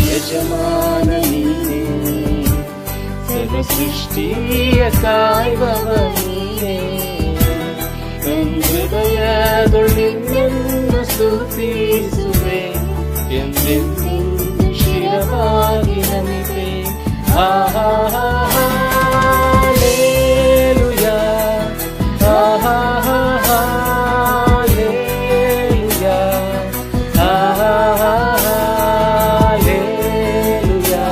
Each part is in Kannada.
ಯಜಮಾನ ನೀನೇ, ಸರ್ವ ಸೃಷ್ಟಿಯ ಕಾಯುವವ ನೀನೇ. ನನ್ನ ಹೃದಯದೊಳಿನ್ನೆನ್ನು ಸ್ತುತಿಸುವೆ, ಎಂದೆಂದು ಶಿರವಾಗಿ ನಮಿತೆ. ಹಾಲೆಲೂಯಾ, ಹಾಲೆಲೂಯಾ, ಹಾಲೆಲೂಯಾ, ಹಾಲೆಲೂಯಾ,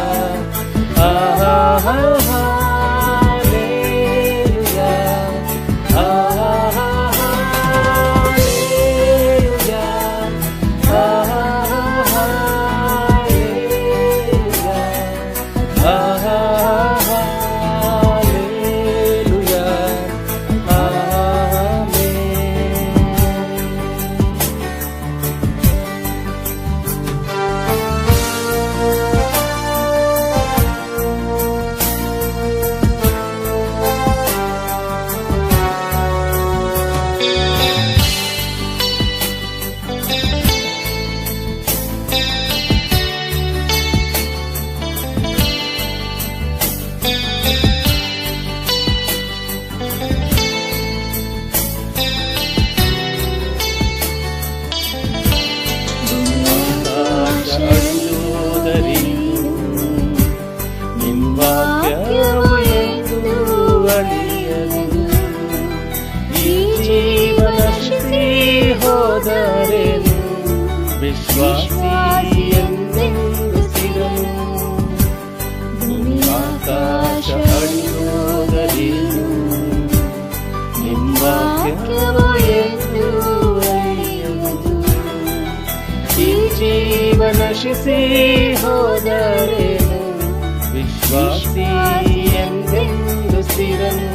ವಿಶ್ವಾಸಿ ಎಂದೆಂದು ಸಿಗನು. ಆಕಾಶ ಅಳಿಯೋದರೇನು, ನಿಮ್ಮ ವಾಕ್ಯವು ಎಂದು ಅಳಿಯುವುದು. ಈ ಜೀವ ನಶಿಸಿ ಹೋದರೇನು, ವಿಶ್ವಾಸಿ ಎಂದೆಂದು ಸಿಗನು.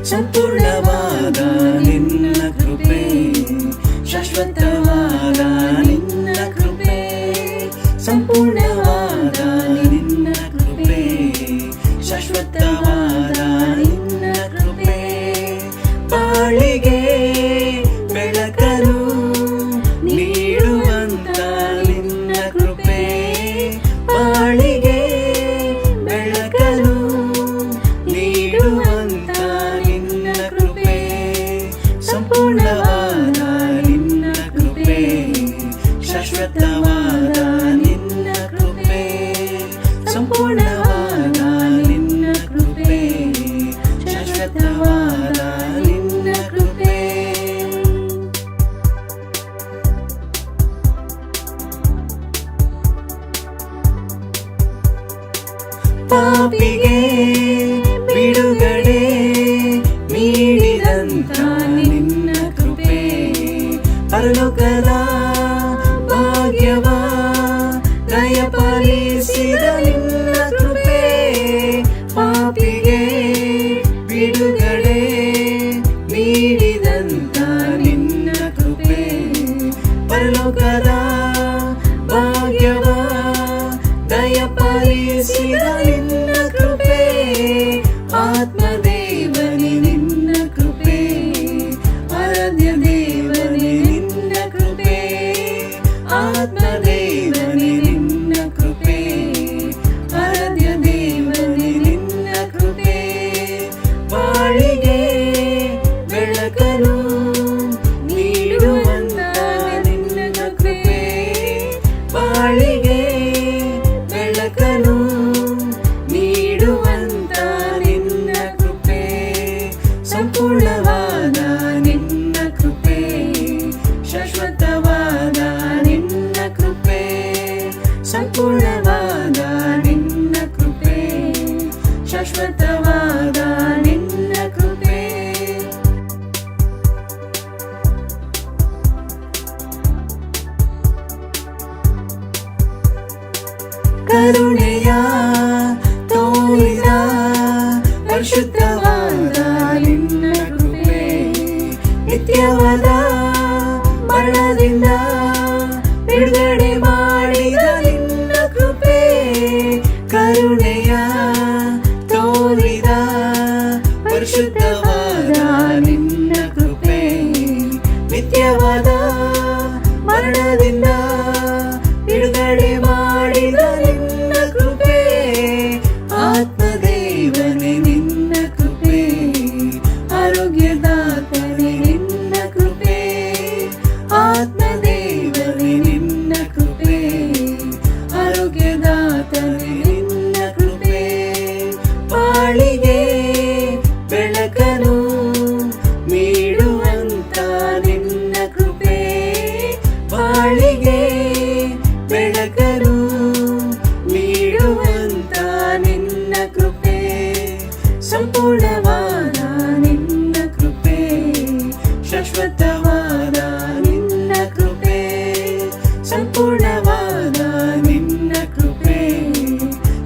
ಸಂಪೂರ್ಣವಾದ ನಿನ್ನ ಕೃಪೆ ಶಾಶ್ವತವಾದ ನಿನ್ನ ಕೃಪೆ, ಸಂಪೂರ್ಣವಾದ ನಿನ್ನ ಕೃಪೆ, ಶಾಶ್ವತವಾದ ನಿನ್ನ ಕೃಪೆ, ಬಾಳಿಗೆ ಬೆಳಕನ್ನು ನೀಡುವಂತ ನಿನ್ನ ಕೃಪೆ, ಬಾಳಿಗೆ ಬೆಳಕನ್ನು ನೀಡುವಂತ ನಿನ್ನ ಕೃಪೆ, ಸಂಪೂರ್ಣವಾದ ನಿನ್ನ ಕೃಪೆ, ಶಾಶ್ವತವಾದ ನಿನ್ನ ಕೃಪೆ, ಸಂಪೂರ್ಣವಾದ ನಿನ್ನ ಕೃಪೆ, ಶಾಶ್ವತವಾದ ನಿನ್ನ ಕೃಪೆ. ಪಾಪಿಗೆ ಬಿಡುಗಡೆ ನೀಡಿದಂತ ನಿನ್ನ ಕೃಪೆ, ಪರಲೋಕದ ಭಾಗ್ಯವ ದಯಪಾಲಿಸಿದ ನಿನ್ನ ಕೃಪೆ, ಪಾಪಿಗೆ ಬಿಡುಗಡೆ ನೀಡಿದಂತ ನಿನ್ನ ಕೃಪೆ, ಪರಲೋಕದ ಭಾಗ್ಯವ ದಯಪಾಲಿಸಿದ ನಿನ್ನ ಕೃಪೆ, ಆತ್ಮದೇವನೇ ನಿನ್ನ ಕೃಪೆ, ಆರಾಧ್ಯ ದೇವನೇ ನಿನ್ನ ಕೃಪೆ, ಆತ್ಮದೇವನೇ ನಿನ್ನ ಕೃಪೆ, ಆರಾಧ್ಯ ದೇವನೇ ನಿನ್ನ ಕೃಪೆ, ಬಾಳಿಗೆ ಬೆಳಕನ್ನು ನೀಡುವಂತ ನಿನ್ನ ಕೃಪೆ, ಬಾಳಿಗೆ ಬೆಳಕನ್ನು ನೀಡುವಂತ ನಿನ್ನ ಕೃಪೆ, ಸಂಪೂರ್ಣವಾದ ನಿನ್ನ ಕೃಪೆ, ಶಾಶ್ವತವಾದ ನಿನ್ನ ಕೃಪೆ, ಸಂಪೂರ್ಣವಾದ ನಿನ್ನ ಕೃಪೆ, ಶಾಶ್ವತವಾದ ನಿನ್ನ ಕೃಪೆ. ಕರುಣೆಯ ತೋರಿದ ಪರಿಶುದ್ಧವಾದ ನಿನ್ನ ಕೃಪೆ, ನಿತ್ಯವಾದ ಮರಣದಿಂದ ಬಿಡುಗಡೆ ಮಾಡಿದ ನಿನ್ನ ಕೃಪೆ, ಕರುಣೆಯ ತೋರಿದ ಪರಿಶುದ್ಧವಾದ ನಿನ್ನ ಕೃಪೆ, ನಿತ್ಯವಾದ ಮರಣದಿಂದ ಬಿಡುಗಡೆ ಮಾಡಿದ ನಿನ್ನ ಕೃಪೆ, ಆತ್ಮದೇವನೇ ನಿನ್ನ ಕೃಪೆ, ಆರೋಗ್ಯದಾತನೇ ನಿನ್ನ ಕೃಪೆ, ಆತ್ಮದೇವನೇ ನಿನ್ನ ಕೃಪೆ, ಆರೋಗ್ಯದಾತನೇ ನಿನ್ನ ಕೃಪೆ, ಬಾಳಿಗೆ ಬೆಳಕನ್ನು ನೀಡುವಂತ ನಿನ್ನ ಕೃಪೆ, ಬಾಳಿಗೆ ಬೆಳಕನ್ನು ನೀಡುವಂತ ನಿನ್ನ ಕೃಪೆ, ಸಂಪೂರ್ಣವಾದ ನಿನ್ನ ಕೃಪೆ, ಶಾಶ್ವತವಾದ ನಿನ್ನ ಕೃಪೆ, ಸಂಪೂರ್ಣವಾದ ನಿನ್ನ ಕೃಪೆ,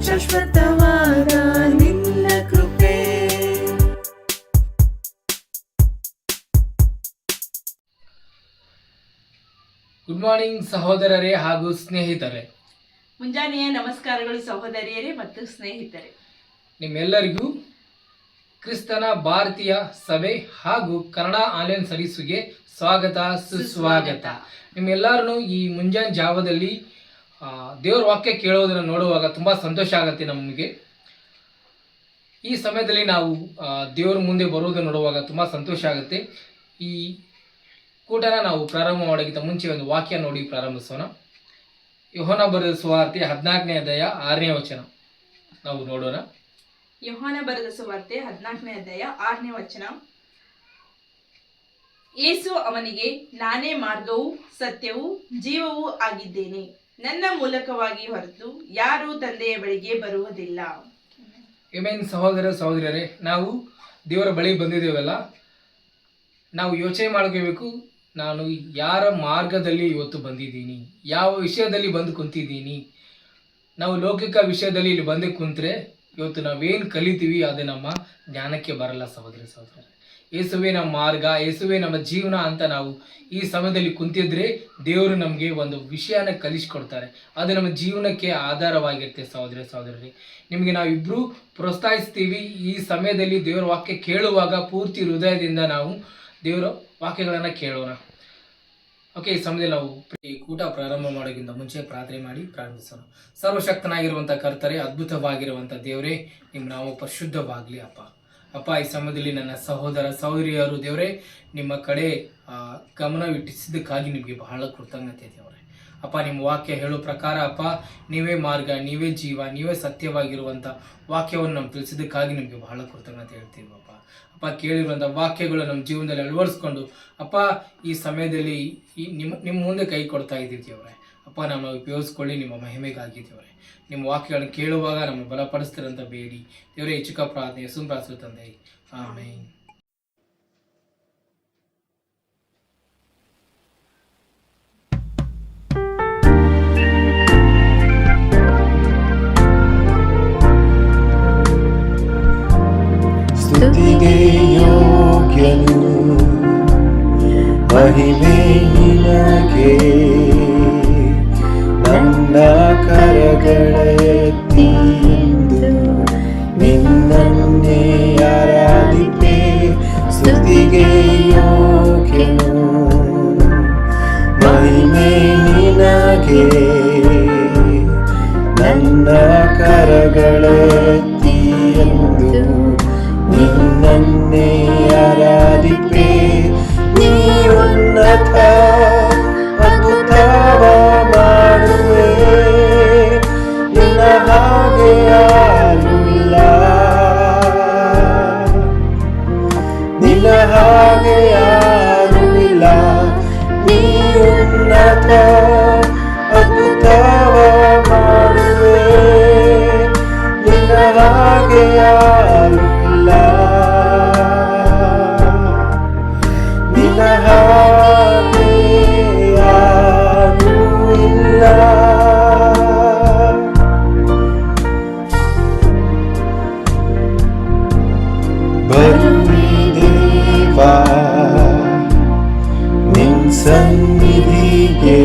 ಶಾಶ್ವತವಾದ ನಿನ್ನ ಕೃಪೆ. ಗುಡ್ ಮಾರ್ನಿಂಗ್ ಸಹೋದರರೇ ಹಾಗೂ ಸ್ನೇಹಿತರೆ, ಮುಂಜಾನೆಯ ನಮಸ್ಕಾರಗಳು ಸಹೋದರಿಯರೇ ಮತ್ತು ಸ್ನೇಹಿತರೆ. ನಿಮ್ಮೆಲ್ಲರಿಗೂ ಕ್ರಿಸ್ತನ ಭಾರತೀಯ ಸಭೆ ಹಾಗೂ ಕನ್ನಡ ಆನ್ಲೈನ್ ಸರ್ವಿಸ್ಗೆ ಸ್ವಾಗತ ಸುಸ್ವಾಗತ. ನಿಮ್ಮೆಲ್ಲರನ್ನು ಈ ಮುಂಜಾನೆ ಜಾವದಲ್ಲಿ ದೇವರ ವಾಕ್ಯ ಕೇಳೋದನ್ನು ನೋಡುವಾಗ ತುಂಬ ಸಂತೋಷ ಆಗುತ್ತೆ ನಮಗೆ. ಈ ಸಮಯದಲ್ಲಿ ನಾವು ದೇವರ ಮುಂದೆ ಬರುವುದನ್ನು ನೋಡುವಾಗ ತುಂಬ ಸಂತೋಷ ಆಗುತ್ತೆ. ಈ ಕೂಟನ ನಾವು ಪ್ರಾರಂಭ ಮಾಡೋಕ್ಕಿಂತ ಮುಂಚೆ ಒಂದು ವಾಕ್ಯ ನೋಡಿ ಪ್ರಾರಂಭಿಸೋಣ. ಯೋಹಾನ ಬರೆದ ಸುವಾರ್ತೆ 14ನೇ ಅಧ್ಯಾಯ 6ನೇ ವಚನ ನಾವು ನೋಡೋಣ. ಯೋಹಾನ ಬರೆದ ಸುವಾರ್ತೆ 14ನೇ ಅಧ್ಯಾಯ 6ನೇ ವಚನ. ಯೇಸು ಅವನಿಗೆ, ನಾನೇ ಮಾರ್ಗವೂ ಸತ್ಯವೂ ಜೀವವೂ ಆಗಿದ್ದೇನೆ, ನನ್ನ ಮೂಲಕವಾಗಿ ಹೊರತು ಯಾರೂ ತಂದೆಯ ಬಳಿಗೆ ಬರುವುದಿಲ್ಲ. ಆಮೆನ್. ಸಹೋದರ ಸಹೋದರರೇ, ನಾವು ದೇವರ ಬಳಿ ಬಂದಿದ್ದೇವಲ್ಲ, ನಾವು ಯೋಚನೆ ಮಾಡ್ಕೋಬೇಕು, ನಾನು ಯಾರ ಮಾರ್ಗದಲ್ಲಿ ಇವತ್ತು ಬಂದಿದ್ದೀನಿ, ಯಾವ ವಿಷಯದಲ್ಲಿ ಬಂದು ಕುಂತಿದ್ದೀನಿ. ನಾವು ಲೌಕಿಕ ವಿಷಯದಲ್ಲಿ ಇಲ್ಲಿ ಬಂದು ಕುಂತ್ರೆ ಇವತ್ತು ನಾವೇನು ಕಲಿತೀವಿ ಅದು ನಮ್ಮ ಜ್ಞಾನಕ್ಕೆ ಬರಲ್ಲ ಸಹೋದರ ಸಹೋದರ. ಯೇಸುವೇ ನಮ್ಮ ಮಾರ್ಗ, ಯೇಸುವೇ ನಮ್ಮ ಜೀವನ ಅಂತ ನಾವು ಈ ಸಮಯದಲ್ಲಿ ಕುಂತಿದ್ರೆ ದೇವರು ನಮಗೆ ಒಂದು ವಿಷಯನ ಕಲಿಸ್ಕೊಡ್ತಾರೆ. ಅದು ನಮ್ಮ ಜೀವನಕ್ಕೆ ಆಧಾರವಾಗಿರುತ್ತೆ. ಸಹೋದರರೇ, ನಿಮಗೆ ನಾವಿಬ್ಬರು ಪ್ರೋತ್ಸಾಹಿಸ್ತೀವಿ. ಈ ಸಮಯದಲ್ಲಿ ದೇವರ ವಾಕ್ಯ ಕೇಳುವಾಗ ಪೂರ್ತಿ ಹೃದಯದಿಂದ ನಾವು ದೇವರ ವಾಕ್ಯಗಳನ್ನು ಕೇಳೋಣ. ಓಕೆ, ಈ ಸಮಯದಲ್ಲಿ ನಾವು ಈ ಕೂಟ ಪ್ರಾರಂಭ ಮಾಡೋಕ್ಕಿಂತ ಮುಂಚೆ ಪ್ರಾರ್ಥನೆ ಮಾಡಿ ಪ್ರಾರಂಭಿಸೋಣ. ಸರ್ವಶಕ್ತನಾಗಿರುವಂಥ ಕರ್ತರೆ, ಅದ್ಭುತವಾಗಿರುವಂಥ ದೇವರೇ, ನಿಮ್ಮ ನಾವು ಪರಿಶುದ್ಧವಾಗಲಿ ಅಪ್ಪ. ಈ ಸಮಯದಲ್ಲಿ ನನ್ನ ಸಹೋದರ ಸಹೋದರಿಯರು ದೇವರೇ ನಿಮ್ಮ ಕಡೆ ಗಮನವಿಟ್ಟಿಸಿದ್ದಕ್ಕಾಗಿ ನಿಮಗೆ ಬಹಳ ಕೃತಜ್ಞತೆ ದೇವರೇ. ಅಪ್ಪ, ನಿಮ್ಮ ವಾಕ್ಯ ಹೇಳೋ ಪ್ರಕಾರ ಅಪ್ಪ, ನೀವೇ ಮಾರ್ಗ, ನೀವೇ ಜೀವ, ನೀವೇ ಸತ್ಯವಾಗಿರುವಂಥ ವಾಕ್ಯವನ್ನು ನಮ್ಗೆ ತಿಳಿಸಿದ್ದಕ್ಕಾಗಿ ನಿಮಗೆ ಬಹಳ ಕೃತಜ್ಞತೆ ಹೇಳ್ತೀವಿ ಅಪ್ಪ. ಕೇಳಿರುವಂಥ ವಾಕ್ಯಗಳು ನಮ್ಮ ಜೀವನದಲ್ಲಿ ಅಳವಡಿಸ್ಕೊಂಡು ಅಪ್ಪ ಈ ಸಮಯದಲ್ಲಿ ನಿಮ್ಮ ಮುಂದೆ ಕೈ ಕೊಡ್ತಾ ಇದ್ದೀವಿ ದೇವರೇ. ಅಪ್ಪ, ನಮ್ಮ ಉಪಯೋಗಿಸ್ಕೊಳ್ಳಿ ನಿಮ್ಮ ಮಹಿಮೆಗಾಗಿ ದೇವರೇ. ನಿಮ್ಮ ವಾಕ್ಯಗಳನ್ನು ಕೇಳುವಾಗ ನಮ್ಮ ಬಲಪಡಿಸ್ತಿರಂತ ಬೇಡಿ ದೇವರೇ. ಚಿಕ್ಕ ಪ್ರಾರ್ಥನೆ ಯೇಸು ಪ್ರಾರ್ಥನೆ ತಂದೆ, ಆಮೆನ್. ಸ್ತುತಿಗೆ ಯೋಗ್ಯನು ಮಹಿಮೆ ನಿನಗೆ, ನನ್ನ ಕರಗಳೆತ್ತಿ ಎಂದು ನಿನ್ನನ್ನೇ ಆರಾಧಿಪೆ. ಸ್ತುತಿಗೆ ಯೋಗ್ಯನು ಮಹಿಮೆ ನಿನಗೆ, ನನ್ನ ಕರಗಳೆತ್ತಿ ಎಂದು ನಿನ್ನನ್ನೇ ಆರಾಧಿಪೆ. ನೀ ಉನ್ನತ ಅದ್ಭುತವ ಮಾಡುವೆ, ನಿನ್ನ ಹಾಗೆ ಯಾರೂ ಇಲ್ಲ, ನಿನ್ನ ಹಾಗೆ ಯಾರೂ ಇಲ್ಲ. ನೀ ಉನ್ನತ ಅದ್ಭುತವ ಮಾಡುವೆ, ನಿನ್ನ ಹಾಗೆ ಯಾರೂ ಇಲ್ಲ, ನಿನ್ನ ಹಾಗೆ ಯಾರೂ ಇಲ್ಲ. ಬರುವೆ ದೇವಾ ನಿನ್ ಸನ್ನಿಧಿಗೆ,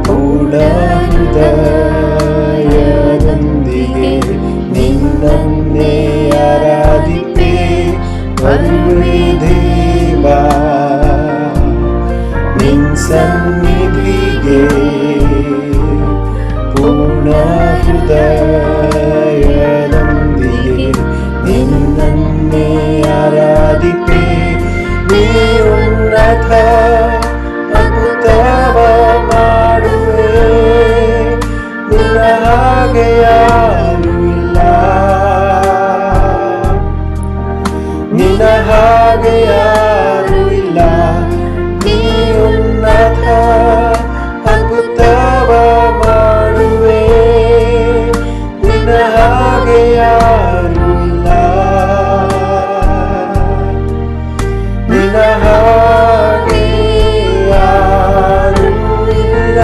ಪೂರ್ಣ ಹೃದಯದೊಂದಿಗೆ ನಿನ್ನನ್ನೇ ಆರಾಧಿಪೆ. ಬರುವೆ ದೇವಾ ನಿನ್ ಸನ್ನಿಧಿಗೆ, ಪೂರ್ಣ ಹೃದಯದೊಂದಿಗೆ ನಿನ್ನನ್ನೇ ಆರಾಧಿಪೆ. ನೀ ಉನ್ನತ ಅದ್ಭುತವ ಮಾಡುವೆ, ನಿನ್ನ ಹಾಗೆ ಯಾರೂ ಇಲ್ಲ, ನಿನ್ನ ಹಾಗೆ ಯಾರೂ ಇಲ್ಲ. ನೀ ಉನ್ನತ ಅದ್ಭುತವ ಮಾಡುವೆ, ನಿನ್ನ ಹಾಗೆ ಯಾರೂ ಇಲ್ಲ, ನಿನ್ನ ಹಾಗೆ ಯಾರೂ ಇಲ್ಲ.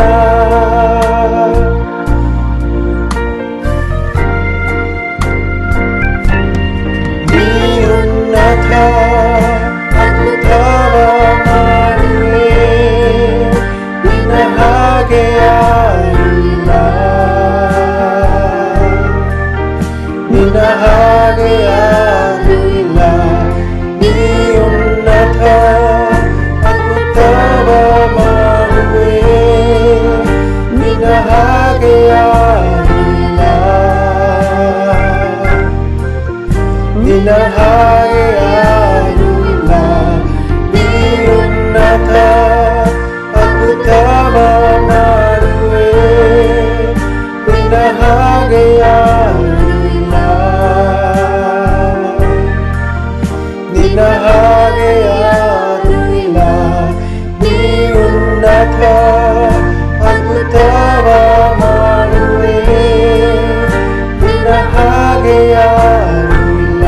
ನೀ ಉನ್ನತ ಅದ್ಭುತವ ಮಾಡುವೆ, ನಿನ್ನ ಹಾಗೆ ಯಾರೂ ಇಲ್ಲ, ನಿನ್ನ ಹಾಗೆ ಯಾರೂ ಇಲ್ಲ. ನೀ ಉನ್ನತ ಅದ್ಭುತವ ಮಾಡುವೆ, ನಿನ್ನ ಹಾಗೆ ಯಾರೂ ಇಲ್ಲ, ನಿನ್ನ ಹಾಗೆ ಯಾರೂ ಇಲ್ಲ. ನೀ ಉನ್ನತ ಅದ್ಭುತವ ಮಾಡುವೆ, ನಿನ್ನ ಹಾಗೆ ಯಾರೂ ಇಲ್ಲ, ನಿನ್ನ ಹಾಗೆ ಯಾರೂ ಇಲ್ಲ. ನೀ ಉನ್ನತ ಅದ್ಭುತವ ಮಾಡುವೆ, ನಿನ್ನ ಹಾಗೆ ಯಾರೂ ಇಲ್ಲ,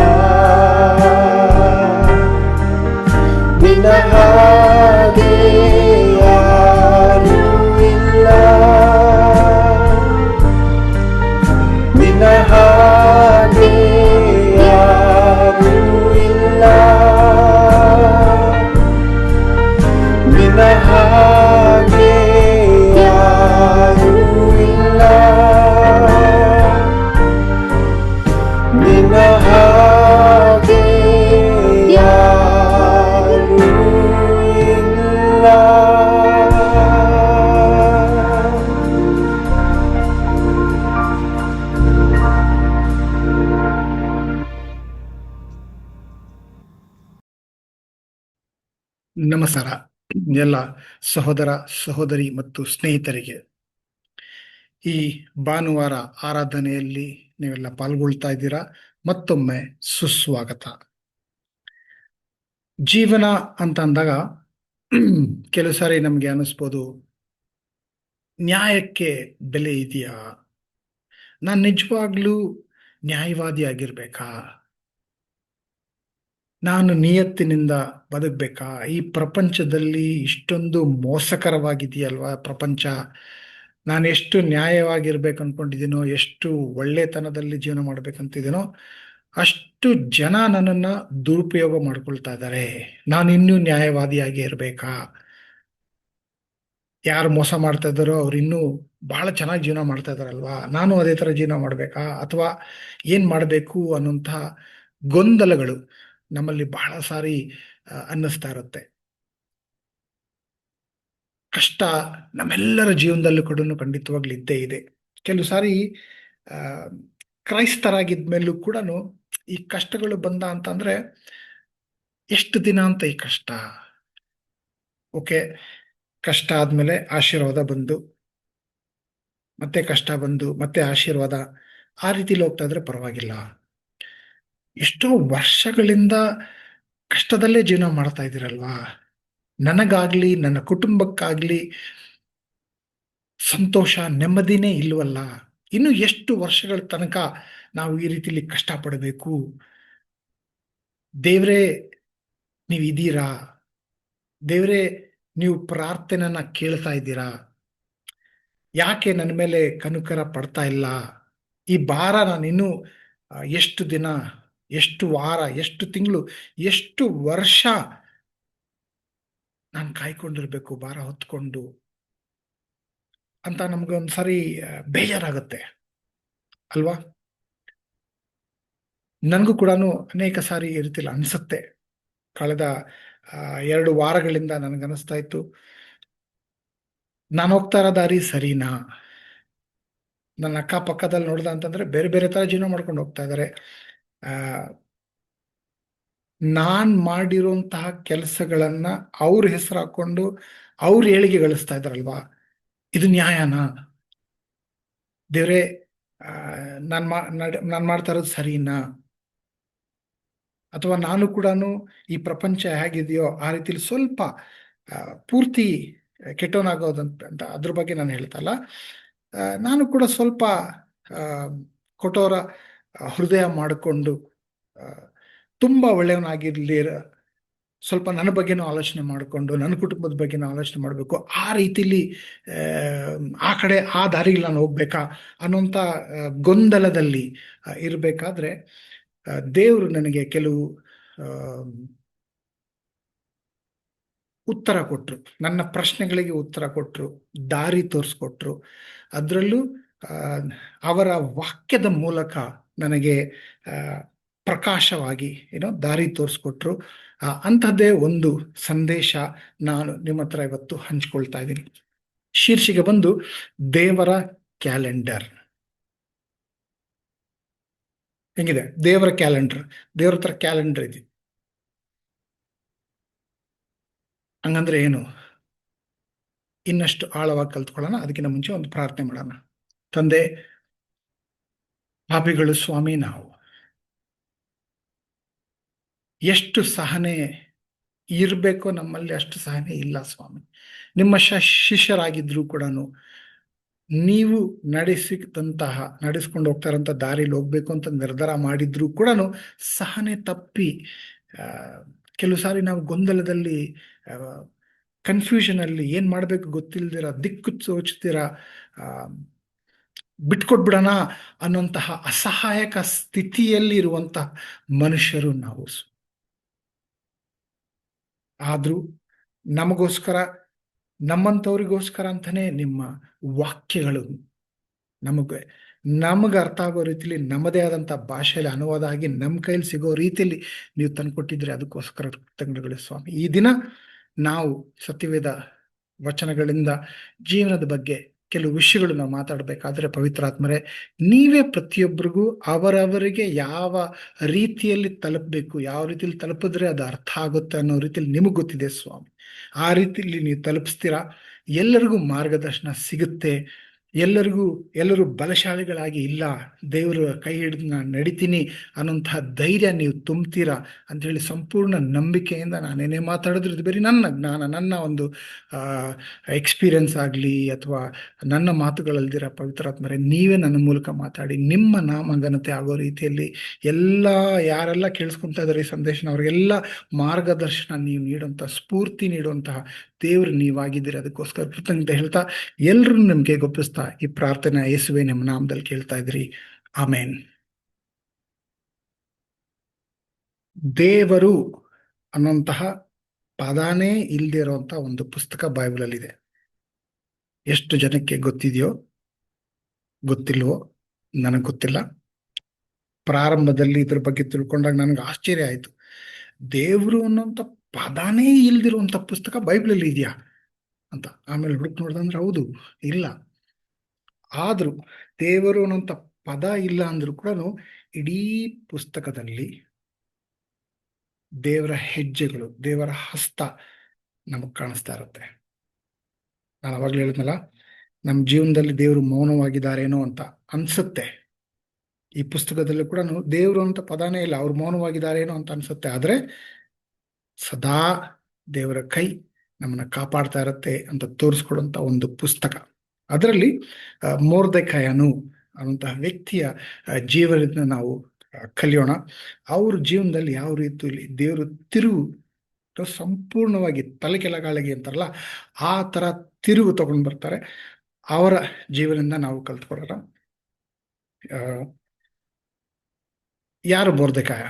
ನಮಸ್ಕಾರ ಎಲ್ಲ ಸಹೋದರ ಸಹೋದರಿ ಮತ್ತು ಸ್ನೇಹಿತರಿಗೆ. ಈ ಭಾನುವಾರ ಆರಾಧನೆಯಲ್ಲಿ ನೀವೆಲ್ಲ ಪಾಲ್ಗೊಳ್ತಾ ಇದ್ದೀರಾ. ಮತ್ತೊಮ್ಮೆ ಸುಸ್ವಾಗತ. ಜೀವನ ಅಂತ ಅಂದಾಗ ಕೆಲವು ಸಾರಿ ನಮ್ಗೆ ಅನಿಸ್ಬೋದು, ನ್ಯಾಯಕ್ಕೆ ಬೆಲೆ ಇದೆಯಾ? ನಾನು ನಿಜವಾಗ್ಲೂ ನ್ಯಾಯವಾದಿ ಆಗಿರ್ಬೇಕಾ? ನಾನು ನಿಯತ್ತಿನಿಂದ ಬದುಕಬೇಕಾ? ಈ ಪ್ರಪಂಚದಲ್ಲಿ ಇಷ್ಟೊಂದು ಮೋಸಕರವಾಗಿದೆಯಲ್ವಾ ಪ್ರಪಂಚ. ನಾನು ಎಷ್ಟು ನ್ಯಾಯವಾಗಿರ್ಬೇಕು ಅನ್ಕೊಂಡಿದ್ದೀನೋ, ಎಷ್ಟು ಒಳ್ಳೆತನದಲ್ಲಿ ಜೀವನ ಮಾಡ್ಬೇಕಂತಿದ್ದೀನೋ, ಅಷ್ಟು ಜನ ನನ್ನನ್ನು ದುರುಪಯೋಗ ಮಾಡ್ಕೊಳ್ತಾ ಇದ್ದಾರೆ. ನಾನು ಇನ್ನೂ ನ್ಯಾಯವಾದಿಯಾಗಿ ಇರಬೇಕಾ? ಯಾರು ಮೋಸ ಮಾಡ್ತಾ ಇದ್ದಾರೋ ಅವ್ರು ಇನ್ನೂ ಬಹಳ ಚೆನ್ನಾಗಿ ಜೀವನ ಮಾಡ್ತಾ ಇದ್ದಾರಲ್ವಾ, ನಾನು ಅದೇ ಥರ ಜೀವನ ಮಾಡಬೇಕಾ? ಅಥವಾ ಏನು ಮಾಡಬೇಕು ಅನ್ನೋಂತಹ ಗೊಂದಲಗಳು ನಮ್ಮಲ್ಲಿ ಬಹಳ ಸಾರಿ ಅನ್ನಿಸ್ತಾ ಇರುತ್ತೆ. ಕಷ್ಟ ನಮ್ಮೆಲ್ಲರ ಜೀವನದಲ್ಲೂ ಕೂಡ ಖಂಡಿತವಾಗ್ಲೂ ಇದ್ದೇ ಇದೆ. ಕೆಲವು ಸಾರಿ ಕ್ರೈಸ್ತರಾಗಿದ್ಮೇಲೂ ಕೂಡ ಈ ಕಷ್ಟಗಳು ಬಂದ ಅಂತಂದ್ರೆ ಎಷ್ಟು ದಿನ ಅಂತ ಈ ಕಷ್ಟ? ಓಕೆ, ಕಷ್ಟ ಆದ್ಮೇಲೆ ಆಶೀರ್ವಾದ ಬಂದು, ಮತ್ತೆ ಕಷ್ಟ ಬಂದು, ಮತ್ತೆ ಆಶೀರ್ವಾದ, ಆ ರೀತಿಲಿ ಹೋಗ್ತಾ ಇದ್ರೆ ಪರವಾಗಿಲ್ಲ. ಎಷ್ಟೋ ವರ್ಷಗಳಿಂದ ಕಷ್ಟದಲ್ಲೇ ಜೀವನ ಮಾಡ್ತಾ ಇದ್ದೀರಲ್ವಾ. ನನಗಾಗ್ಲಿ ನನ್ನ ಕುಟುಂಬಕ್ಕಾಗ್ಲಿ ಸಂತೋಷ ನೆಮ್ಮದಿನೇ ಇಲ್ವಲ್ಲ. ಇನ್ನು ಎಷ್ಟು ವರ್ಷಗಳ ತನಕ ನಾವು ಈ ರೀತಿಲಿ ಕಷ್ಟಪಡಬೇಕು? ದೇವ್ರೇ ನೀವು ಇದ್ದೀರಾ? ದೇವ್ರೇ ನೀವು ಪ್ರಾರ್ಥನೆನ ಕೇಳ್ತಾ ಇದ್ದೀರಾ? ಯಾಕೆ ನನ್ನ ಮೇಲೆ ಕನುಕರ ಪಡ್ತಾ ಇಲ್ಲ? ಈ ಭಾರ ನಾನು ಇನ್ನೂ ಎಷ್ಟು ದಿನ, ಎಷ್ಟು ವಾರ, ಎಷ್ಟು ತಿಂಗಳು, ಎಷ್ಟು ವರ್ಷ ನಾನು ಕಾಯ್ಕೊಂಡಿರ್ಬೇಕು ಭಾರ ಹೊತ್ಕೊಂಡು ಅಂತ ನಮ್ಗೆ ಒಂದ್ಸರಿ ಬೇಜಾರಾಗುತ್ತೆ ಅಲ್ವಾ. ನನಗೂ ಕೂಡ ಅನೇಕ ಸಾರಿ ಈ ರೀತಿಲಿ ಅನ್ಸುತ್ತೆ. ಕಳೆದ 2 ವಾರಗಳಿಂದ ನನಗನ್ನಿಸ್ತಾ ಇತ್ತು, ನಾನು ಹೋಗ್ತಾ ಇರೋ ದಾರಿ ಸರಿನಾ? ನನ್ನ ಅಕ್ಕಪಕ್ಕದಲ್ಲಿ ನೋಡ್ದ ಅಂತಂದ್ರೆ ಬೇರೆ ಬೇರೆ ತರ ಜೀವನ ಮಾಡ್ಕೊಂಡು ಹೋಗ್ತಾ ಇದ್ದಾರೆ. ನಾನ್ ಮಾಡಿರುವಂತಹ ಕೆಲಸಗಳನ್ನ ಅವ್ರ ಹೆಸರು ಹಾಕೊಂಡು ಅವ್ರ ಏಳಿಗೆ ಗಳಿಸ್ತಾ ಇದ್ದಾರಲ್ವಾ, ಇದು ನ್ಯಾಯನಾ? ದೇವ್ರೆ, ನಾನ್ ಮಾಡ್ತಾ ಇರೋದು ಸರಿನಾ? ಅಥವಾ ನಾನು ಕೂಡ ಈ ಪ್ರಪಂಚ ಹೇಗಿದೆಯೋ ಆ ರೀತಿಲಿ ಸ್ವಲ್ಪ ಪೂರ್ತಿ ಕೆಟ್ಟವನಾಗೋದಂತ ಅದ್ರ ಬಗ್ಗೆ ನಾನು ಹೇಳ್ತಲ್ಲ. ನಾನು ಕೂಡ ಸ್ವಲ್ಪ ಕಠೋರ ಹೃದಯ ಮಾಡಿಕೊಂಡು ತುಂಬ ಒಳ್ಳೆಯವನಾಗಿರ್ಲಿ, ಸ್ವಲ್ಪ ನನ್ನ ಬಗ್ಗೆನೂ ಆಲೋಚನೆ ಮಾಡಿಕೊಂಡು ನನ್ನ ಕುಟುಂಬದ ಬಗ್ಗೆನೂ ಆಲೋಚನೆ ಮಾಡಬೇಕು. ಆ ರೀತಿಲಿ ಆ ದಾರಿಗೆ ನಾನು ಹೋಗ್ಬೇಕಾ ಅನ್ನೋಂಥ ಗೊಂದಲದಲ್ಲಿ ಇರಬೇಕಾದ್ರೆ ದೇವರು ನನಗೆ ಕೆಲವು ಉತ್ತರ ಕೊಟ್ಟರು. ನನ್ನ ಪ್ರಶ್ನೆಗಳಿಗೆ ಉತ್ತರ ಕೊಟ್ಟರು, ದಾರಿ ತೋರಿಸ್ಕೊಟ್ರು. ಅದರಲ್ಲೂ ಅವರ ವಾಕ್ಯದ ಮೂಲಕ ನನಗೆ ಪ್ರಕಾಶವಾಗಿ ದಾರಿ ತೋರಿಸ್ಕೊಟ್ರು. ಅಂಥದ್ದೇ ಒಂದು ಸಂದೇಶ ನಾನು ನಿಮ್ಮ ಹತ್ರ ಇವತ್ತು ಹಂಚ್ಕೊಳ್ತಾ ಇದ್ದೀನಿ. ಶೀರ್ಷಿಕೆ ಬಂದು ದೇವರ ಕ್ಯಾಲೆಂಡರ್. ಹೆಂಗಿದೆ ದೇವರ ಕ್ಯಾಲೆಂಡರ್? ದೇವ್ರ ಹತ್ರ ಕ್ಯಾಲೆಂಡರ್ ಇದೆ. ಹಂಗಂದ್ರೆ ಏನು? ಇನ್ನಷ್ಟು ಆಳವಾಗಿ ಕಲ್ತ್ಕೊಳ್ಳೋಣ. ಅದಕ್ಕಿಂತ ಮುಂಚೆ ಒಂದು ಪ್ರಾರ್ಥನೆ ಮಾಡೋಣ. ತಂದೆ, ಪಾಪಿಗಳು ಸ್ವಾಮಿ, ನಾವು ಎಷ್ಟು ಸಹನೆ ಇರಬೇಕೋ ನಮ್ಮಲ್ಲಿ ಅಷ್ಟು ಸಹನೆ ಇಲ್ಲ ಸ್ವಾಮಿ. ನಿಮ್ಮ ಶಿಷ್ಯರಾಗಿದ್ರು ಕೂಡ ನೀವು ನಡೆಸ್ಕೊಂಡು ಹೋಗ್ತಾ ಇರೋಂಥ ದಾರಿಲಿ ಹೋಗ್ಬೇಕು ಅಂತ ನಿರ್ಧಾರ ಮಾಡಿದ್ರು ಕೂಡ ಸಹನೆ ತಪ್ಪಿ ಕೆಲವು ಸಾರಿ ನಾವು ಗೊಂದಲದಲ್ಲಿ, ಕನ್ಫ್ಯೂಷನ್ ಅಲ್ಲಿ ಏನ್ ಮಾಡ್ಬೇಕು ಗೊತ್ತಿಲ್ದಿರ, ದಿಕ್ಕು ಸೋಚ್ತೀರ, ಬಿಟ್ಕೊಟ್ಬಿಡೋಣ ಅನ್ನೋಂತಹ ಅಸಹಾಯಕ ಸ್ಥಿತಿಯಲ್ಲಿ ಇರುವಂತಹ ಮನುಷ್ಯರು ನಾವು. ಆದ್ರೂ ನಮಗೋಸ್ಕರ, ನಮ್ಮಂಥವ್ರಿಗೋಸ್ಕರ ಅಂತಾನೆ ನಿಮ್ಮ ವಾಕ್ಯಗಳು ನಮಗೆ ಅರ್ಥ ಆಗೋ ರೀತಿಲಿ ನಮ್ಮದೇ ಆದಂಥ ಭಾಷೆಯಲ್ಲಿ ಅನುವಾದ ಆಗಿ ನಮ್ಮ ಕೈಲಿ ಸಿಗೋ ರೀತಿಯಲ್ಲಿ ನೀವು ತಂದುಕೊಟ್ಟಿದ್ರೆ ಅದಕ್ಕೋಸ್ಕರ ಕೃತಜ್ಞತೆಗಳು ಸ್ವಾಮಿ. ಈ ದಿನ ನಾವು ಸತ್ಯವೇದ ವಚನಗಳಿಂದ ಜೀವನದ ಬಗ್ಗೆ ಕೆಲವು ವಿಷಯಗಳು ನಾವು ಮಾತಾಡಬೇಕಾದ್ರೆ, ಪವಿತ್ರಾತ್ಮರೇ, ನೀವೇ ಪ್ರತಿಯೊಬ್ಬರಿಗೂ ಅವರವರಿಗೆ ಯಾವ ರೀತಿಯಲ್ಲಿ ತಲುಪಬೇಕು, ಯಾವ ರೀತಿಯಲ್ಲಿ ತಲುಪಿದ್ರೆ ಅದು ಅರ್ಥ ಆಗುತ್ತೆ ಅನ್ನೋ ರೀತಿಯಲ್ಲಿ ನಿಮಗೆ ಗೊತ್ತಿದೆ ಸ್ವಾಮಿ. ಆ ರೀತಿಯಲ್ಲಿ ನೀವು ತಲುಪಿಸ್ತೀರಾ. ಎಲ್ಲರಿಗೂ ಮಾರ್ಗದರ್ಶನ ಸಿಗುತ್ತೆ. ಎಲ್ಲರೂ ಬಲಶಾಲಿಗಳಾಗಿ ಇಲ್ಲ, ದೇವರ ಕೈ ಹಿಡಿದು ನಾನು ನಡಿತೀನಿ ಅನ್ನೋಂತಹ ಧೈರ್ಯ ನೀವು ತುಂಬ್ತೀರಾ ಅಂಥೇಳಿ ಸಂಪೂರ್ಣ ನಂಬಿಕೆಯಿಂದ ನಾನೇನೇ ಮಾತಾಡಿದ್ರು ಇದು ಬರೀ ನನ್ನ ಜ್ಞಾನ, ನನ್ನ ಒಂದು ಎಕ್ಸ್ಪೀರಿಯನ್ಸ್ ಆಗಲಿ ಅಥವಾ ನನ್ನ ಮಾತುಗಳಲ್ದಿರ ಪವಿತ್ರಾತ್ಮರೇ ನೀವೇ ನನ್ನ ಮೂಲಕ ಮಾತಾಡಿ ನಿಮ್ಮ ನಾಮಘನತೆ ಆಗೋ ರೀತಿಯಲ್ಲಿ ಯಾರೆಲ್ಲ ಕೇಳಿಸ್ಕೊತಾ ಇದ್ದಾರೆ ಈ ಸಂದೇಶನ ಅವರಿಗೆಲ್ಲ ಮಾರ್ಗದರ್ಶನ ನೀವು ನೀಡುವಂಥ, ಸ್ಫೂರ್ತಿ ನೀಡುವಂತಹ ದೇವರು ನೀವಾಗಿದ್ದೀರಿ. ಅದಕ್ಕೋಸ್ಕರ ಕೃತಜ್ಞತೆ ಹೇಳ್ತಾ ಎಲ್ಲರೂ ನಿಮಗೆ ಗೊಪ್ಪಿಸ್ತಾ ಈ ಪ್ರಾರ್ಥನೆ ಯೇಸುವೆ ನಿಮ್ಮ ನಾಮದಲ್ಲಿ ಕೇಳ್ತಾ ಇದ್ರಿ. ಆಮೇನ್. ದೇವರು ಅನ್ನುವಂತಹ ಪದಾನೇ ಇಲ್ಲದೆ ಇರುವಂತಹ ಒಂದು ಪುಸ್ತಕ ಬೈಬಲಲ್ಲಿದೆ. ಎಷ್ಟು ಜನಕ್ಕೆ ಗೊತ್ತಿದೆಯೋ ಗೊತ್ತಿಲ್ವೋ ನನಗೆ ಗೊತ್ತಿಲ್ಲ. ಪ್ರಾರಂಭದಲ್ಲಿ ಇದ್ರ ಬಗ್ಗೆ ತಿಳ್ಕೊಂಡಾಗ ನನಗೆ ಆಶ್ಚರ್ಯ ಆಯಿತು. ದೇವರು ಅನ್ನೋಂಥ ಪದಾನೇ ಇಲ್ದಿರುವಂಥ ಪುಸ್ತಕ ಬೈಬಲಲ್ಲಿ ಇದೆಯಾ ಅಂತ. ಆಮೇಲೆ ಹುಡುಕ್ ನೋಡ್ದಂದ್ರೆ ಹೌದು, ಇಲ್ಲ. ಆದರೂ ದೇವರು ಅನ್ನೋಂಥ ಪದ ಇಲ್ಲ ಅಂದ್ರೂ ಕೂಡ ಇಡೀ ಪುಸ್ತಕದಲ್ಲಿ ದೇವರ ಹೆಜ್ಜೆಗಳು, ದೇವರ ಹಸ್ತ ನಮಗೆ ಕಾಣಿಸ್ತಾ ಇರುತ್ತೆ. ನಾನು ಅವಾಗಲೇ ಹೇಳಿದ್ನಲ್ಲ, ನಮ್ಮ ಜೀವನದಲ್ಲಿ ದೇವರು ಮೌನವಾಗಿದ್ದಾರೇನೋ ಅಂತ ಅನ್ಸುತ್ತೆ. ಈ ಪುಸ್ತಕದಲ್ಲಿ ಕೂಡ ದೇವರು ಅಂತ ಪದಾನೇ ಇಲ್ಲ, ಅವ್ರು ಮೌನವಾಗಿದ್ದಾರೇನೋ ಅಂತ ಅನ್ಸುತ್ತೆ. ಆದರೆ ಸದಾ ದೇವರ ಕೈ ನಮ್ಮನ್ನ ಕಾಪಾಡ್ತಾ ಇರುತ್ತೆ ಅಂತ ತೋರಿಸ್ಕೊಡುವಂಥ ಒಂದು ಪುಸ್ತಕ. ಅದರಲ್ಲಿ ಮೊರ್ದೆಕಾಯನು ಅನ್ನುವಂತಹ ವ್ಯಕ್ತಿಯ ಜೀವನದಿಂದ ನಾವು ಕಲಿಯೋಣ. ಅವ್ರ ಜೀವನದಲ್ಲಿ ಯಾವ ರೀತಿಯಲ್ಲಿ ದೇವರು ತಿರುವು ಸಂಪೂರ್ಣವಾಗಿ ತಲೆ ಕೆಳಗಾಳಿಗೆ ಅಂತಾರಲ್ಲ ಆ ಥರ ತಿರುವು ತಗೊಂಡು ಬರ್ತಾರೆ. ಅವರ ಜೀವನದಿಂದ ನಾವು ಕಲ್ತ್ಕೊಳ್ಳೋಣ. ಯಾರು ಮೊರ್ದೆಕಾಯ?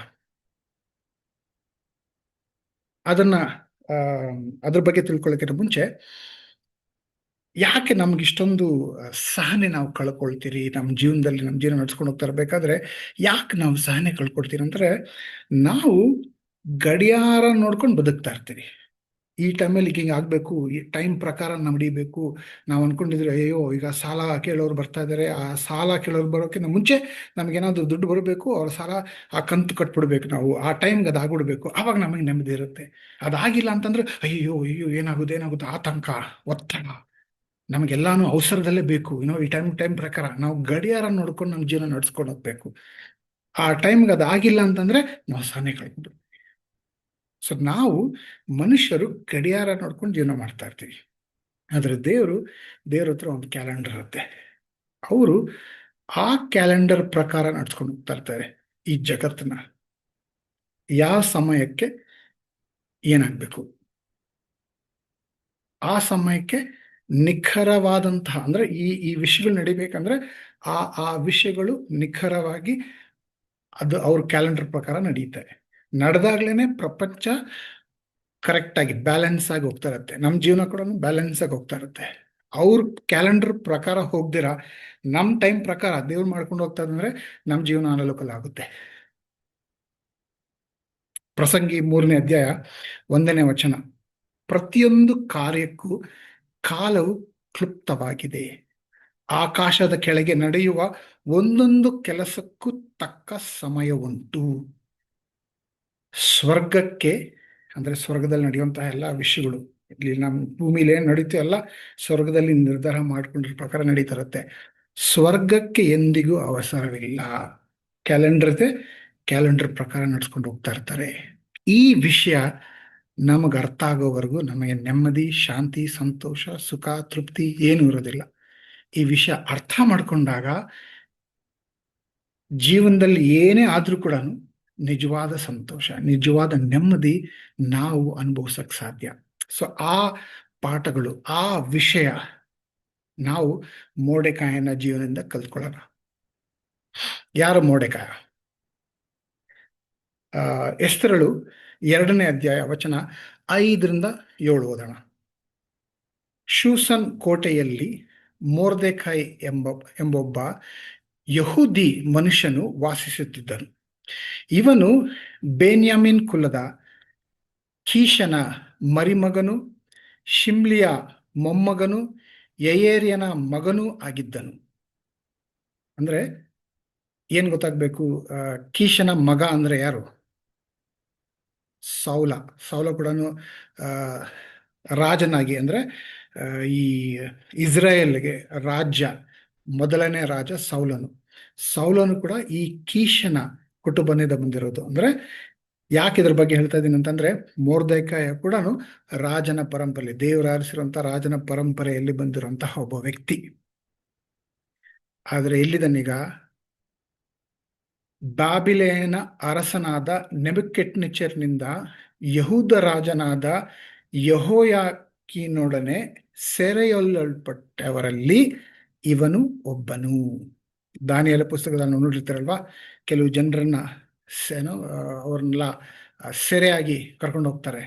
ಅದ್ರ ಬಗ್ಗೆ ತಿಳ್ಕೊಳ್ಳೋಕ್ಕಿಂತ ಮುಂಚೆ ಯಾಕೆ ನಮ್ಗೆ ಇಷ್ಟೊಂದು ಸಹನೆ ನಾವು ಕಳ್ಕೊಳ್ತೀರಿ ನಮ್ಮ ಜೀವನದಲ್ಲಿ? ನಮ್ಮ ಜೀವನ ನಡ್ಸ್ಕೊಂಡು ಹೋಗ್ತಾ ಇರಬೇಕಾದ್ರೆ ಯಾಕೆ ನಾವು ಸಹನೆ ಕಳ್ಕೊಳ್ತೀರಿ ಅಂದರೆ, ನಾವು ಗಡಿಯಾರ ನೋಡ್ಕೊಂಡು ಬದುಕ್ತಾ ಇರ್ತೀವಿ. ಈ ಟೈಮಲ್ಲಿ ಹಿಂಗೆ ಆಗಬೇಕು, ಈ ಟೈಮ್ ಪ್ರಕಾರ ನಾವು ನಡಿಬೇಕು. ನಾವು ಅನ್ಕೊಂಡಿದ್ರೆ ಅಯ್ಯೋ ಈಗ ಸಾಲ ಕೇಳೋರು ಬರ್ತಾ ಇದ್ದಾರೆ, ಆ ಸಾಲ ಕೇಳೋರು ಬರೋಕ್ಕಿಂತ ಮುಂಚೆ ನಮಗೇನಾದ್ರು ದುಡ್ಡು ಬರಬೇಕು, ಅವ್ರ ಸಾಲ ಆ ಕಂತು ಕಟ್ಬಿಡ್ಬೇಕು, ನಾವು ಆ ಟೈಮ್ಗೆ ಅದು ಆಗ್ಬಿಡ್ಬೇಕು. ಆವಾಗ ನಮಗೆ ನೆಮ್ಮದಿ ಇರುತ್ತೆ. ಅದಾಗಿಲ್ಲ ಅಂತಂದ್ರೆ ಅಯ್ಯೋ ಏನಾಗುತ್ತೆ ಆತಂಕ, ಒತ್ತಡ, ನಮಗೆಲ್ಲಾನು ಅವಸರದಲ್ಲೇ ಬೇಕು. ಈ ಟೈಮ್ ಪ್ರಕಾರ ನಾವು ಗಡಿಯಾರ ನೋಡ್ಕೊಂಡು ನಮ್ಮ ಜೀವನ ನಡ್ಸ್ಕೊಂಡು ಹೋಗ್ಬೇಕು. ಆ ಟೈಮ್ಗೆ ಅದಾಗಿಲ್ಲ ಅಂತಂದ್ರೆ ನಾವು ಸಹನೆ ಕಳ್ಕೊಂಡು. ಸೊ ನಾವು ಮನುಷ್ಯರು ಗಡಿಯಾರ ನೋಡ್ಕೊಂಡು ಜೀವನ ಮಾಡ್ತಾ ಇರ್ತೀವಿ. ಆದರೆ ದೇವ್ರ ಹತ್ರ ಒಂದು ಕ್ಯಾಲೆಂಡರ್ ಇರುತ್ತೆ. ಅವರು ಆ ಕ್ಯಾಲೆಂಡರ್ ಪ್ರಕಾರ ನಡ್ಸ್ಕೊಂಡು ಹೋಗ್ತಾ ಇರ್ತಾರೆ ಈ ಜಗತ್ತನ್ನ. ಯಾವ ಸಮಯಕ್ಕೆ ಏನಾಗಬೇಕು, ಆ ಸಮಯಕ್ಕೆ ನಿಖರವಾದಂತಹ ಅಂದ್ರೆ ಈ ವಿಷಯಗಳು ನಡಿಬೇಕಂದ್ರೆ ಆ ವಿಷಯಗಳು ನಿಖರವಾಗಿ ಅದು ಅವ್ರ ಕ್ಯಾಲೆಂಡರ್ ಪ್ರಕಾರ ನಡೆಯುತ್ತೆ. ನಡೆದಾಗ್ಲೇನೆ ಪ್ರಪಂಚ ಕರೆಕ್ಟಾಗಿ ಬ್ಯಾಲೆನ್ಸ್ ಆಗಿ ಹೋಗ್ತಾ ಇರುತ್ತೆ. ನಮ್ಮ ಜೀವನ ಕೂಡ ಬ್ಯಾಲೆನ್ಸ್ ಆಗಿ ಹೋಗ್ತಾ ಇರುತ್ತೆ. ಅವ್ರ ಕ್ಯಾಲೆಂಡರ್ ಪ್ರಕಾರ ಹೋಗ್ದಿರಾ ನಮ್ಮ ಟೈಮ್ ಪ್ರಕಾರ ದೇವ್ರು ಮಾಡ್ಕೊಂಡು ಹೋಗ್ತಾ ಇದ್ರೆ ನಮ್ಮ ಜೀವನ ಅನಾನುಕೂಲ ಆಗುತ್ತೆ. ಪ್ರಸಂಗಿ 3ನೇ ಅಧ್ಯಾಯ 1ನೇ ವಚನ, ಪ್ರತಿಯೊಂದು ಕಾರ್ಯಕ್ಕೂ ಕಾಲವು ಕ್ಲುಪ್ತವಾಗಿದೆ, ಆಕಾಶದ ಕೆಳಗೆ ನಡೆಯುವ ಒಂದೊಂದು ಕೆಲಸಕ್ಕೂ ತಕ್ಕ ಸಮಯ ಉಂಟು. ಸ್ವರ್ಗಕ್ಕೆ ಅಂದ್ರೆ ಸ್ವರ್ಗದಲ್ಲಿ ನಡೆಯುವಂತಹ ಎಲ್ಲ ವಿಷಯಗಳು, ಇಲ್ಲಿ ನಮ್ಮ ಭೂಮಿಲಿ ಏನು ನಡೀತೋ ಎಲ್ಲ ಸ್ವರ್ಗದಲ್ಲಿ ನಿರ್ಧಾರ ಮಾಡ್ಕೊಂಡಿರೋ ಪ್ರಕಾರ ನಡೀತಾ ಇರುತ್ತೆ. ಸ್ವರ್ಗಕ್ಕೆ ಎಂದಿಗೂ ಅವಸರವಿಲ್ಲ. ಕ್ಯಾಲೆಂಡರ್ ಪ್ರಕಾರ ನಡ್ಸ್ಕೊಂಡು ಹೋಗ್ತಾ ಇರ್ತಾರೆ. ಈ ವಿಷಯ ನಮಗೆ ಅರ್ಥ ಆಗೋವರೆಗೂ ನಮಗೆ ನೆಮ್ಮದಿ, ಶಾಂತಿ, ಸಂತೋಷ, ಸುಖ, ತೃಪ್ತಿ ಏನೂ ಇರೋದಿಲ್ಲ. ಈ ವಿಷಯ ಅರ್ಥ ಮಾಡ್ಕೊಂಡಾಗ ಜೀವನದಲ್ಲಿ ಏನೇ ಆದ್ರೂ ಕೂಡ ನಿಜವಾದ ಸಂತೋಷ, ನಿಜವಾದ ನೆಮ್ಮದಿ ನಾವು ಅನುಭವಿಸಕ್ ಸಾಧ್ಯ. ಸೊ ಆ ಪಾಠಗಳು, ಆ ವಿಷಯ ನಾವು ಮೊರ್ದೆಕಾಯನ ಜೀವನದಿಂದ ಕಲ್ತ್ಕೊಳ್ಳೋಣ. ಯಾರು ಮೊರ್ದೆಕಾಯ? ಎಸ್ತರಳು 2ನೇ ಅಧ್ಯಾಯ ವಚನ 5ರಿಂದ 7 ಓದೋಣ. ಶೂಷನ್ ಕೋಟೆಯಲ್ಲಿ ಮೊರ್ದೆಕಾಯ್ ಎಂಬೊಬ್ಬ ಯಹೂದಿ ಮನುಷ್ಯನು ವಾಸಿಸುತ್ತಿದ್ದನು. ಇವನು ಬೆನ್ಯಾಮಿನ್ ಕುಲದ ಕೀಷನ ಮರಿಮಗನು, ಶಿಮ್ಲಿಯ ಮೊಮ್ಮಗನು, ಯಯೇರ್ಯನ ಮಗನೂ ಆಗಿದ್ದನು. ಅಂದ್ರೆ ಏನ್ ಗೊತ್ತಾಗ್ಬೇಕು? ಕೀಷನ ಮಗ ಅಂದ್ರೆ ಯಾರು? ಸೌಲ ಕೂಡ ರಾಜನಾಗಿ, ಅಂದರೆ ಈ ಇಸ್ರಾಯೇಲ್ಗೆ ರಾಜ್ಯ, ಮೊದಲನೇ ರಾಜ ಸೌಲನು ಕೂಡ ಈ ಕೀಷನ ಕುಟುಂಬದಿಂದ ಬಂದಿರೋದು. ಅಂದರೆ ಯಾಕೆ ಇದ್ರ ಬಗ್ಗೆ ಹೇಳ್ತಾ ಇದ್ದೀನಿ ಅಂತಂದ್ರೆ, ಮೊರ್ದೆಕಾಯ ಕೂಡ ರಾಜನ ಪರಂಪರೆ, ದೇವರು ಆರಿಸಿರುವಂಥ ರಾಜನ ಪರಂಪರೆಯಲ್ಲಿ ಬಂದಿರುವಂತಹ ಒಬ್ಬ ವ್ಯಕ್ತಿ. ಆದರೆ ಎಲ್ಲಿದನೀಗ? ಬಾಬಿಲೇನ ಅರಸನಾದ ನೆಬುಕದ್ನೆಚ್ಚರನಿಂದ ಯಹೂದ ರಾಜನಾದ ಯೆಹೋಯಾಕೀನನೊಡನೆ ಸೆರೆಯೊಯ್ಯಲ್ಪಟ್ಟವರಲ್ಲಿ ಇವನು ಒಬ್ಬನು. ದಾನಿಯೇಲ ಪುಸ್ತಕದಲ್ಲಿ ನೋಡಿರ್ತಾರಲ್ವಾ, ಕೆಲವು ಜನರನ್ನ ಅವ್ರನ್ನೆಲ್ಲ ಸೆರೆಯಾಗಿ ಕರ್ಕೊಂಡು ಹೋಗ್ತಾರೆ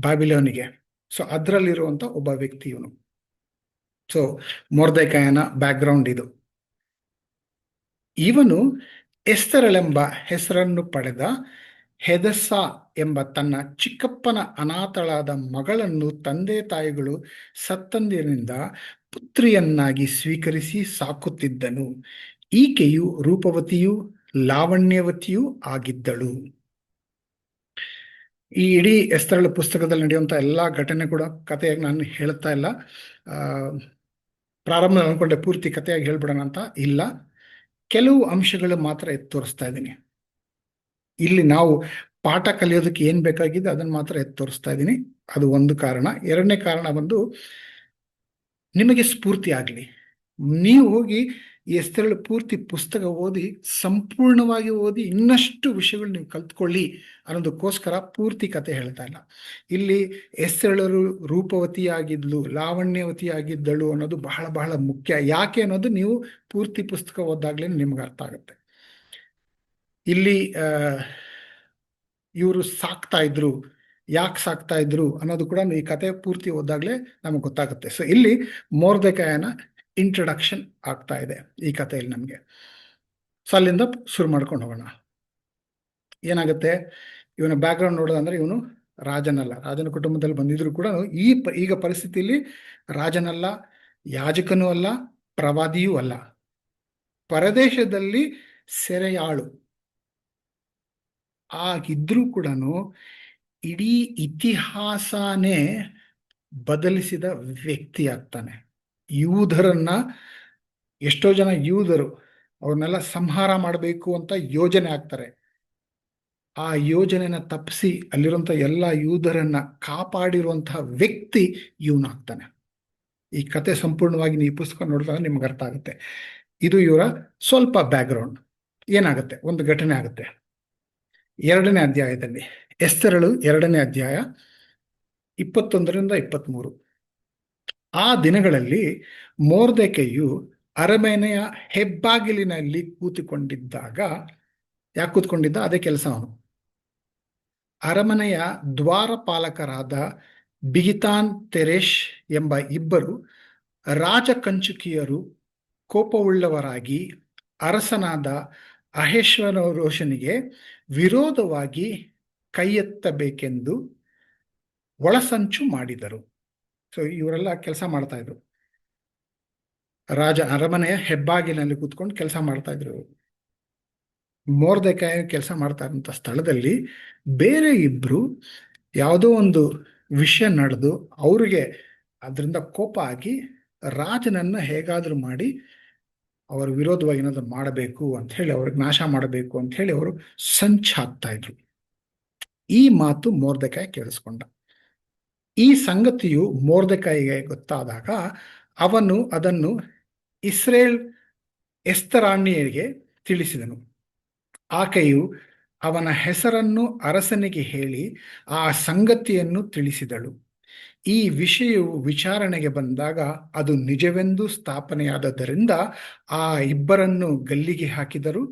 ಬಾಬಿಲೋನಿಗೆ. ಸೊ ಅದರಲ್ಲಿರುವಂಥ ಒಬ್ಬ ವ್ಯಕ್ತಿ ಇವನು. ಸೊ ಮೊರ್ದೆಕಾಯನ ಬ್ಯಾಕ್ಗ್ರೌಂಡ್ ಇದು. ಇವನು ಎಸ್ತರಳೆಂಬ ಹೆಸರನ್ನು ಪಡೆದ ಹೆದೆಸ್ಸ ಎಂಬ ತನ್ನ ಚಿಕ್ಕಪ್ಪನ ಅನಾಥಳಾದ ಮಗಳನ್ನು ತಂದೆ ತಾಯಿಗಳು ಸತ್ತಂದಿನಿಂದ ಪುತ್ರಿಯನ್ನಾಗಿ ಸ್ವೀಕರಿಸಿ ಸಾಕುತ್ತಿದ್ದನು. ಈಕೆಯು ರೂಪವತಿಯೂ ಲಾವಣ್ಯವತಿಯೂ ಆಗಿದ್ದಳು. ಈ ಇಡೀ ಎಸ್ತರಳ ಪುಸ್ತಕದಲ್ಲಿ ನಡೆಯುವಂಥ ಎಲ್ಲ ಘಟನೆ ಕೂಡ ಕಥೆಯಾಗಿ ನಾನು ಹೇಳ್ತಾ ಇಲ್ಲ. ಪ್ರಾರಂಭ ಅನ್ಕೊಂಡೆ ಪೂರ್ತಿ ಕಥೆಯಾಗಿ ಹೇಳ್ಬಿಡೋಣ ಅಂತ, ಇಲ್ಲ, ಕೆಲವು ಅಂಶಗಳು ಮಾತ್ರ ಎತ್ತಿ ತೋರಿಸ್ತಾ ಇದ್ದೀನಿ. ಇಲ್ಲಿ ನಾವು ಪಾಠ ಕಲಿಯೋದಕ್ಕೆ ಏನು ಬೇಕಾಗಿದೆ ಅದನ್ನು ಮಾತ್ರ ಎತ್ತಿ ತೋರಿಸ್ತಾ ಇದ್ದೀನಿ. ಅದು ಒಂದು ಕಾರಣ. ಎರಡನೇ ಕಾರಣ ಬಂದು, ನಿಮಗೆ ಸ್ಫೂರ್ತಿ ಆಗಲಿ. ನೀವು ಹೋಗಿ ಈ ಎಸ್ತರಳ ಪೂರ್ತಿ ಪುಸ್ತಕ ಓದಿ, ಸಂಪೂರ್ಣವಾಗಿ ಓದಿ, ಇನ್ನಷ್ಟು ವಿಷಯಗಳು ನೀವು ಕಲ್ತ್ಕೊಳ್ಳಿ ಅನ್ನೋದಕ್ಕೋಸ್ಕರ ಪೂರ್ತಿ ಕತೆ ಹೇಳ್ತಾ ಇಲ್ಲ. ಇಲ್ಲಿ ಎಸ್ತರಳು ರೂಪವತಿಯಾಗಿದ್ಲು, ಲಾವಣ್ಯವತಿಯಾಗಿದ್ದಳು ಅನ್ನೋದು ಬಹಳ ಬಹಳ ಮುಖ್ಯ. ಯಾಕೆ ಅನ್ನೋದು ನೀವು ಪೂರ್ತಿ ಪುಸ್ತಕ ಓದಾಗ್ಲೇ ನಿಮ್ಗೆ ಅರ್ಥ ಆಗುತ್ತೆ. ಇಲ್ಲಿ ಇವರು ಸಾಕ್ತಾ ಇದ್ರು, ಯಾಕೆ ಸಾಕ್ತಾ ಇದ್ರು ಅನ್ನೋದು ಕೂಡ ಈ ಕತೆ ಪೂರ್ತಿ ಓದಾಗ್ಲೇ ನಮಗೆ ಗೊತ್ತಾಗುತ್ತೆ. ಸೊ ಇಲ್ಲಿ ಮೊರ್ದೆಕಾಯನ ಇಂಟ್ರಡಕ್ಷನ್ ಆಗ್ತಾ ಇದೆ ಈ ಕಥೆಯಲ್ಲಿ ನಮಗೆ. ಸೊ ಅಲ್ಲಿಂದ ಶುರು ಮಾಡ್ಕೊಂಡು ಹೋಗೋಣ. ಏನಾಗುತ್ತೆ, ಇವನ ಬ್ಯಾಕ್ಗ್ರೌಂಡ್ ನೋಡೋದಂದ್ರೆ, ಇವನು ರಾಜನಲ್ಲ, ರಾಜನ ಕುಟುಂಬದಲ್ಲಿ ಬಂದಿದ್ರು ಕೂಡ ಈಗ ಪರಿಸ್ಥಿತಿಯಲ್ಲಿ ರಾಜನಲ್ಲ, ಯಾಜಕನೂ ಅಲ್ಲ, ಪ್ರವಾದಿಯೂ ಅಲ್ಲ, ಪರದೇಶದಲ್ಲಿ ಸೆರೆಯಾಳು ಆಗಿದ್ರೂ ಕೂಡ ಇಡೀ ಇತಿಹಾಸನೇ ಬದಲಿಸಿದ ವ್ಯಕ್ತಿ ಆಗ್ತಾನೆ. ಯೂದರನ್ನ, ಎಷ್ಟೋ ಜನ ಯೂದರು ಅವ್ರನ್ನೆಲ್ಲ ಸಂಹಾರ ಮಾಡಬೇಕು ಅಂತ ಯೋಜನೆ ಆಗ್ತಾರೆ. ಆ ಯೋಜನೆನ ತಪ್ಪಿಸಿ ಅಲ್ಲಿರುವಂಥ ಎಲ್ಲ ಯೂದರನ್ನ ಕಾಪಾಡಿರುವಂತಹ ವ್ಯಕ್ತಿ ಇವನಾಗ್ತಾನೆ. ಈ ಕತೆ ಸಂಪೂರ್ಣವಾಗಿ ನೀವು ಪುಸ್ತಕ ನೋಡಿದಾಗ ನಿಮ್ಗೆ ಅರ್ಥ ಆಗುತ್ತೆ. ಇದು ಇವರ ಸ್ವಲ್ಪ ಬ್ಯಾಕ್ಗ್ರೌಂಡ್. ಏನಾಗುತ್ತೆ, ಒಂದು ಘಟನೆ ಆಗುತ್ತೆ 2ನೇ ಅಧ್ಯಾಯದಲ್ಲಿ. ಎಸ್ತರಳು 2ನೇ ಅಧ್ಯಾಯ 21ರಿಂದ 23. ಆ ದಿನಗಳಲ್ಲಿ ಮೊರ್ದೆಕೈಯು ಅರಮನೆಯ ಹೆಬ್ಬಾಗಿಲಿನಲ್ಲಿ ಕೂತುಕೊಂಡಿದ್ದಾಗ, ಯಾಕೆ ಕೂತ್ಕೊಂಡಿದ್ದ? ಅದೇ ಕೆಲಸ ಅವನು. ಅರಮನೆಯ ದ್ವಾರಪಾಲಕರಾದ ಬಿಗಿತಾನ್ ತೆರೆಷ್ ಎಂಬ ಇಬ್ಬರು ರಾಜಕಂಚುಕಿಯರು ಕೋಪವುಳ್ಳವರಾಗಿ ಅರಸನಾದ ಅಹಷ್ವೇರೋಷನಿಗೆ ವಿರೋಧವಾಗಿ ಕೈಯೆತ್ತಬೇಕೆಂದು ಒಳಸಂಚು ಮಾಡಿದರು. ಸೊ ಇವರೆಲ್ಲ ಕೆಲಸ ಮಾಡ್ತಾ ಇದ್ರು. ಅರಮನೆಯ ಹೆಬ್ಬಾಗಿಲಿನಲ್ಲಿ ಕೂತ್ಕೊಂಡು ಕೆಲಸ ಮಾಡ್ತಾ ಇದ್ರು. ಮೊರ್ದೆಕಾಯ ಕೆಲಸ ಮಾಡ್ತಾ ಇರುವಂಥ ಸ್ಥಳದಲ್ಲಿ ಬೇರೆ ಇಬ್ರು ಯಾವುದೋ ಒಂದು ವಿಷಯ ನಡೆದು ಅವ್ರಿಗೆ ಅದರಿಂದ ಕೋಪ ಆಗಿ ರಾಜನನ್ನ ಹೇಗಾದ್ರೂ ಮಾಡಿ ಅವರ ವಿರೋಧವಾಗಿ ಏನಾದ್ರು ಮಾಡಬೇಕು ಅಂತ ಹೇಳಿ, ಅವ್ರಿಗೆ ನಾಶ ಮಾಡಬೇಕು ಅಂತ ಹೇಳಿ ಅವರು ಸಂಚು ಹಾಕ್ತಾ ಇದ್ರು. ಈ ಮಾತು ಮೊರ್ದೆಕಾಯ ಕೇಳಿಸ್ಕೊಂಡ. ಈ ಸಂಗತಿಯು ಮೊರ್ದೆಕಾಯಿಗೆ ಗೊತ್ತಾದಾಗ ಅವನು ಅದನ್ನು ಇಸ್ರೇಲ್ ಎಸ್ತರಾಣಿಯರಿಗೆ ತಿಳಿಸಿದನು. ಆಕೆಯು ಅವನ ಹೆಸರನ್ನು ಅರಸನಿಗೆ ಹೇಳಿ ಆ ಸಂಗತಿಯನ್ನು ತಿಳಿಸಿದಳು. ಈ ವಿಷಯವು ವಿಚಾರಣೆಗೆ ಬಂದಾಗ ಅದು ನಿಜವೆಂದು ಸ್ಥಾಪನೆಯಾದದ್ದರಿಂದ ಆ ಇಬ್ಬರನ್ನು ಗಲ್ಲಿಗೆ ಹಾಕಿದರು.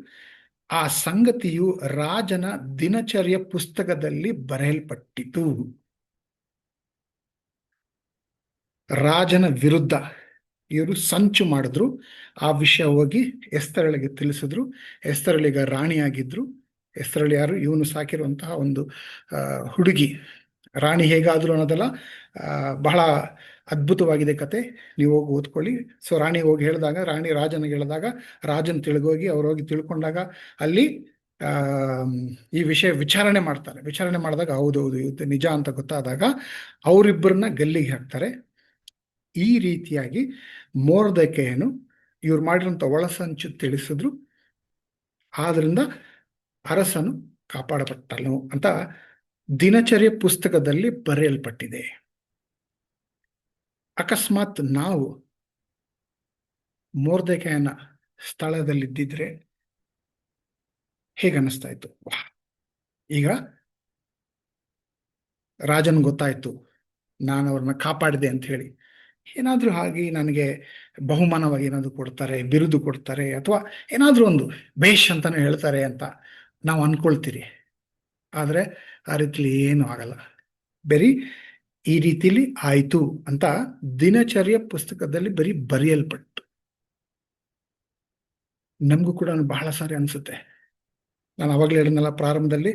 ಆ ಸಂಗತಿಯು ರಾಜನ ದಿನಚರ್ಯ ಪುಸ್ತಕದಲ್ಲಿ ಬರೆಯಲ್ಪಟ್ಟಿತು. ರಾಜನ ವಿರುದ್ಧ ಇವರು ಸಂಚು ಮಾಡಿದ್ರು. ಆ ವಿಷಯ ಹೋಗಿ ಎಸ್ತರಳಿಗೆ ತಿಳಿಸಿದ್ರು. ಎಸ್ತರಳಿಗ ರಾಣಿಯಾಗಿದ್ರು. ಎಸ್ತರಳು ಯಾರು? ಇವನು ಸಾಕಿರುವಂತಹ ಒಂದು ಹುಡುಗಿ. ರಾಣಿ ಹೇಗಾದ್ರು ಅನ್ನೋದೆಲ್ಲ ಬಹಳ ಅದ್ಭುತವಾಗಿದೆ ಕತೆ, ನೀವು ಹೋಗಿ ಓದ್ಕೊಳ್ಳಿ. ಸೊ ರಾಣಿ ಹೋಗಿ ಹೇಳಿದಾಗ, ರಾಣಿ ರಾಜನಿಗೆ ಹೇಳಿದಾಗ ರಾಜನ ತಿಳಿಗೋಗಿ ಅವ್ರು ಹೋಗಿ ತಿಳ್ಕೊಂಡಾಗ ಅಲ್ಲಿ ಈ ವಿಷಯ ವಿಚಾರಣೆ ಮಾಡ್ತಾರೆ. ವಿಚಾರಣೆ ಮಾಡಿದಾಗ ಹೌದೌದು ಇದು ನಿಜ ಅಂತ ಗೊತ್ತಾದಾಗ ಅವರಿಬ್ಬರನ್ನ ಗಲ್ಲಿಗೆ ಹಾಕ್ತಾರೆ. ಈ ರೀತಿಯಾಗಿ ಮೊರ್ದೆಕೈಯನು ಇವ್ರು ಮಾಡಿರುವಂಥ ಒಳಸಂಚು ತಿಳಿಸಿದ್ರು. ಆದ್ರಿಂದ ಅರಸನು ಕಾಪಾಡಪಟ್ಟನು ಅಂತ ದಿನಚರ್ಯ ಪುಸ್ತಕದಲ್ಲಿ ಬರೆಯಲ್ಪಟ್ಟಿದೆ. ಅಕಸ್ಮಾತ್ ನಾವು ಮೊರ್ದೆಕೈಯನ ಸ್ಥಳದಲ್ಲಿದ್ದಿದ್ರೆ ಹೇಗನ್ನಿಸ್ತಾ ಇತ್ತು? ಈಗ ರಾಜನ್ ಗೊತ್ತಾಯ್ತು ನಾನು ಅವ್ರನ್ನ ಕಾಪಾಡಿದೆ ಅಂತ ಹೇಳಿ, ಏನಾದರೂ ಹಾಗೆ ನನಗೆ ಬಹುಮಾನವಾಗಿ ಏನಾದರೂ ಕೊಡ್ತಾರೆ, ಬಿರುದು ಕೊಡ್ತಾರೆ, ಅಥವಾ ಏನಾದರೂ ಒಂದು ಬೇಷ್ ಅಂತಾನೆ ಹೇಳ್ತಾರೆ ಅಂತ ನಾವು ಅನ್ಕೊಳ್ತೀರಿ. ಆದರೆ ಆ ರೀತಿಲಿ ಏನೂ ಆಗಲ್ಲ. ಬರೀ ಈ ರೀತಿಲಿ ಆಯ್ತು ಅಂತ ದಿನಚರ್ಯ ಪುಸ್ತಕದಲ್ಲಿ ಬರೀ ಬರೆಯಲ್ಪಟ್ಟು. ನಮಗೂ ಕೂಡ ಬಹಳ ಸಾರಿ ಅನಿಸುತ್ತೆ. ನಾನು ಅವಾಗಲೇ ಹೇಳಿದ್ನಲ್ಲ ಪ್ರಾರಂಭದಲ್ಲಿ,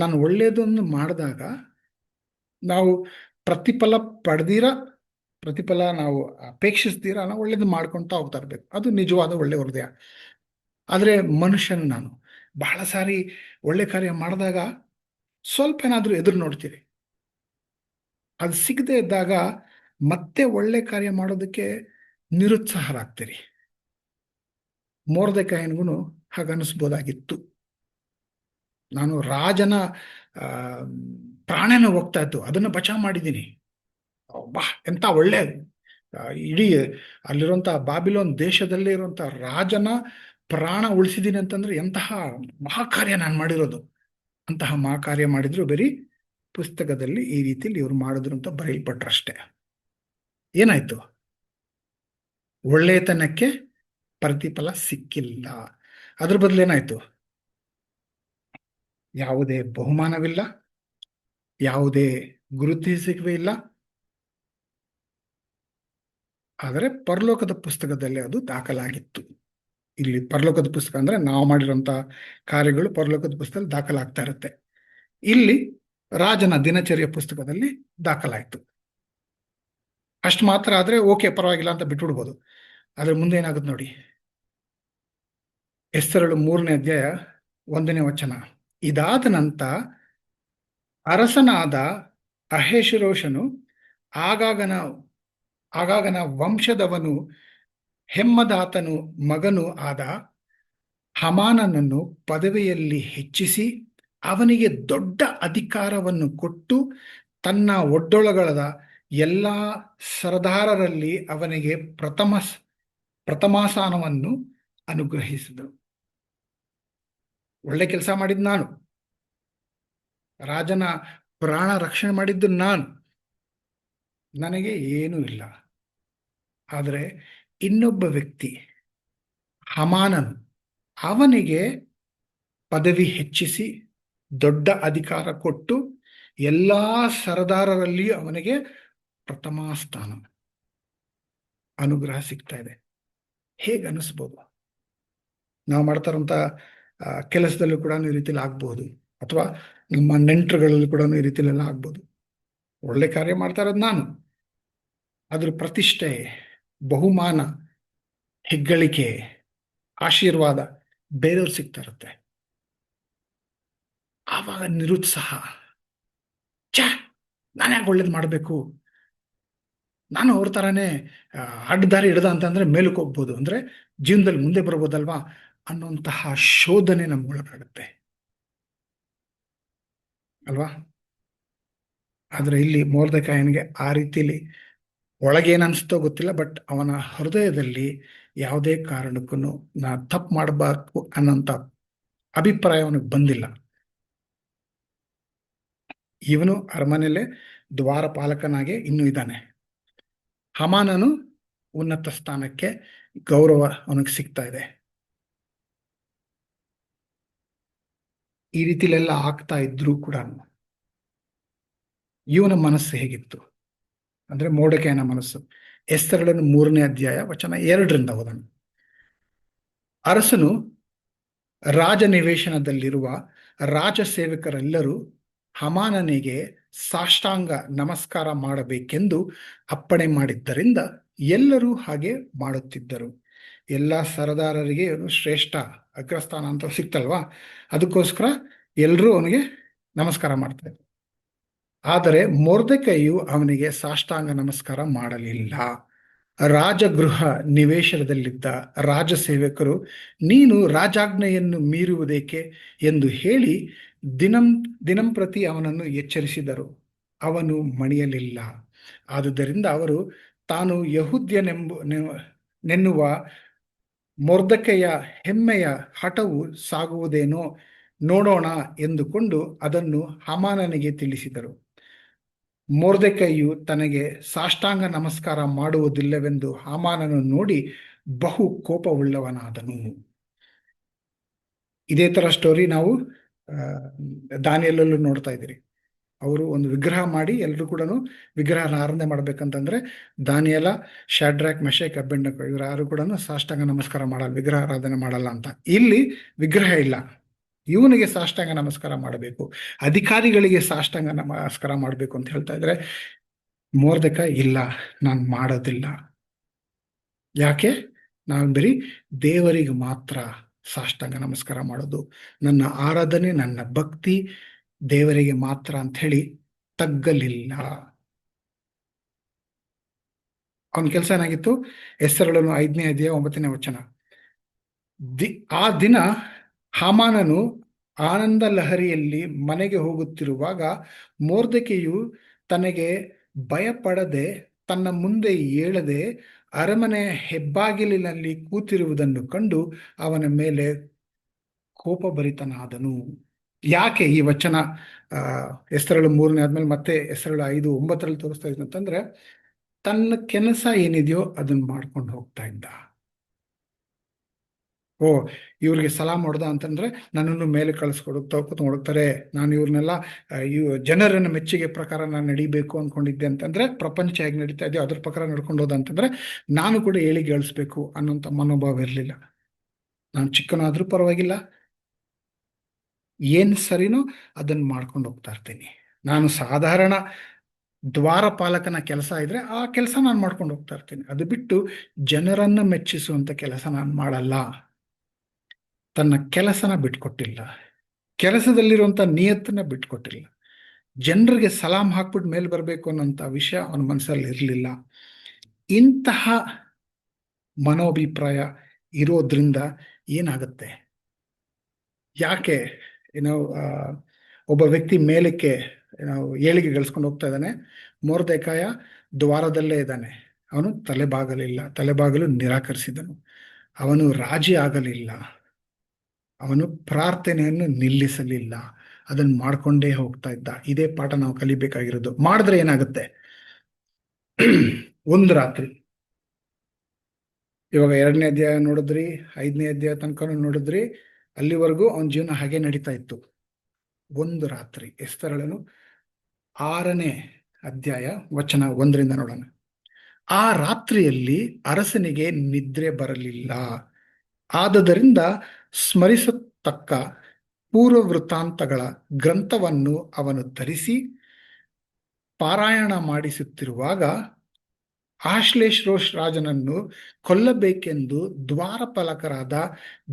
ನಾನು ಒಳ್ಳೆಯದನ್ನು ಮಾಡಿದಾಗ ನಾವು ಪ್ರತಿಫಲ ಪ್ರತಿಫಲ ನಾವು ಅಪೇಕ್ಷಿಸ್ತೀರ ನಾವು ಒಳ್ಳೇದು ಮಾಡ್ಕೊತಾ ಹೋಗ್ತಾ ಇರ್ಬೇಕು. ಅದು ನಿಜವಾದ ಒಳ್ಳೆ ಹೃದಯ. ಆದರೆ ಮನುಷ್ಯನು ನಾನು ಬಹಳ ಸಾರಿ ಒಳ್ಳೆ ಕಾರ್ಯ ಮಾಡಿದಾಗ ಸ್ವಲ್ಪ ಏನಾದರೂ ಎದುರು ನೋಡ್ತೀರಿ. ಅದು ಸಿಗದೆ ಇದ್ದಾಗ ಮತ್ತೆ ಒಳ್ಳೆ ಕಾರ್ಯ ಮಾಡೋದಕ್ಕೆ ನಿರುತ್ಸಾಹರಾಗ್ತೀರಿ. ಮೊರ್ದೆಕೈಯನಿಗೂ ಹಾಗನ್ನಿಸ್ಬೋದಾಗಿತ್ತು. ನಾನು ರಾಜನ ಪ್ರಾಣನ ಹೋಗ್ತಾ ಇತ್ತು, ಅದನ್ನು ಬಚಾವ್ ಮಾಡಿದ್ದೀನಿ. ಬಾ ಎಂತ ಒಳ್ಳೆ ಇಡೀ ಅಲ್ಲಿರುವಂಥ ಬಾಬಿಲೋನ್ ದೇಶದಲ್ಲೇ ಇರುವಂಥ ರಾಜನ ಪ್ರಾಣ ಉಳಿಸಿದ್ದೀನಿ ಅಂತಂದ್ರೆ ಎಂತಹ ಮಹಾಕಾರ್ಯ ನಾನು ಮಾಡಿರೋದು. ಅಂತಹ ಮಹಾಕಾರ್ಯ ಮಾಡಿದ್ರು ಬರೀ ಪುಸ್ತಕದಲ್ಲಿ ಈ ರೀತಿಯಲ್ಲಿ ಇವ್ರು ಮಾಡಿದ್ರು ಅಂತ ಬರೆಯಲ್ಪಟ್ರಷ್ಟೇ. ಏನಾಯ್ತು? ಒಳ್ಳೆಯತನಕ್ಕೆ ಪ್ರತಿಫಲ ಸಿಕ್ಕಿಲ್ಲ. ಅದ್ರ ಬದಲೇನಾಯ್ತು? ಯಾವುದೇ ಬಹುಮಾನವಿಲ್ಲ, ಯಾವುದೇ ಗುರುತಿಸುವಿಕೆ ಇಲ್ಲ. ಆದರೆ ಪರಲೋಕದ ಪುಸ್ತಕದಲ್ಲಿ ಅದು ದಾಖಲಾಗಿತ್ತು. ಇಲ್ಲಿ ಪರಲೋಕದ ಪುಸ್ತಕ ಅಂದ್ರೆ ನಾವು ಮಾಡಿರುವಂಥ ಕಾರ್ಯಗಳು ಪರಲೋಕದ ಪುಸ್ತಕದಲ್ಲಿ ದಾಖಲಾಗ್ತಾ ಇರುತ್ತೆ. ಇಲ್ಲಿ ರಾಜನ ದಿನಚರ್ಯ ಪುಸ್ತಕದಲ್ಲಿ ದಾಖಲಾಯಿತು. ಅಷ್ಟು ಮಾತ್ರ ಆದರೆ ಓಕೆ, ಪರವಾಗಿಲ್ಲ ಅಂತ ಬಿಟ್ಬಿಡ್ಬೋದು. ಆದರೆ ಮುಂದೆ ಏನಾಗುತ್ತೆ ನೋಡಿ. ಎಸ್ತರಳು 3ನೇ ಅಧ್ಯಾಯ 1ನೇ ವಚನ. ಇದಾದ ನಂತರ ಅರಸನಾದ ಅಹೇಷರೋಷನು ಆಗಾಗನ ವಂಶದವನು ಹೆಮ್ಮದಾತನು ಮಗನು ಆದ ಹಮಾನನನ್ನು ಪದವಿಯಲ್ಲಿ ಹೆಚ್ಚಿಸಿ ಅವನಿಗೆ ದೊಡ್ಡ ಅಧಿಕಾರವನ್ನು ಕೊಟ್ಟು ತನ್ನ ಒಡ್ಡೊಳಗಳದ ಎಲ್ಲ ಸರದಾರರಲ್ಲಿ ಅವನಿಗೆ ಪ್ರಥಮಾಸ್ಥಾನವನ್ನು ಅನುಗ್ರಹಿಸಿದರು. ಒಳ್ಳೆ ಕೆಲಸ ಮಾಡಿದ್ದು ನಾನು, ರಾಜನ ಪ್ರಾಣ ರಕ್ಷಣೆ ಮಾಡಿದ್ದು ನಾನು, ನನಗೆ ಏನೂ ಇಲ್ಲ. ಆದರೆ ಇನ್ನೊಬ್ಬ ವ್ಯಕ್ತಿ ಹಮಾನನು, ಅವನಿಗೆ ಪದವಿ ಹೆಚ್ಚಿಸಿ ದೊಡ್ಡ ಅಧಿಕಾರ ಕೊಟ್ಟು ಎಲ್ಲ ಸರದಾರರಲ್ಲಿ ಅವನಿಗೆ ಪ್ರಥಮ ಸ್ಥಾನ ಅನುಗ್ರಹ ಸಿಗ್ತಾ ಇದೆ. ಹೇಗೆ ಅನಿಸ್ಬೋದು? ನಾವು ಮಾಡ್ತಾ ಇರುವಂಥ ಕೆಲಸದಲ್ಲೂ ಕೂಡ ಈ ರೀತಿಯಲ್ಲಿ ಆಗ್ಬೋದು, ಅಥವಾ ನಮ್ಮ ನೆಂಟರುಗಳಲ್ಲಿ ಕೂಡ ಈ ರೀತಿಯಲ್ಲೆಲ್ಲ ಆಗ್ಬೋದು. ಒಳ್ಳೆ ಕಾರ್ಯ ಮಾಡ್ತಾ ಇರೋದು ನಾನು, ಅದ್ರ ಪ್ರತಿಷ್ಠೆ, ಬಹುಮಾನ, ಹೆಗ್ಗಳಿಕೆ, ಆಶೀರ್ವಾದ ಬೇರೆಯವ್ರು ಸಿಗ್ತಾ ಇರುತ್ತೆ. ಆವಾಗ ನಿರುತ್ಸಾಹ, ನಾನು ಯಾಕೆ ಒಳ್ಳೇದು ಮಾಡಬೇಕು, ನಾನು ಅವ್ರ ಥರನೇ ಅಡ್ಡದಾರಿ ಹಿಡ್ದ ಅಂತಂದ್ರೆ ಮೇಲಕ್ಕೆ ಹೋಗ್ಬೋದು, ಅಂದ್ರೆ ಜೀವನದಲ್ಲಿ ಮುಂದೆ ಬರ್ಬೋದಲ್ವಾ ಅನ್ನುವಂತಹ ಶೋಧನೆ ನಮ್ಗೊಳಗಾಗುತ್ತೆ ಅಲ್ವಾ? ಆದ್ರೆ ಇಲ್ಲಿ ಮೊರ್ದೆಕೈಯನಿಗೆ ಆ ರೀತಿಯಲ್ಲಿ ಒಳಗೇನನ್ಸ್ತೋ ಗೊತ್ತಿಲ್ಲ, ಬಟ್ ಅವನ ಹೃದಯದಲ್ಲಿ ಯಾವುದೇ ಕಾರಣಕ್ಕೂ ನಾ ತಪ್ಪು ಮಾಡಬೇಕು ಅನ್ನೋಂಥ ಅಭಿಪ್ರಾಯ ಅವನಿಗೆ ಬಂದಿಲ್ಲ. ಇವನು ಅರಮನೆಯಲ್ಲೇ ದ್ವಾರಪಾಲಕನಾಗೆ ಇನ್ನೂ ಇದ್ದಾನೆ. ಹಮಾನನು ಉನ್ನತ ಸ್ಥಾನಕ್ಕೆ, ಗೌರವ ಅವನಿಗೆ ಸಿಗ್ತಾ ಇದೆ. ಈ ರೀತಿಲೆಲ್ಲ ಆಗ್ತಾ ಇದ್ರೂ ಕೂಡ ಇವನ ಮನಸ್ಸು ಹೇಗಿತ್ತು ಅಂದ್ರೆ, ಮೊರ್ದೆಕೈಯನ ಮನಸ್ಸು. ಎಸ್ತರಳನ್ನು 3ನೇ ಅಧ್ಯಾಯ ವಚನ 2ರಿಂದ ಓದೋಣ. ಅರಸನು ರಾಜನಿವೇಶನದಲ್ಲಿರುವ ರಾಜಸೇವಕರೆಲ್ಲರೂ ಹಮಾನನಿಗೆ ಸಾಷ್ಟಾಂಗ ನಮಸ್ಕಾರ ಮಾಡಬೇಕೆಂದು ಅಪ್ಪಣೆ ಮಾಡಿದ್ದರಿಂದ ಎಲ್ಲರೂ ಹಾಗೆ ಮಾಡುತ್ತಿದ್ದರು. ಎಲ್ಲ ಸರದಾರರಿಗೆ ಇವನು ಶ್ರೇಷ್ಠ ಅಗ್ರಸ್ಥಾನ ಅಂತ ಸಿಕ್ತಲ್ವಾ, ಅದಕ್ಕೋಸ್ಕರ ಎಲ್ಲರೂ ಅವನಿಗೆ ನಮಸ್ಕಾರ ಮಾಡ್ತಾರೆ. ಆದರೆ ಮೊರ್ದೆಕೈಯು ಅವನಿಗೆ ಸಾಷ್ಟಾಂಗ ನಮಸ್ಕಾರ ಮಾಡಲಿಲ್ಲ. ರಾಜಗೃಹ ನಿವೇಶನದಲ್ಲಿದ್ದ ರಾಜಸೇವಕರು, ನೀನು ರಾಜಾಜ್ಞೆಯನ್ನು ಮೀರುವುದೇಕೆ ಎಂದು ಹೇಳಿ ದಿನಂಪ್ರತಿ ಅವನನ್ನು ಎಚ್ಚರಿಸಿದರು. ಅವನು ಮಣಿಯಲಿಲ್ಲ. ಆದುದರಿಂದ ಅವರು ತಾನು ನೆನ್ನುವ ಮೊರ್ದೆಕೈಯ ಹೆಮ್ಮೆಯ ಹಠವು ಸಾಗುವುದೇನೋ ನೋಡೋಣ ಎಂದುಕೊಂಡು ಅದನ್ನು ಹಾಮಾನನಿಗೆ ತಿಳಿಸಿದರು. ಮೊರ್ದೆಕೈಯು ತನಗೆ ಸಾಷ್ಟಾಂಗ ನಮಸ್ಕಾರ ಮಾಡುವುದಿಲ್ಲವೆಂದು ಹಾಮಾನನು ನೋಡಿ ಬಹು ಕೋಪವುಳ್ಳವನಾದನು. ಇದೇ ತರ ಸ್ಟೋರಿ ನಾವು ದಾನಿಯೇಲಲ್ಲೂ ನೋಡ್ತಾ ಇದ್ದೀರಿ. ಅವರು ಒಂದು ವಿಗ್ರಹ ಮಾಡಿ ಎಲ್ಲರೂ ಕೂಡ ವಿಗ್ರಹನ ಆರಾಧನೆ ಮಾಡ್ಬೇಕಂತಂದ್ರೆ ದಾನಿಯೇಲ, ಶಾಡ್ರಾಕ್, ಮೆಷಕ್, ಅಬೇದ್ನೆಗೋ ಇವರು ಯಾರು ಕೂಡ ಸಾಷ್ಟಾಂಗ ನಮಸ್ಕಾರ ಮಾಡಲ್ಲ, ವಿಗ್ರಹ ಆರಾಧನೆ ಮಾಡಲ್ಲ ಅಂತ. ಇಲ್ಲಿ ವಿಗ್ರಹ ಇಲ್ಲ, ಇವನಿಗೆ ಸಾಷ್ಟಾಂಗ ನಮಸ್ಕಾರ ಮಾಡಬೇಕು, ಅಧಿಕಾರಿಗಳಿಗೆ ಸಾಷ್ಟಾಂಗ ನಮಸ್ಕಾರ ಮಾಡಬೇಕು ಅಂತ ಹೇಳ್ತಾ ಇದ್ರೆ ಮೊರ್ದೆಕೈ ಇಲ್ಲ, ನಾನು ಮಾಡೋದಿಲ್ಲ. ಯಾಕೆ? ನಾನು ಬರೀ ದೇವರಿಗೆ ಮಾತ್ರ ಸಾಷ್ಟಾಂಗ ನಮಸ್ಕಾರ ಮಾಡೋದು, ನನ್ನ ಆರಾಧನೆ, ನನ್ನ ಭಕ್ತಿ ದೇವರಿಗೆ ಮಾತ್ರ ಅಂತ ಹೇಳಿ ತಗ್ಗಲಿಲ್ಲ. ಅವನ ಕೆಲಸ ಏನಾಗಿತ್ತು? ಎಸ್ತರಳನ್ನು 5ನೇ ಅಧ್ಯಾಯ 9ನೇ ವಚನ. ಆ ದಿನ ಹಾಮಾನನು ಆನಂದ ಲಹರಿಯಲ್ಲಿ ಮನೆಗೆ ಹೋಗುತ್ತಿರುವಾಗ ಮೊರ್ದೆಕೈಯು ತನಗೆ ಭಯಪಡದೆ ತನ್ನ ಮುಂದೆ ಏಳದೆ ಅರಮನೆಯ ಹೆಬ್ಬಾಗಿಲಿನಲ್ಲಿ ಕೂತಿರುವುದನ್ನು ಕಂಡು ಅವನ ಮೇಲೆ ಕೋಪಭರಿತನಾದನು. ಯಾಕೆ ಈ ವಚನ ಎಸ್ತರಳು 3ನೇ ಆದ್ಮೇಲೆ ಮತ್ತೆ ಎಸ್ತರಳು 5:9 ತೋರಿಸ್ತಾ ಇದ್ದ ಅಂತಂದ್ರೆ, ತನ್ನ ಕೆಲಸ ಏನಿದೆಯೋ ಅದನ್ನ ಮಾಡ್ಕೊಂಡು ಹೋಗ್ತಾ ಇದ್ದ. ಇವ್ರಿಗೆ ಸಲಾಮ್ ಹೊಡೆದ ಅಂತಂದ್ರೆ ನನ್ನನ್ನು ಮೇಲೆ ಕಳಿಸ್ಕೊಡುತ್ತಾರೆ, ನಾನು ಇವ್ರನ್ನೆಲ್ಲ ಜನರನ್ನ ಮೆಚ್ಚುಗೆ ಪ್ರಕಾರ ನಾನು ನಡಿಬೇಕು ಅನ್ಕೊಂಡಿದ್ದೆ ಅಂತಂದ್ರೆ, ಪ್ರಪಂಚ ಹೇಗೆ ನಡೀತಾ ಇದೆಯೋ ಅದ್ರ ಪ್ರಕಾರ ನಡ್ಕೊಂಡು ಹೋದ ಅಂತಂದ್ರೆ ನಾನು ಕೂಡ ಏಳಿಗೆ ಗಳಿಸ್ಬೇಕು ಅನ್ನೋಂಥ ಮನೋಭಾವ ಇರಲಿಲ್ಲ. ನಾನು ಚಿಕ್ಕನಾದ್ರೂ ಪರವಾಗಿಲ್ಲ, ಏನ್ ಸರಿನೋ ಅದನ್ನ ಮಾಡ್ಕೊಂಡು ಹೋಗ್ತಾ ಇರ್ತೀನಿ. ನಾನು ಸಾಧಾರಣ ದ್ವಾರಪಾಲಕನ ಕೆಲಸ ಇದ್ರೆ ಆ ಕೆಲಸ ನಾನು ಮಾಡ್ಕೊಂಡು ಹೋಗ್ತಾ ಇರ್ತೀನಿ. ಅದು ಬಿಟ್ಟು ಜನರನ್ನ ಮೆಚ್ಚಿಸುವಂತ ಕೆಲಸ ನಾನು ಮಾಡಲ್ಲ. ತನ್ನ ಕೆಲಸನ ಬಿಟ್ಕೊಟ್ಟಿಲ್ಲ, ಕೆಲಸದಲ್ಲಿರುವಂತ ನಿಯತ್ತನ್ನ ಬಿಟ್ಕೊಟ್ಟಿಲ್ಲ, ಜನರಿಗೆ ಸಲಾಂ ಹಾಕ್ಬಿಟ್ಟು ಮೇಲೆ ಬರಬೇಕು ಅನ್ನೋಂಥ ವಿಷಯ ಅವನ ಮನಸ್ಸಲ್ಲಿ ಇರಲಿಲ್ಲ. ಇಂತಹ ಮನೋಭಿಪ್ರಾಯ ಇರೋದ್ರಿಂದ ಏನಾಗುತ್ತೆ? ಯಾಕೆ ಒಬ್ಬ ವ್ಯಕ್ತಿ ಮೇಲಕ್ಕೆ ಏಳಿಗೆ ಗಳಿಸ್ಕೊಂಡು ಹೋಗ್ತಾ ಇದ್ದಾನೆ, ಮೊರ್ದೆಕೈ ದ್ವಾರದಲ್ಲೇ ಇದ್ದಾನೆ, ಅವನು ತಲೆಬಾಗಲು ನಿರಾಕರಿಸಿದನು, ಅವನು ರಾಜಿ ಆಗಲಿಲ್ಲ, ಅವನು ಪ್ರಾರ್ಥನೆಯನ್ನು ನಿಲ್ಲಿಸಲಿಲ್ಲ, ಅದನ್ನು ಮಾಡ್ಕೊಂಡೇ ಹೋಗ್ತಾ ಇದ್ದ. ಇದೇ ಪಾಠ ನಾವು ಕಲಿಬೇಕಾಗಿರೋದು. ಮಾಡಿದ್ರೆ ಏನಾಗುತ್ತೆ? ಒಂದು ರಾತ್ರಿ, ಇವಾಗ 2ನೇ ಅಧ್ಯಾಯ ನೋಡಿದ್ರಿ, 5ನೇ ಅಧ್ಯಾಯ ತನಕ ನೋಡಿದ್ರಿ, ಅಲ್ಲಿವರೆಗೂ ಅವನ ಜೀವನ ಹಾಗೆ ನಡೀತಾ ಇತ್ತು. ಒಂದು ರಾತ್ರಿ, ಎಸ್ತರಳನು 6ನೇ ಅಧ್ಯಾಯ ವಚನ 1ರಿಂದ ನೋಡೋಣ. ಆ ರಾತ್ರಿಯಲ್ಲಿ ಅರಸನಿಗೆ ನಿದ್ರೆ ಬರಲಿಲ್ಲ. ಆದುದರಿಂದ ಸ್ಮರಿಸತಕ್ಕ ಪೂರ್ವ ವೃತ್ತಾಂತಗಳ ಗ್ರಂಥವನ್ನು ಅವನು ತರಿಸಿ ಪಾರಾಯಣ ಮಾಡಿಸುತ್ತಿರುವಾಗ ಆಶ್ಲೇಷರೋಷ್ ರಾಜನನ್ನು ಕೊಲ್ಲಬೇಕೆಂದು ದ್ವಾರಪಾಲಕರಾದ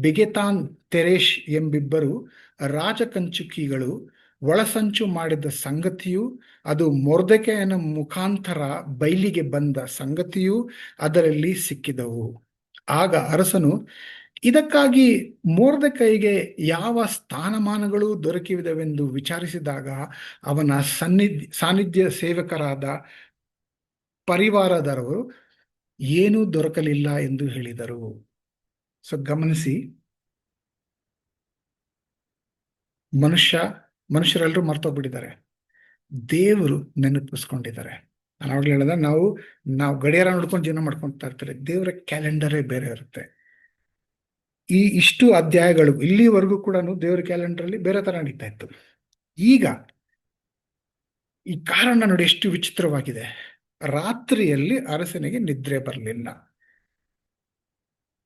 ಬಿಗೆತಾನ್ ತೆರೇಶ್ ಎಂಬಿಬ್ಬರು ರಾಜಕಂಚುಕಿಗಳು ಒಳಸಂಚು ಮಾಡಿದ ಸಂಗತಿಯು, ಅದು ಮೊರ್ದೆಕೈಯನ ಮುಖಾಂತರ ಬಯಲಿಗೆ ಬಂದ ಸಂಗತಿಯು ಅದರಲ್ಲಿ ಸಿಕ್ಕಿದವು. ಆಗ ಅರಸನು ಇದಕ್ಕಾಗಿ ಮೊರ್ದೆಕೈಗೆ ಯಾವ ಸ್ಥಾನಮಾನಗಳು ದೊರಕಿದವೆಂದು ವಿಚಾರಿಸಿದಾಗ ಅವನ ಸಾನ್ನಿಧ್ಯ ಸೇವಕರಾದ ಪರಿವಾರದವರು ಏನೂ ದೊರಕಲಿಲ್ಲ ಎಂದು ಹೇಳಿದರು. ಸೊ ಗಮನಿಸಿ, ಮನುಷ್ಯರೆಲ್ಲರೂ ಮರ್ತೋಗ್ಬಿಟ್ಟಿದ್ದಾರೆ, ದೇವರು ನೆನಪಿಸ್ಕೊಂಡಿದ್ದಾರೆ. ನಾನು ಅವಾಗಲೇ ಹೇಳಿದ, ನಾವು ಗಡಿಯಾರ ನೋಡ್ಕೊಂಡು ಜೀವನ ಮಾಡ್ಕೊಳ್ತಾ ಇರ್ತಾರೆ, ದೇವರ ಕ್ಯಾಲೆಂಡರೇ ಬೇರೆ ಇರುತ್ತೆ. ಇಷ್ಟು ಅಧ್ಯಾಯಗಳು ಇಲ್ಲಿವರೆಗೂ ಕೂಡ ದೇವರ ಕ್ಯಾಲೆಂಡರ್ ಅಲ್ಲಿ ಬೇರೆ ತರ ನಡೀತಾ ಇತ್ತು. ಈಗ ಈ ಕಾರಣ ನೋಡಿ ಎಷ್ಟು ವಿಚಿತ್ರವಾಗಿದೆ. ರಾತ್ರಿಯಲ್ಲಿ ಅರಸನಿಗೆ ನಿದ್ರೆ ಬರಲಿಲ್ಲ.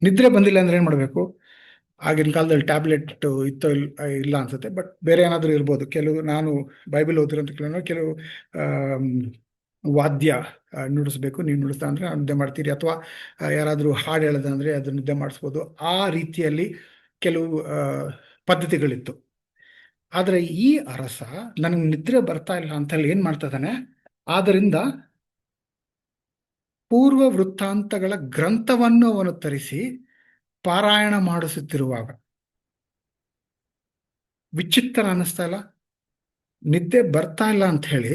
ನಿದ್ರೆ ಬಂದಿಲ್ಲ ಅಂದ್ರೆ ಏನ್ ಮಾಡ್ಬೇಕು? ಆಗಿನ ಕಾಲದಲ್ಲಿ ಟ್ಯಾಬ್ಲೆಟ್ ಇತ್ತೋ ಇಲ್ಲ ಅನ್ಸುತ್ತೆ, ಬಟ್ ಬೇರೆ ಏನಾದರೂ ಇರ್ಬೋದು. ನಾನು ಬೈಬಲ್ ಓದಿರೋಂಥ ಕೆಲವು ವಾದ್ಯ ನುಡಿಸ್ಬೇಕು, ನೀವು ನುಡಿಸ್ತಾ ಅಂದರೆ ನಿದ್ದೆ ಮಾಡ್ತೀರಿ, ಅಥವಾ ಯಾರಾದರೂ ಹಾಡು ಹೇಳೋದಂದರೆ ಅದನ್ನು ನಿದ್ದೆ ಮಾಡಿಸ್ಬೋದು. ಆ ರೀತಿಯಲ್ಲಿ ಕೆಲವು ಪದ್ಧತಿಗಳಿತ್ತು. ಆದರೆ ಈ ಅರಸ ನನಗೆ ನಿದ್ರೆ ಬರ್ತಾ ಇಲ್ಲ ಅಂತೇಳಿ ಏನು ಮಾಡ್ತಾ ಇದ್ದಾನೆ, ಆದ್ದರಿಂದ ಪೂರ್ವ ವೃತ್ತಾಂತಗಳ ಗ್ರಂಥವನ್ನು ಅವನು ತರಿಸಿ ಪಾರಾಯಣ ಮಾಡಿಸುತ್ತಿರುವಾಗ, ವಿಚಿತ್ರ ಅನ್ನಿಸ್ತಾ ಇಲ್ಲ? ನಿದ್ದೆ ಬರ್ತಾ ಇಲ್ಲ ಅಂತ ಹೇಳಿ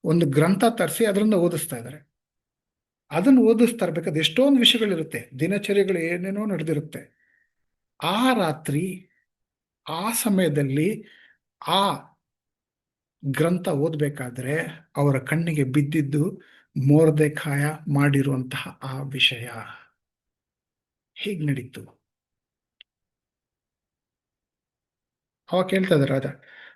ಒಂದು ಗ್ರಂಥ ತರಿಸಿ ಅದರಿಂದ ಓದಿಸ್ತಾ ಇದ್ದಾರೆ. ಅದನ್ನು ಓದಿಸ್ತಾ ಇರ್ಬೇಕಾದ್ರೆ ಎಷ್ಟೊಂದು ವಿಷಯಗಳಿರುತ್ತೆ, ದಿನಚರಿಗಳು ಏನೇನೋ ನಡೆದಿರುತ್ತೆ. ಆ ರಾತ್ರಿ ಆ ಸಮಯದಲ್ಲಿ ಆ ಗ್ರಂಥ ಓದಬೇಕಾದ್ರೆ ಅವರ ಕಣ್ಣಿಗೆ ಬಿದ್ದಿದ್ದು ಮೊರ್ದೆಖಾಯ ಮಾಡಿರುವಂತಹ ಆ ವಿಷಯ. ಹೇಗೆ ನಡೀತು? ಅವಾಗ ಕೇಳ್ತಾ ಇದ್ದಾರೆ ರಾಜ,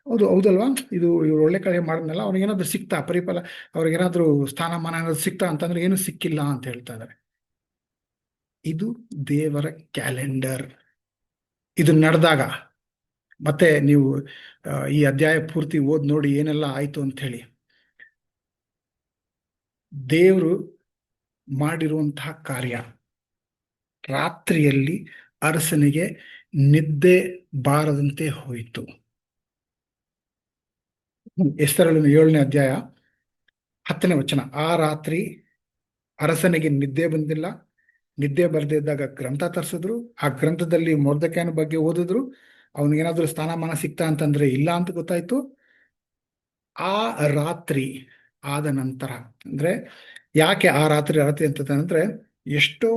ಹೌದು ಹೌದಲ್ವಾ, ಇವ್ರು ಒಳ್ಳೆ ಕಡೆ ಮಾಡಿದ್ನಲ್ಲ, ಅವ್ನಿಗೇನಾದ್ರೂ ಸಿಕ್ತಾ ಪರಿಫಲ, ಅವ್ರಿಗೇನಾದ್ರೂ ಸ್ಥಾನಮಾನ ಏನಾದ್ರು ಸಿಕ್ತಾ ಅಂತಂದ್ರೆ ಏನು ಸಿಕ್ಕಿಲ್ಲ ಅಂತ ಹೇಳ್ತಾ ಇದ್ದಾರೆ. ಇದು ದೇವರ ಕ್ಯಾಲೆಂಡರ್. ಇದು ನಡೆದಾಗ ಮತ್ತೆ ನೀವು ಈ ಅಧ್ಯಾಯ ಪೂರ್ತಿ ಓದ್ ನೋಡಿ ಏನೆಲ್ಲ ಆಯ್ತು ಅಂತ ಹೇಳಿ. ದೇವರು ಮಾಡಿರುವಂತಹ ಕಾರ್ಯ, ರಾತ್ರಿಯಲ್ಲಿ ಅರಸನಿಗೆ ನಿದ್ದೆ ಬಾರದಂತೆ ಹೋಯಿತು. ಎಸ್ತರಳು 7ನೇ ಅಧ್ಯಾಯ 10ನೇ ವಚನ. ಆ ರಾತ್ರಿ ಅರಸನಿಗೆ ನಿದ್ದೆ ಬಂದಿಲ್ಲ. ನಿದ್ದೆ ಬರದೇ ಇದ್ದಾಗ ಗ್ರಂಥ ತರಿಸಿದ್ರು. ಆ ಗ್ರಂಥದಲ್ಲಿ ಮೊರ್ದೆಖಾಯನ ಬಗ್ಗೆ ಓದಿದ್ರು. ಅವನಿಗೇನಾದ್ರೂ ಸ್ಥಾನಮಾನ ಸಿಕ್ತಾ ಅಂತಂದ್ರೆ ಇಲ್ಲ ಅಂತ ಗೊತ್ತಾಯ್ತು. ಆ ರಾತ್ರಿ ಆದ ನಂತರ, ಅಂದ್ರೆ ಯಾಕೆ ಆ ರಾತ್ರಿ ಅಂತಂದ್ರೆ, ಎಷ್ಟೋ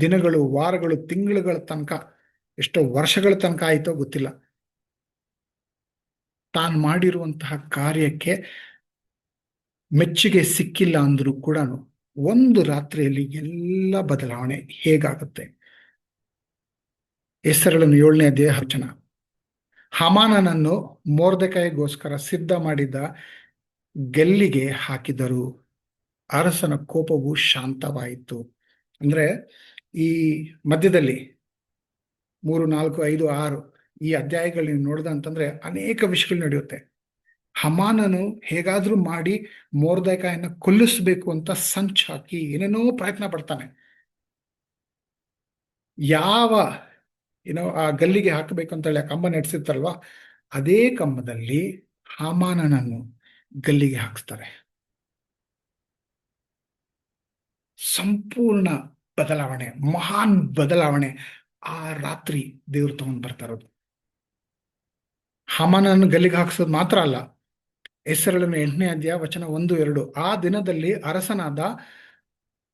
ದಿನಗಳು, ವಾರಗಳು, ತಿಂಗಳುಗಳ ತನಕ, ಎಷ್ಟೋ ವರ್ಷಗಳ ತನಕ ಆಯ್ತೋ ಗೊತ್ತಿಲ್ಲ, ತಾನು ಮಾಡಿರುವಂತಹ ಕಾರ್ಯಕ್ಕೆ ಮೆಚ್ಚುಗೆ ಸಿಕ್ಕಿಲ್ಲ ಅಂದ್ರೂ ಕೂಡ ಒಂದು ರಾತ್ರಿಯಲ್ಲಿ ಎಲ್ಲ ಬದಲಾವಣೆ ಹೇಗಾಗುತ್ತೆ? ಎಸ್ತರಳನ್ನು 7ನೇ ಅಧ್ಯಾಯ ವಚನ. ಹಾಮಾನನನ್ನು ಮೊರ್ದೆಖಾಯಿಗೋಸ್ಕರ ಸಿದ್ಧ ಮಾಡಿದ್ದ ಗಲ್ಲಿಗೆ ಹಾಕಿದರು. ಅರಸನ ಕೋಪವು ಶಾಂತವಾಯಿತು. ಅಂದ್ರೆ ಈ ಮಧ್ಯದಲ್ಲಿ 3, 4, 5, 6 ಈ ಅಧ್ಯಾಯಗಳನ್ನ ನೋಡ್ದ ಅಂತಂದ್ರೆ ಅನೇಕ ವಿಷಯಗಳು ನಡೆಯುತ್ತೆ. ಹಮಾನನು ಹೇಗಾದ್ರೂ ಮಾಡಿ ಮೊರ್ದೆಖಾಯನ ಕೊಲ್ಲಿಸ್ಬೇಕು ಅಂತ ಸಂಚು ಹಾಕಿ ಏನೇನೋ ಪ್ರಯತ್ನ ಪಡ್ತಾನೆ. ಯಾವ ಆ ಗಲ್ಲಿಗೆ ಹಾಕಬೇಕು ಅಂತ ಹೇಳಿ ಆ ಕಂಬ ನಡೆಸಿರ್ತಾರಲ್ವಾ, ಅದೇ ಕಂಬದಲ್ಲಿ ಹಾಮಾನನನ್ನು ಗಲ್ಲಿಗೆ ಹಾಕಿಸ್ತಾರೆ. ಸಂಪೂರ್ಣ ಬದಲಾವಣೆ, ಮಹಾನ್ ಬದಲಾವಣೆ ಆ ರಾತ್ರಿ ದೇವ್ರು ತಗೊಂಡ್ ಬರ್ತಾ ಇರೋದು. ಹಾಮಾನನ್ನು ಗಲ್ಲಿಗೆ ಹಾಕಿಸೋದು ಮಾತ್ರ ಅಲ್ಲ, ಎಸ್ತರಳನ್ನು 8ನೇ ಅಧ್ಯಾಯ ವಚನ 1, 2. ಆ ದಿನದಲ್ಲಿ ಅರಸನಾದ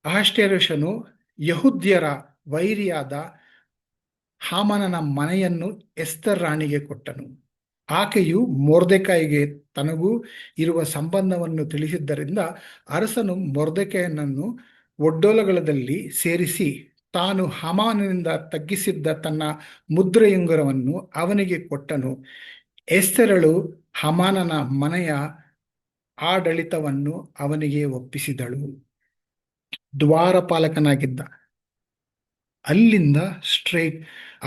ಅಹಷ್ವೇರೋಷನು ಯಹೂದ್ಯರ ವೈರಿಯಾದ ಹಾಮಾನನ ಮನೆಯನ್ನು ಎಸ್ತರ್ ರಾಣಿಗೆ ಕೊಟ್ಟನು. ಆಕೆಯು ಮೊರ್ದೆಖಾಯಿಗೆ ತನಗೂ ಇರುವ ಸಂಬಂಧವನ್ನು ತಿಳಿಸಿದ್ದರಿಂದ ಅರಸನು ಮೊರ್ದೆಖಾಯನನ್ನು ಒಡ್ಡೋಲಗಳಲ್ಲಿ ಸೇರಿಸಿ ತಾನು ಹಾಮಾನನಿಂದ ತಗ್ಗಿಸಿದ್ದ ತನ್ನ ಮುದ್ರೆಯುಂಗರವನ್ನು ಅವನಿಗೆ ಕೊಟ್ಟನು. ಎಸ್ತರಳು ಹಾಮಾನನ ಮನೆಯ ಆಡಳಿತವನ್ನು ಅವನಿಗೆ ಒಪ್ಪಿಸಿದಳು. ದ್ವಾರಪಾಲಕನಾಗಿದ್ದ, ಅಲ್ಲಿಂದ ಸ್ಟ್ರೈಟ್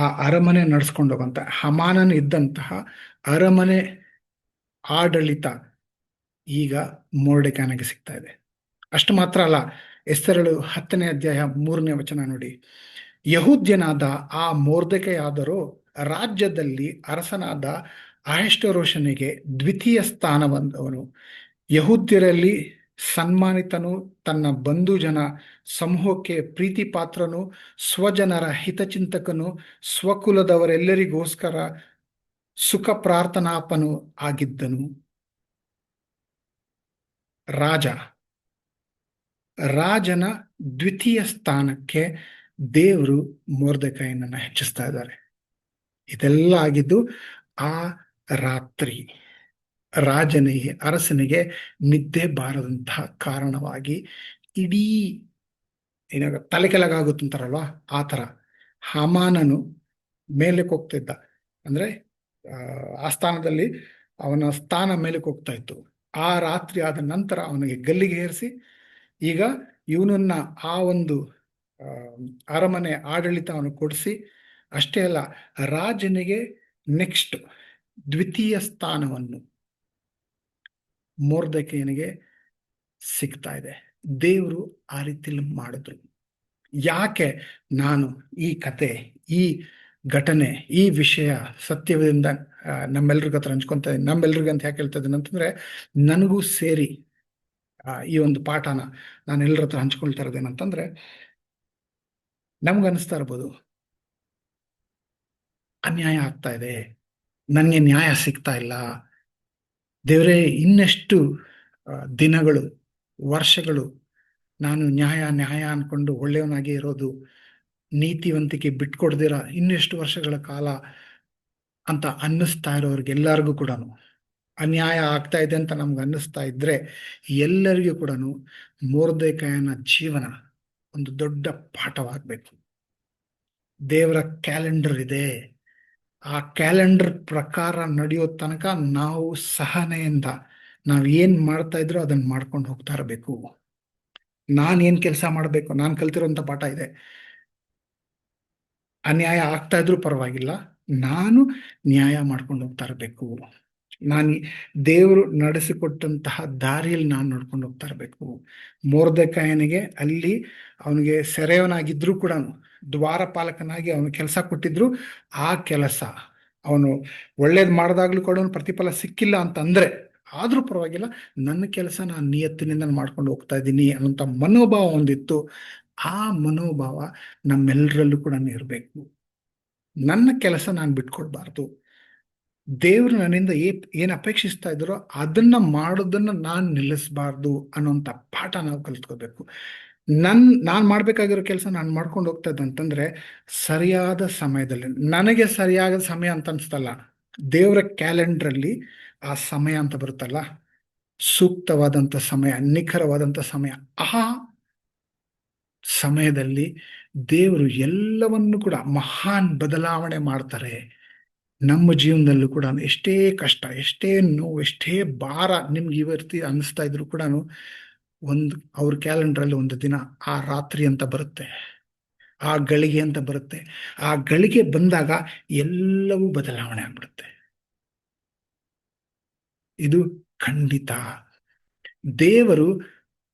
ಆ ಅರಮನೆ ನಡೆಸ್ಕೊಂಡು ಹೋಗಂತ ಹಾಮಾನನ್ ಇದ್ದಂತಹ ಅರಮನೆ ಆಡಳಿತ ಈಗ ಮೊರ್ದೆಖಾಯನಿಗೆ ಸಿಗ್ತಾ ಇದೆ. ಅಷ್ಟು ಮಾತ್ರ ಅಲ್ಲ, ಎಸ್ತರಳು 10ನೇ ಅಧ್ಯಾಯ 3ನೇ ವಚನ ನೋಡಿ. ಯಹೂದ್ಯನಾದ ಆ ಮೊರ್ದೆಖಾಯನಾದರೋ ರಾಜ್ಯದಲ್ಲಿ ಅರಸನಾದ ಅಹಷ್ವೇರೋಷನಿಗೆ ದ್ವಿತೀಯ ಸ್ಥಾನವಂದವನು, ಯಹೂದ್ಯರಲ್ಲಿ ಸನ್ಮಾನಿತನು, ತನ್ನ ಬಂಧು ಜನ ಸಮೂಹಕ್ಕೆ ಪ್ರೀತಿ ಪಾತ್ರನು, ಸ್ವಜನರ ಹಿತಚಿಂತಕನು, ಸ್ವಕುಲದವರೆಲ್ಲರಿಗೋಸ್ಕರ ಸುಖ ಪ್ರಾರ್ಥನಾಪನು ಆಗಿದ್ದನು. ರಾಜನ ದ್ವಿತೀಯ ಸ್ಥಾನಕ್ಕೆ ದೇವರು ಮೊರ್ದೆಖಾಯನನ್ನ ಹೆಚ್ಚಿಸ್ತಾ ಇದ್ದಾರೆ. ಇದೆಲ್ಲ ಆಗಿದ್ದು ಆ ರಾತ್ರಿ. ಅರಸನಿಗೆ ನಿದ್ದೆ ಬಾರದಂತಹ ಕಾರಣವಾಗಿ ಇಡೀ ತಲೆ ಕೆಳಗಾಗುತ್ತಂತಾರಲ್ವಾ, ಆ ಥರ ಹಾಮಾನನು ಮೇಲಕ್ಕೆ ಹೋಗ್ತಿದ್ದ. ಅಂದ್ರೆ ಆ ಸ್ಥಾನದಲ್ಲಿ ಅವನ ಸ್ಥಾನ ಮೇಲಕ್ಕೆ ಹೋಗ್ತಾ ಇತ್ತು. ಆ ರಾತ್ರಿ ಆದ ನಂತರ ಅವನಿಗೆ ಗಲ್ಲಿಗೆ ಏರಿಸಿ ಈಗ ಇವನನ್ನ ಆ ಒಂದು ಅರಮನೆ ಆಡಳಿತವನ್ನು ಕೊಡಿಸಿ, ಅಷ್ಟೇ ಅಲ್ಲ, ರಾಜನಿಗೆ ನೆಕ್ಸ್ಟ್ ದ್ವಿತೀಯ ಸ್ಥಾನವನ್ನು ಮೊರ್ದೆಖಾಯನಿಗೆ ಸಿಗ್ತಾ ಇದೆ. ದೇವರು ಆ ರೀತಿಯಲ್ಲಿ ಮಾಡಿದ್ರು. ಯಾಕೆ ನಾನು ಈ ಕತೆ, ಈ ಘಟನೆ, ಈ ವಿಷಯ ಸತ್ಯದಿಂದ ನಮ್ಮೆಲ್ರಿಗ ಹತ್ರ ಹಂಚ್ಕೊತಾ ಇದ್ದೀನಿ? ನಮ್ಮೆಲ್ರಿಗೂ ಅಂತ ಯಾಕೆ ಹೇಳ್ತಾ ಇದ್ದೀನಿ ಅಂತಂದ್ರೆ, ನನಗೂ ಸೇರಿ ಈ ಒಂದು ಪಾಠನ ನಾನು ಎಲ್ಲರ ಹತ್ರ ಹಂಚ್ಕೊಳ್ತಾ ಇರೋದೇನಂತಂದ್ರೆ, ನಮ್ಗನ್ನಿಸ್ತಾ ಇರ್ಬೋದು ಅನ್ಯಾಯ ಆಗ್ತಾ ಇದೆ, ನನಗೆ ನ್ಯಾಯ ಸಿಗ್ತಾ ಇಲ್ಲ, ದೇವರೇ ಇನ್ನೆಷ್ಟು ದಿನಗಳು, ವರ್ಷಗಳು ನಾನು ನ್ಯಾಯ ನ್ಯಾಯ ಅನ್ಕೊಂಡು ಒಳ್ಳೆಯವನಾಗಿ ಇರೋದು, ನೀತಿವಂತಿಕೆ ಬಿಟ್ಕೊಡ್ದಿರ ಇನ್ನೆಷ್ಟು ವರ್ಷಗಳ ಕಾಲ ಅಂತ ಅನ್ನಿಸ್ತಾ ಇರೋರಿಗೆಲ್ಲರಿಗೂ ಕೂಡ, ಅನ್ಯಾಯ ಆಗ್ತಾ ಇದೆ ಅಂತ ನಮ್ಗೆ ಅನ್ನಿಸ್ತಾ ಇದ್ರೆ ಎಲ್ಲರಿಗೂ ಕೂಡ ಮೊರ್ದೆಕಾಯನ ಜೀವನ ಒಂದು ದೊಡ್ಡ ಪಾಠವಾಗಬೇಕು. ದೇವರ ಕ್ಯಾಲೆಂಡರ್ ಇದೆ. ಆ ಕ್ಯಾಲೆಂಡರ್ ಪ್ರಕಾರ ನಡೆಯೋ ತನಕ ನಾವು ಸಹನೆಯಿಂದ ನಾವು ಏನ್ ಮಾಡ್ತಾ ಇದ್ರೋ ಅದನ್ನ ಮಾಡ್ಕೊಂಡು ಹೋಗ್ತಾ ಇರಬೇಕು. ನಾನೇನ್ ಕೆಲಸ ಮಾಡಬೇಕು, ನಾನು ಕಲ್ತಿರೋಂಥ ಪಾಠ ಇದೆ. ಅನ್ಯಾಯ ಆಗ್ತಾ ಇದ್ರೂ ಪರವಾಗಿಲ್ಲ, ನಾನು ನ್ಯಾಯ ಮಾಡ್ಕೊಂಡು ಹೋಗ್ತಾ ಇರಬೇಕು. ನಾನು ದೇವರು ನಡೆಸಿಕೊಟ್ಟಂತಹ ದಾರಿಯಲ್ಲಿ ನಾನು ನೋಡ್ಕೊಂಡು ಹೋಗ್ತಾ ಇರಬೇಕು. ಮೊರ್ದೆಕಾಯನಿಗೆ ಅಲ್ಲಿ ಅವನಿಗೆ ಸೆರೆಯವನಾಗಿದ್ರು ಕೂಡ, ದ್ವಾರಪಾಲಕನಾಗಿ ಅವನು ಕೆಲಸ ಕೊಟ್ಟಿದ್ರು, ಆ ಕೆಲಸ ಅವನು ಒಳ್ಳೇದು ಮಾಡಿದಾಗ್ಲೂ ಕೂಡ ಪ್ರತಿಫಲ ಸಿಕ್ಕಿಲ್ಲ ಅಂತಂದ್ರೆ ಆದ್ರೂ ಪರವಾಗಿಲ್ಲ, ನನ್ನ ಕೆಲಸ ನಾನು ನಿಯತ್ತಿನಿಂದ ಮಾಡ್ಕೊಂಡು ಹೋಗ್ತಾ ಇದ್ದೀನಿ ಅನ್ನೋಂಥ ಮನೋಭಾವ ಒಂದಿತ್ತು. ಆ ಮನೋಭಾವ ನಮ್ಮೆಲ್ಲರಲ್ಲೂ ಕೂಡ ಇರಬೇಕು. ನನ್ನ ಕೆಲಸ ನಾನು ಬಿಟ್ಕೊಡ್ಬಾರ್ದು. ದೇವರು ನನ್ನಿಂದ ಏನ್ ಅಪೇಕ್ಷಿಸ್ತಾ ಇದ್ರೋ ಅದನ್ನ ಮಾಡೋದನ್ನ ನಾನು ನಿಲ್ಲಿಸಬಾರ್ದು ಅನ್ನೋಂಥ ಪಾಠ ನಾವು ಕಲ್ತ್ಕೋಬೇಕು. ನಾನು ಮಾಡ್ಬೇಕಾಗಿರೋ ಕೆಲಸ ನಾನು ಮಾಡ್ಕೊಂಡು ಹೋಗ್ತಾ ಇದ್ದಂತಂದ್ರೆ ಸರಿಯಾದ ಸಮಯದಲ್ಲಿ, ನನಗೆ ಸರಿಯಾದ ಸಮಯ ಅಂತ ಅನ್ಸ್ತಲ್ಲ, ದೇವರ ಕ್ಯಾಲೆಂಡ್ರಲ್ಲಿ ಆ ಸಮಯ ಅಂತ ಬರುತ್ತಲ್ಲ, ಸೂಕ್ತವಾದಂಥ ಸಮಯ, ನಿಖರವಾದಂಥ ಸಮಯ, ಆ ಸಮಯದಲ್ಲಿ ದೇವರು ಎಲ್ಲವನ್ನು ಕೂಡ ಮಹಾನ್ ಬದಲಾವಣೆ ಮಾಡ್ತಾರೆ. ನಮ್ಮ ಜೀವನದಲ್ಲೂ ಕೂಡ ಎಷ್ಟೇ ಕಷ್ಟ, ಎಷ್ಟೇ ನೋವು, ಎಷ್ಟೇ ಭಾರ ನಿಮ್ಗೆ ಇವತ್ತಿ ಅನಿಸ್ತಾ ಇದ್ರು ಕೂಡ ಅವ್ರ ಕ್ಯಾಲೆಂಡ್ರಲ್ಲಿ ಒಂದು ದಿನ ಆ ರಾತ್ರಿ ಅಂತ ಬರುತ್ತೆ, ಆ ಗಳಿಗೆ ಅಂತ ಬರುತ್ತೆ. ಆ ಗಳಿಗೆ ಬಂದಾಗ ಎಲ್ಲವೂ ಬದಲಾವಣೆ ಆಗ್ಬಿಡುತ್ತೆ. ಇದು ಖಂಡಿತ. ದೇವರು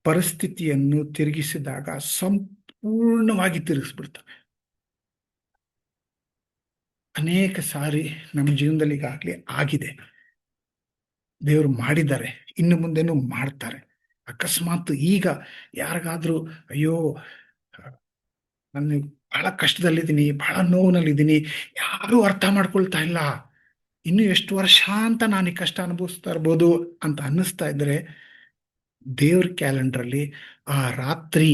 ಪರಿಸ್ಥಿತಿಯನ್ನು ತಿರುಗಿಸಿದಾಗ ಸಂಪೂರ್ಣವಾಗಿ ತಿರುಗಿಸ್ಬಿಡ್ತಾನೆ. ಅನೇಕ ಸಾರಿ ನಮ್ಮ ಜೀವನದಲ್ಲಿ ಈಗಾಗಲೇ ಆಗಿದೆ, ದೇವರು ಮಾಡಿದ್ದಾರೆ, ಇನ್ನು ಮುಂದೆನೂ ಮಾಡ್ತಾರೆ. ಅಕಸ್ಮಾತ್ ಈಗ ಯಾರಿಗಾದ್ರೂ ಅಯ್ಯೋ ನಾನು ಬಹಳ ಕಷ್ಟದಲ್ಲಿದ್ದೀನಿ, ಬಹಳ ನೋವಿನಲ್ಲಿದ್ದೀನಿ, ಯಾರೂ ಅರ್ಥ ಮಾಡ್ಕೊಳ್ತಾ ಇಲ್ಲ, ಇನ್ನು ಎಷ್ಟು ವರ್ಷ ಅಂತ ನಾನು ಈ ಕಷ್ಟ ಅನುಭವಿಸ್ತಾ ಇರ್ಬೋದು ಅಂತ ಅನ್ನಿಸ್ತಾ ಇದ್ರೆ, ದೇವ್ರ ಕ್ಯಾಲೆಂಡ್ರಲ್ಲಿ ಆ ರಾತ್ರಿ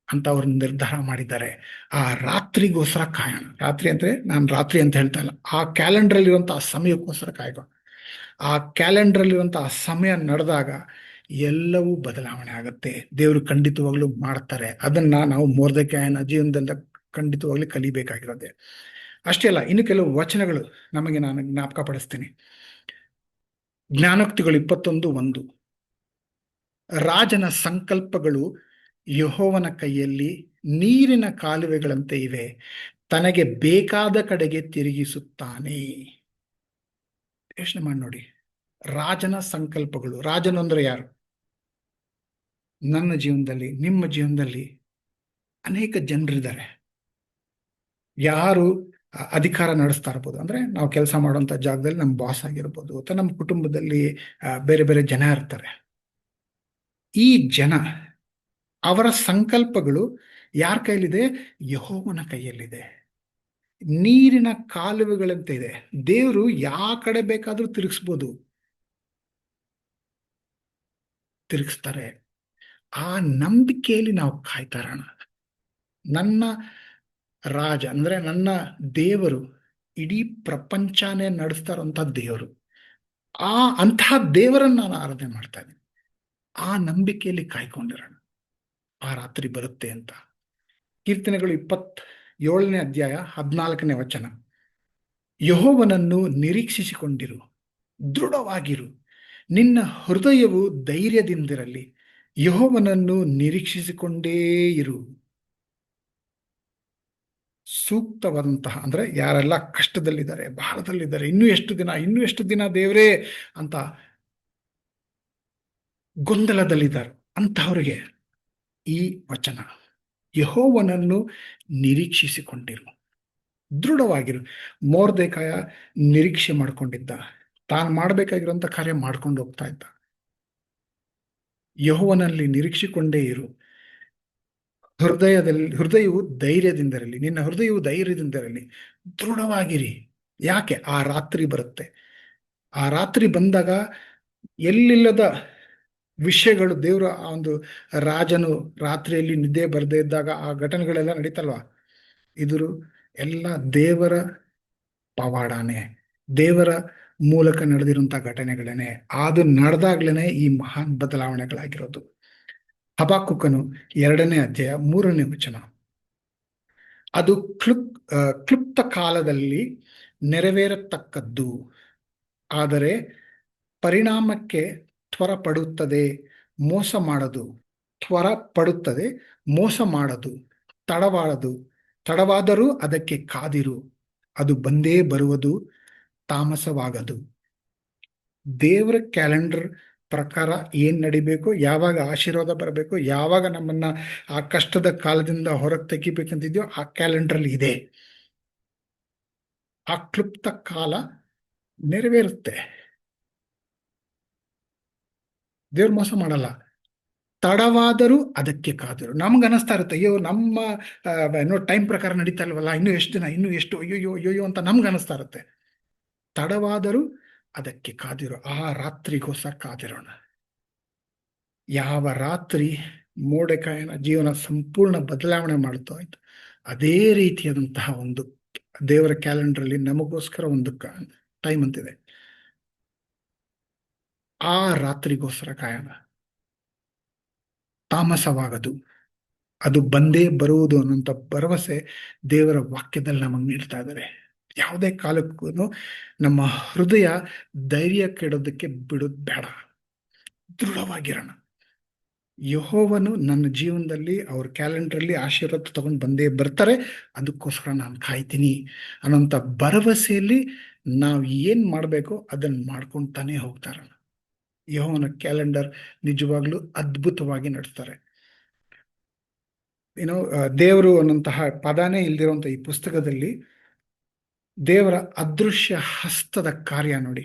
ಅಂತ ಅವ್ರು ನಿರ್ಧಾರ ಮಾಡಿದ್ದಾರೆ. ಆ ರಾತ್ರಿಗೋಸ್ಕರ ಕಾಯೋಣ. ರಾತ್ರಿ ಅಂದ್ರೆ ನಾನು ರಾತ್ರಿ ಅಂತ ಹೇಳ್ತಾ ಇಲ್ಲ, ಆ ಕ್ಯಾಲೆಂಡ್ರಲ್ಲಿರುವಂಥ ಆ ಸಮಯಕ್ಕೋಸ್ಕರ ಕಾಯ್ಕೊ. ಆ ಕ್ಯಾಲೆಂಡ್ರಲ್ಲಿರುವಂಥ ಆ ಸಮಯ ನಡೆದಾಗ ಎಲ್ಲವೂ ಬದಲಾವಣೆ ಆಗುತ್ತೆ. ದೇವರು ಖಂಡಿತವಾಗ್ಲೂ ಮಾಡ್ತಾರೆ. ಅದನ್ನ ನಾವು ಮೊರ್ದೆಕಾಯನ ಜೀವನದಿಂದ ಖಂಡಿತವಾಗ್ಲೂ ಕಲಿಬೇಕಾಗಿರೋದೆ. ಅಷ್ಟೇ ಅಲ್ಲ, ಇನ್ನು ಕೆಲವು ವಚನಗಳು ನಮಗೆ ನಾನು ಜ್ಞಾಪಕ ಪಡಿಸ್ತೀನಿ. ಜ್ಞಾನೋಕ್ತಿಗಳು 21:1. ರಾಜನ ಸಂಕಲ್ಪಗಳು ಯೆಹೋವನ ಕೈಯಲ್ಲಿ ನೀರಿನ ಕಾಲುವೆಗಳಂತೆ ಇವೆ, ತನಗೆ ಬೇಕಾದ ಕಡೆಗೆ ತಿರುಗಿಸುತ್ತಾನೆ. ಯೋಚನೆ ಮಾಡಿ ನೋಡಿ, ರಾಜನ ಸಂಕಲ್ಪಗಳು. ರಾಜನು ಅಂದ್ರೆ ಯಾರು? ನನ್ನ ಜೀವನದಲ್ಲಿ, ನಿಮ್ಮ ಜೀವನದಲ್ಲಿ ಅನೇಕ ಜನರಿದ್ದಾರೆ. ಯಾರು ಅಧಿಕಾರ ನಡೆಸ್ತಾ ಇರ್ಬೋದು, ಅಂದ್ರೆ ನಾವು ಕೆಲಸ ಮಾಡುವಂತ ಜಾಗದಲ್ಲಿ ನಮ್ಮ ಬಾಸ್ ಆಗಿರ್ಬೋದು, ಅಥವಾ ನಮ್ಮ ಕುಟುಂಬದಲ್ಲಿ ಬೇರೆ ಬೇರೆ ಜನ ಇರ್ತಾರೆ. ಈ ಜನ, ಅವರ ಸಂಕಲ್ಪಗಳು ಯಾರ ಕೈಲಿದೆ? ಯೆಹೋವನ ಕೈಯಲ್ಲಿದೆ. ನೀರಿನ ಕಾಲುವೆಗಳಂತೆ ಇದೆ. ದೇವರು ಯಾವ ಕಡೆ ಬೇಕಾದ್ರೂ ತಿರುಗಿಸ್ತಾರೆ. ಆ ನಂಬಿಕೆಯಲ್ಲಿ ನಾವು ಕಾಯ್ತಾ ಇರೋಣ. ನನ್ನ ರಾಜ ಅಂದ್ರೆ ನನ್ನ ದೇವರು ಇಡೀ ಪ್ರಪಂಚನೇ ನಡೆಸ್ತಾ ಇರುವಂತ ದೇವರು. ಅಂತಹ ದೇವರನ್ನ ನಾನು ಆರಾಧನೆ ಮಾಡ್ತಾ ಇದ್ದೀನಿ. ಆ ನಂಬಿಕೆಯಲ್ಲಿ ಕಾಯ್ಕೊಂಡಿರೋಣ, ಆ ರಾತ್ರಿ ಬರುತ್ತೆ ಅಂತ. ಕೀರ್ತನೆಗಳು 27ನೇ ಅಧ್ಯಾಯ 14ನೇ ವಚನ. ಯೆಹೋವನನ್ನು ನಿರೀಕ್ಷಿಸಿಕೊಂಡಿರು, ದೃಢವಾಗಿರು, ನಿನ್ನ ಹೃದಯವು ಧೈರ್ಯದಿಂದಿರಲಿ, ಯೆಹೋವನನ್ನು ನಿರೀಕ್ಷಿಸಿಕೊಂಡೇ ಇರು. ಸೂಕ್ತವಾದಂತಹ, ಅಂದ್ರೆ ಯಾರೆಲ್ಲ ಕಷ್ಟದಲ್ಲಿದ್ದಾರೆ, ಭಾರದಲ್ಲಿದ್ದಾರೆ, ಇನ್ನೂ ಎಷ್ಟು ದಿನ ದೇವರೇ ಅಂತ ಗೊಂದಲದಲ್ಲಿದ್ದಾರೆ, ಅಂತಹವರಿಗೆ ಈ ವಚನ, ಯೆಹೋವನನ್ನು ನಿರೀಕ್ಷಿಸಿಕೊಂಡಿರು, ದೃಢವಾಗಿರು. ಮೊರ್ದೆಕಾಯ ನಿರೀಕ್ಷೆ ಮಾಡ್ಕೊಂಡಿದ್ದ, ತಾನು ಮಾಡಬೇಕಾಗಿರುವಂತ ಕಾರ್ಯ ಮಾಡ್ಕೊಂಡು ಹೋಗ್ತಾ ಇದ್ದ. ಯೆಹೋವನಲ್ಲಿ ನಿರೀಕ್ಷಿಕೊಂಡೇ ಇರು. ಹೃದಯವು ಧೈರ್ಯದಿಂದಿರಲಿ, ನಿನ್ನ ಹೃದಯವು ಧೈರ್ಯದಿಂದಿರಲಿ, ದೃಢವಾಗಿರಿ. ಯಾಕೆ? ಆ ರಾತ್ರಿ ಬರುತ್ತೆ. ಆ ರಾತ್ರಿ ಬಂದಾಗ ಎಲ್ಲಿಲ್ಲದ ವಿಷಯಗಳು, ದೇವರ ಆ ಒಂದು ರಾಜನು ರಾತ್ರಿಯಲ್ಲಿ ನಿದ್ದೆ ಬರದೇ ಇದ್ದಾಗ ಆ ಘಟನೆಗಳೆಲ್ಲ ನಡೀತಲ್ವಾ, ಇದ್ರು ಎಲ್ಲ ದೇವರ ಪವಾಡಾನೆ, ದೇವರ ಮೂಲಕ ನಡೆದಿರುವಂತ ಘಟನೆಗಳೇನೆ. ಅದು ನಡೆದಾಗ್ಲೇನೆ ಈ ಮಹಾನ್ ಬದಲಾವಣೆಗಳಾಗಿರೋದು. ಹಬಾಕುಕನು 2ನೇ ಅಧ್ಯಾಯ 3ನೇ ವಚನ, ಅದು ಕ್ಲುಪ್ತ ಕಾಲದಲ್ಲಿ ನೆರವೇರತಕ್ಕದ್ದು, ಆದರೆ ಪರಿಣಾಮಕ್ಕೆ ತ್ವರಪಡುತ್ತದೆ, ಮೋಸ ಮಾಡದು. ತ್ವರಪಡುತ್ತದೆ, ಮೋಸ ಮಾಡದು, ತಡವಾದರೂ ಅದಕ್ಕೆ ಕಾದಿರು, ಅದು ಬಂದೇ ಬರುವುದು, ತಾಮಸವಾಗದು. ದೇವರ ಕ್ಯಾಲೆಂಡರ್ ಪ್ರಕಾರ ಏನ್ ನಡಿಬೇಕು, ಯಾವಾಗ ಆಶೀರ್ವಾದ ಬರಬೇಕು, ಯಾವಾಗ ನಮ್ಮನ್ನ ಆ ಕಷ್ಟದ ಕಾಲದಿಂದ ಹೊರಗೆ ತೆಗಿಬೇಕಂತಿದ್ಯೋ ಆ ಕ್ಯಾಲೆಂಡರ್ ಇದೆ. ಆ ಕ್ಲುಪ್ತ ಕಾಲ ನೆರವೇರುತ್ತೆ. ದೇವ್ರ ಮೋಸ ಮಾಡಲ್ಲ. ತಡವಾದರೂ ಅದಕ್ಕೆ ಕಾದರು. ನಮ್ಗೆ ಅನಿಸ್ತಾ ಇರುತ್ತೆ, ಅಯ್ಯೋ ನಮ್ಮ ಟೈಮ್ ಪ್ರಕಾರ ನಡೀತಾ ಇಲ್ವಲ್ಲ, ಇನ್ನೂ ಎಷ್ಟು ದಿನ, ಇನ್ನೂ ಎಷ್ಟು, ಅಯ್ಯೋ ಅಯ್ಯೋ ಅಂತ ನಮ್ಗೆ ಅನಿಸ್ತಾ ಇರುತ್ತೆ. ತಡವಾದರೂ ಅದಕ್ಕೆ ಕಾದಿರೋ, ಆ ರಾತ್ರಿಗೋಸ್ಕರ ಕಾದಿರೋಣ. ಯಾವ ರಾತ್ರಿ ಮೊರ್ದೆಕಾಯನ ಜೀವನ ಸಂಪೂರ್ಣ ಬದಲಾವಣೆ ಮಾಡ್ತಾ ಇತ್ತು, ಅದೇ ರೀತಿಯಾದಂತಹ ಒಂದು ದೇವರ ಕ್ಯಾಲೆಂಡರ್ ಅಲ್ಲಿ ನಮಗೋಸ್ಕರ ಒಂದು ಟೈಮ್ ಅಂತಿದೆ. ಆ ರಾತ್ರಿಗೋಸ್ಕರ ಕಾಯೋಣ. ತಾಮಸವಾಗದು, ಅದು ಬಂದೇ ಬರುವುದು ಅನ್ನೋಂಥ ಭರವಸೆ ದೇವರ ವಾಕ್ಯದಲ್ಲಿ ನಮಗೆ ನೀಡ್ತಾ ಇದ್ದಾರೆ. ಯಾವುದೇ ಕಾಲಕ್ಕೂ ನಮ್ಮ ಹೃದಯ ಧೈರ್ಯ ಕೆಡೋದಕ್ಕೆ ಬಿಡೋದು ಬೇಡ, ದೃಢವಾಗಿರೋಣ. ಯೆಹೋವನು ನನ್ನ ಜೀವನದಲ್ಲಿ ಅವ್ರ ಕ್ಯಾಲೆಂಡರಲ್ಲಿ ಆಶೀರ್ವಾದ ತಗೊಂಡು ಬಂದೇ ಬರ್ತಾರೆ, ಅದಕ್ಕೋಸ್ಕರ ನಾನು ಕಾಯ್ತೀನಿ ಅನ್ನೋಂಥ ಭರವಸೆಯಲ್ಲಿ ನಾವು ಏನ್ ಮಾಡಬೇಕೋ ಅದನ್ನು ಮಾಡ್ಕೊಂತಾನೆ ಹೋಗ್ತಾರ. ಯೆಹೋವನ ಕ್ಯಾಲೆಂಡರ್ ನಿಜವಾಗ್ಲೂ ಅದ್ಭುತವಾಗಿ ನಡೆಸ್ತಾರೆ. ದೇವರು ಅನ್ನೋಂತಹ ಪದಾನೇ ಇಲ್ದಿರುವಂತ ಈ ಪುಸ್ತಕದಲ್ಲಿ ದೇವರ ಅದೃಶ್ಯ ಹಸ್ತದ ಕಾರ್ಯ ನೋಡಿ.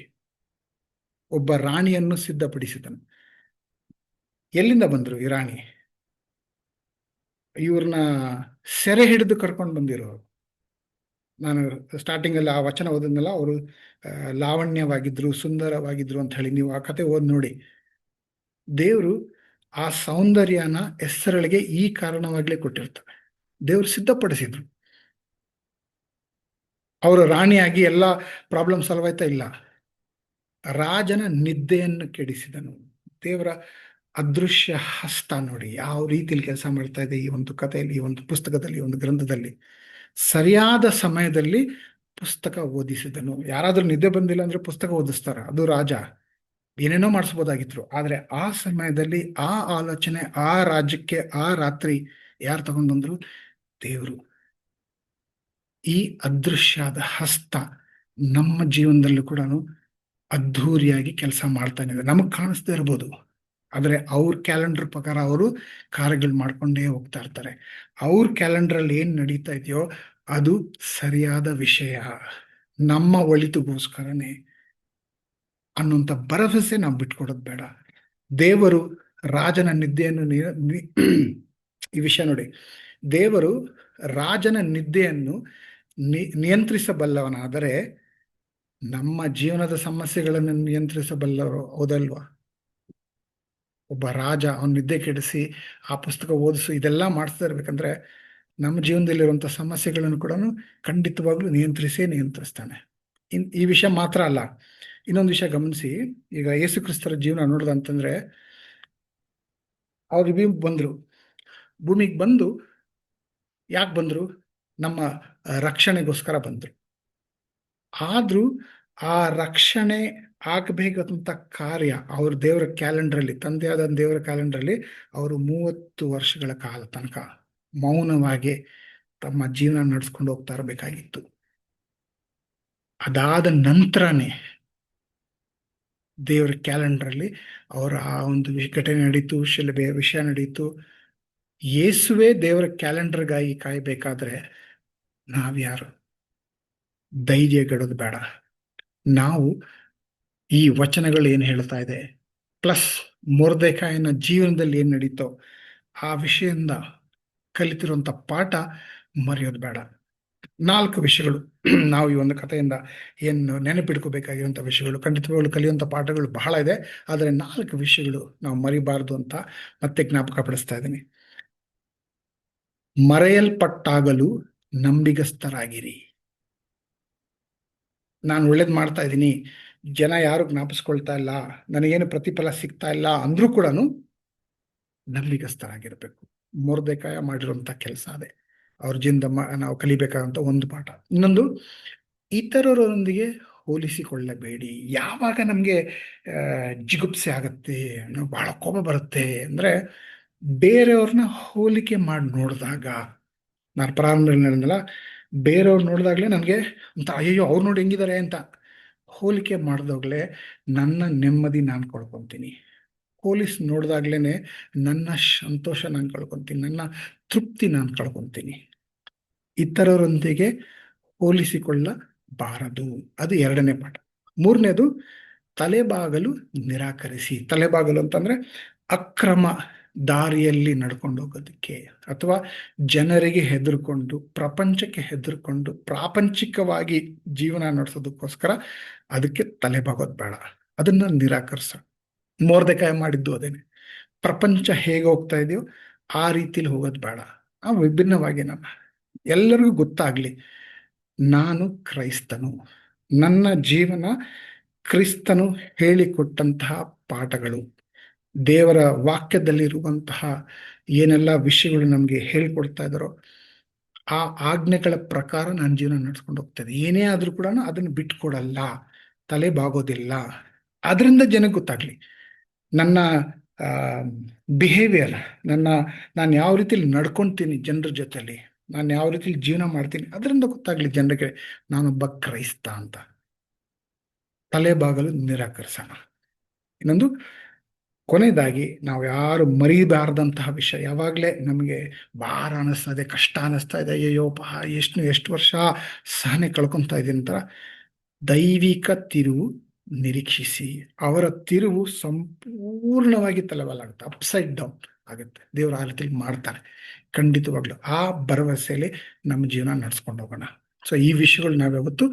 ಒಬ್ಬ ರಾಣಿಯನ್ನು ಸಿದ್ಧಪಡಿಸಿದನು. ಎಲ್ಲಿಂದ ಬಂದ್ರು ಈ ರಾಣಿ? ಇವ್ರನ್ನ ಸೆರೆ ಹಿಡಿದು ಕರ್ಕೊಂಡು ಬಂದಿರೋರು. ನಾನು ಸ್ಟಾರ್ಟಿಂಗ್ ಅಲ್ಲಿ ಆ ವಚನ ಓದಿದ್ನಲ್ಲ, ಅವರು ಲಾವಣ್ಯವಾಗಿದ್ರು, ಸುಂದರವಾಗಿದ್ರು ಅಂತ ಹೇಳಿ, ನೀವು ಆ ಕತೆ ಓದ್ ನೋಡಿ. ದೇವರು ಆ ಸೌಂದರ್ಯನ ಹೆಸರಳಿಗೆ ಈ ಕಾರಣವಾಗ್ಲೇ ಕೊಟ್ಟಿರ್ತಾರೆ. ದೇವರು ಸಿದ್ಧಪಡಿಸಿದ್ರು. ಅವರು ರಾಣಿಯಾಗಿ ಎಲ್ಲ ಪ್ರಾಬ್ಲಮ್ ಸಾಲ್ವ್ ಆಯ್ತಾ? ಇಲ್ಲ. ರಾಜನ ನಿದ್ದೆಯನ್ನು ಕೆಡಿಸಿದನು. ದೇವರ ಅದೃಶ್ಯ ಹಸ್ತ ನೋಡಿ ಯಾವ ರೀತಿಯಲ್ಲಿ ಕೆಲಸ ಮಾಡ್ತಾ ಇದೆ ಈ ಒಂದು ಕಥೆಯಲ್ಲಿ, ಈ ಒಂದು ಪುಸ್ತಕದಲ್ಲಿ, ಈ ಒಂದು ಗ್ರಂಥದಲ್ಲಿ. ಸರಿಯಾದ ಸಮಯದಲ್ಲಿ ಪುಸ್ತಕ ಓದಿಸಿದನು. ಯಾರಾದ್ರೂ ನಿದ್ದೆ ಬಂದಿಲ್ಲ ಅಂದ್ರೆ ಪುಸ್ತಕ ಓದಿಸ್ತಾರ, ಅದು ರಾಜ. ಏನೇನೋ ಮಾಡಿಸ್ಬೋದಾಗಿತ್ತು, ಆದ್ರೆ ಆ ಸಮಯದಲ್ಲಿ ಆ ಆಲೋಚನೆ, ಆ ರಾಜ್ಯಕ್ಕೆ ಆ ರಾತ್ರಿ ಯಾರು ತಗೊಂಡ್ ಬಂದ್ರು? ದೇವರು. ಈ ಅದೃಶ್ಯದ ಹಸ್ತ ನಮ್ಮ ಜೀವನದಲ್ಲೂ ಕೂಡ ಅದ್ಧೂರಿಯಾಗಿ ಕೆಲಸ ಮಾಡ್ತಾನೆ ಇದೆ. ನಮಗ್ ಕಾಣಿಸ್ದೇ ಇರ್ಬೋದು, ಆದ್ರೆ ಅವ್ರ ಕ್ಯಾಲೆಂಡರ್ ಪ್ರಕಾರ ಅವರು ಕಾರ್ಯಗಳು ಮಾಡ್ಕೊಂಡೇ ಹೋಗ್ತಾ ಇರ್ತಾರೆ. ಅವ್ರ ಕ್ಯಾಲೆಂಡರ್ ಅಲ್ಲಿ ಏನ್ ನಡೀತಾ ಇದೆಯೋ ಅದು ಸರಿಯಾದ ವಿಷಯ, ನಮ್ಮ ಒಳಿತಿಗೋಸ್ಕರನೇ ಅನ್ನುವಂಥ ಭರವಸೆ ನಾವು ಬಿಟ್ಕೊಡೋದು ಬೇಡ. ದೇವರು ರಾಜನ ನಿದ್ದೆಯನ್ನು ಈ ವಿಷಯ ನೋಡಿ, ದೇವರು ರಾಜನ ನಿದ್ದೆಯನ್ನು ನಿಯಂತ್ರಿಸಬಲ್ಲವನಾದರೆ ನಮ್ಮ ಜೀವನದ ಸಮಸ್ಯೆಗಳನ್ನು ನಿಯಂತ್ರಿಸಬಲ್ಲವರು ಹೌದಲ್ವಾ? ಒಬ್ಬ ರಾಜ ಅವನ ನಿದ್ದೆ ಕೆಡಿಸಿ ಆ ಪುಸ್ತಕ ಓದಿಸು ಇದೆಲ್ಲ ಮಾಡಿಸ್ತಾ ಇರ್ಬೇಕಂದ್ರೆ ನಮ್ಮ ಜೀವನದಲ್ಲಿರುವಂಥ ಸಮಸ್ಯೆಗಳನ್ನು ಕೂಡ ಖಂಡಿತವಾಗ್ಲೂ ನಿಯಂತ್ರಿಸ್ತಾನೆ. ಈ ವಿಷಯ ಮಾತ್ರ ಅಲ್ಲ, ಇನ್ನೊಂದು ವಿಷಯ ಗಮನಿಸಿ. ಈಗ ಯೇಸು ಕ್ರಿಸ್ತರ ಜೀವನ ನೋಡ್ದಂತಂದ್ರೆ, ಅವ್ರು ಭೂಮಿಗೆ ಬಂದು ಯಾಕೆ ಬಂದ್ರು? ನಮ್ಮ ರಕ್ಷಣೆಗೋಸ್ಕರ ಬಂದ್ರು. ಆದ್ರೂ ಆ ರಕ್ಷಣೆ ಆಗ್ಬೇಕಂತ ಕಾರ್ಯ ಅವ್ರ ದೇವರ ಕ್ಯಾಲೆಂಡರ್ ಅಲ್ಲಿ, ತಂದೆಯಾದ ದೇವರ ಕ್ಯಾಲೆಂಡರ್ ಅಲ್ಲಿ ಅವರು 30 ವರ್ಷಗಳ ಕಾಲ ತನಕ ಮೌನವಾಗಿ ತಮ್ಮ ಜೀವನ ನಡೆಸ್ಕೊಂಡು ಹೋಗ್ತಾ ಇರಬೇಕಾಗಿತ್ತು. ಅದಾದ ನಂತರನೇ ದೇವರ ಕ್ಯಾಲೆಂಡ್ರಲ್ಲಿ ಅವರ ಆ ಒಂದು ಘಟನೆ ನಡೀತು, ಶಿಲುಬೆಯ ವಿಷಯ ನಡೀತು. ಯೇಸುವೆ ದೇವರ ಕ್ಯಾಲೆಂಡರ್ಗಾಗಿ ಕಾಯಬೇಕಾದ್ರೆ ನಾವ್ಯಾರು? ಧೈರ್ಯಗೆಡೋದು ಬೇಡ. ನಾವು ಈ ವಚನಗಳು ಏನು ಹೇಳ್ತಾ ಇದೆ, ಪ್ಲಸ್ ಮೊರ್ದೆಕಾಯನ ಜೀವನದಲ್ಲಿ ಏನು ನಡೀತೋ ಆ ವಿಷಯದಿಂದ ಕಲಿತಿರುವಂಥ ಪಾಠ ಮರೆಯೋದು ಬೇಡ. 4 ವಿಷಯಗಳು ನಾವು ಈ ಒಂದು ಕಥೆಯಿಂದ ಏನು ನೆನಪಿಡ್ಕೋಬೇಕಾಗಿರುವಂಥ ವಿಷಯಗಳು, ಖಂಡಿತವಾಗ್ಲೂ ಕಲಿಯುವಂಥ ಪಾಠಗಳು ಬಹಳ ಇದೆ. ಆದರೆ 4 ವಿಷಯಗಳು ನಾವು ಮರಿಬಾರ್ದು ಅಂತ ಮತ್ತೆ ಜ್ಞಾಪಕ ಪಡಿಸ್ತಾ ಇದ್ದೀನಿ. ಮರೆಯಲ್ಪಟ್ಟಾಗಲು ನಂಬಿಗಸ್ತರಾಗಿರಿ. ನಾನು ಒಳ್ಳೇದು ಮಾಡ್ತಾ ಇದ್ದೀನಿ, ಜನ ಯಾರು ಜ್ಞಾಪಿಸ್ಕೊಳ್ತಾ ಇಲ್ಲ, ನನಗೇನು ಪ್ರತಿಫಲ ಸಿಗ್ತಾ ಇಲ್ಲ ಅಂದ್ರೂ ಕೂಡ ನಂಬಿಗಸ್ತರಾಗಿರ್ಬೇಕು. ಮೊರ್ದೆಕಾಯ ಮಾಡಿರುವಂಥ ಕೆಲಸ ಅದೇ. ಅವ್ರ ಜೀವನದ ನಾವು ಕಲಿಬೇಕಾದಂಥ ಒಂದು ಪಾಠ. ಇನ್ನೊಂದು, ಇತರರೊಂದಿಗೆ ಹೋಲಿಸಿಕೊಳ್ಳಬೇಡಿ. ಯಾವಾಗ ನಮಗೆ ಜಿಗುಪ್ಸೆ ಆಗುತ್ತೆ, ನಾವು ಬಹಳ ಕೋಪ ಬರುತ್ತೆ ಅಂದರೆ ಬೇರೆಯವ್ರನ್ನ ಹೋಲಿಕೆ ಮಾಡಿ ನೋಡಿದಾಗ. ನಾನು ಪ್ರಾರಂಭದಲ್ಲಿ ಹೇಳಿದ್ನಲ್ಲ, ಬೇರೆಯವ್ರು ನೋಡಿದಾಗಲೇ ನನಗೆ ಅಂತ ಅಯ್ಯೋ ಅವ್ರು ನೋಡಿ ಹೆಂಗಿದ್ದಾರೆ ಅಂತ ಹೋಲಿಕೆ ಮಾಡಿದಾಗಲೇ ನನ್ನ ನೆಮ್ಮದಿ ನಾನು ಕಳ್ಕೊತೀನಿ. ಹೋಲಿಸಿ ನೋಡಿದಾಗ್ಲೇ ನನ್ನ ಸಂತೋಷ ನಾನು ಕಳ್ಕೊತೀನಿ, ನನ್ನ ತೃಪ್ತಿ ನಾನು ಕಳ್ಕೊತೀನಿ. ಇತರರೊಂದಿಗೆ ಹೋಲಿಸಿಕೊಳ್ಳಬಾರದು. ಅದು 2ನೇ ಪಾಠ. 3ನೇದು, ತಲೆಬಾಗಲು ನಿರಾಕರಿಸಿ. ತಲೆಬಾಗಲು ಅಂತಂದ್ರೆ ಅಕ್ರಮ ದಾರಿಯಲ್ಲಿ ನಡ್ಕೊಂಡು ಹೋಗೋದಕ್ಕೆ, ಅಥವಾ ಜನರಿಗೆ ಹೆದರ್ಕೊಂಡು, ಪ್ರಪಂಚಕ್ಕೆ ಹೆದರ್ಕೊಂಡು ಪ್ರಾಪಂಚಿಕವಾಗಿ ಜೀವನ ನಡೆಸೋದಕ್ಕೋಸ್ಕರ ಅದಕ್ಕೆ ತಲೆಬಾಗೋದು ಬೇಡ. ಅದನ್ನ ನಿರಾಕರಿಸ. ಮೊರ್ದೆಕಾಯ ಮಾಡಿದ್ದು ಅದೇನೆ. ಪ್ರಪಂಚ ಹೇಗೆ ಹೋಗ್ತಾ ಇದೆಯೋ ಆ ರೀತಿಲಿ ಹೋಗೋದು ಬೇಡ. ಆ ವಿಭಿನ್ನವಾಗಿ ಎಲ್ಲರಿಗೂ ಗೊತ್ತಾಗ್ಲಿ ನಾನು ಕ್ರೈಸ್ತನು, ನನ್ನ ಜೀವನ ಕ್ರಿಸ್ತನು ಹೇಳಿಕೊಟ್ಟಂತಹ ಪಾಠಗಳು, ದೇವರ ವಾಕ್ಯದಲ್ಲಿರುವಂತಹ ಏನೆಲ್ಲ ವಿಷಯಗಳು ನಮಗೆ ಹೇಳ್ಕೊಡ್ತಾ ಇದ್ದಾರೋ ಆ ಆಜ್ಞೆಗಳ ಪ್ರಕಾರ ನನ್ನ ಜೀವನ ನಡ್ಸ್ಕೊಂಡು ಹೋಗ್ತದೆ. ಏನೇ ಆದ್ರೂ ಕೂಡ ಅದನ್ನು ಬಿಟ್ಕೊಡಲ್ಲ, ತಲೆ ಬಾಗೋದಿಲ್ಲ. ಅದರಿಂದ ಜನಕ್ಕೆ ಗೊತ್ತಾಗ್ಲಿ ನನ್ನ ಬಿಹೇವಿಯರ್, ನಾನು ಯಾವ ರೀತಿಲಿ ನಡ್ಕೊತೀನಿ ಜನರ ಜೊತೆಲಿ, ನಾನು ಯಾವ ರೀತಿಲಿ ಜೀವನ ಮಾಡ್ತೀನಿ, ಅದರಿಂದ ಗೊತ್ತಾಗ್ಲಿ ಜನರಿಗೆ ನಾನೊಬ್ಬ ಕ್ರೈಸ್ತ ಅಂತ. ತಲೆಬಾಗಲು ನಿರಾಕರಿಸೋಣ. ಇನ್ನೊಂದು, ಕೊನೆಯದಾಗಿ ನಾವು ಯಾರು ಮರಿಬಾರ್ದಂತಹ ವಿಷಯ, ಯಾವಾಗಲೇ ನಮಗೆ ಭಾರ ಅನ್ನಿಸ್ತಾ ಇದೆ, ಕಷ್ಟ ಅನ್ನಿಸ್ತಾ ಇದೆ, ಅಯ್ಯೋಪ್ಪ ಎಷ್ಟು ವರ್ಷ ಸಹನೆ ಕಳ್ಕೊತಾ ಇದೆ ಅಂತ, ದೈವಿಕ ತಿರುವು ನಿರೀಕ್ಷಿಸಿ. ಅವರ ತಿರುವು ಸಂಪೂರ್ಣವಾಗಿ ತಲೆಬಾಲಾಗುತ್ತೆ, ಅಪ್ಸೈಡ್ ಡೌನ್ ಆಗುತ್ತೆ. ದೇವರು ಆ ರೀತಿಯಲ್ಲಿ ಮಾಡ್ತಾರೆ ಖಂಡಿತವಾಗ್ಲು. ಆ ಭರವಸೆಯಲ್ಲಿ ನಮ್ಮ ಜೀವನ ನಡ್ಸ್ಕೊಂಡು ಹೋಗೋಣ. ಸೊ ಈ ವಿಷಯಗಳು ನಾವ್ಯಾವತ್ತು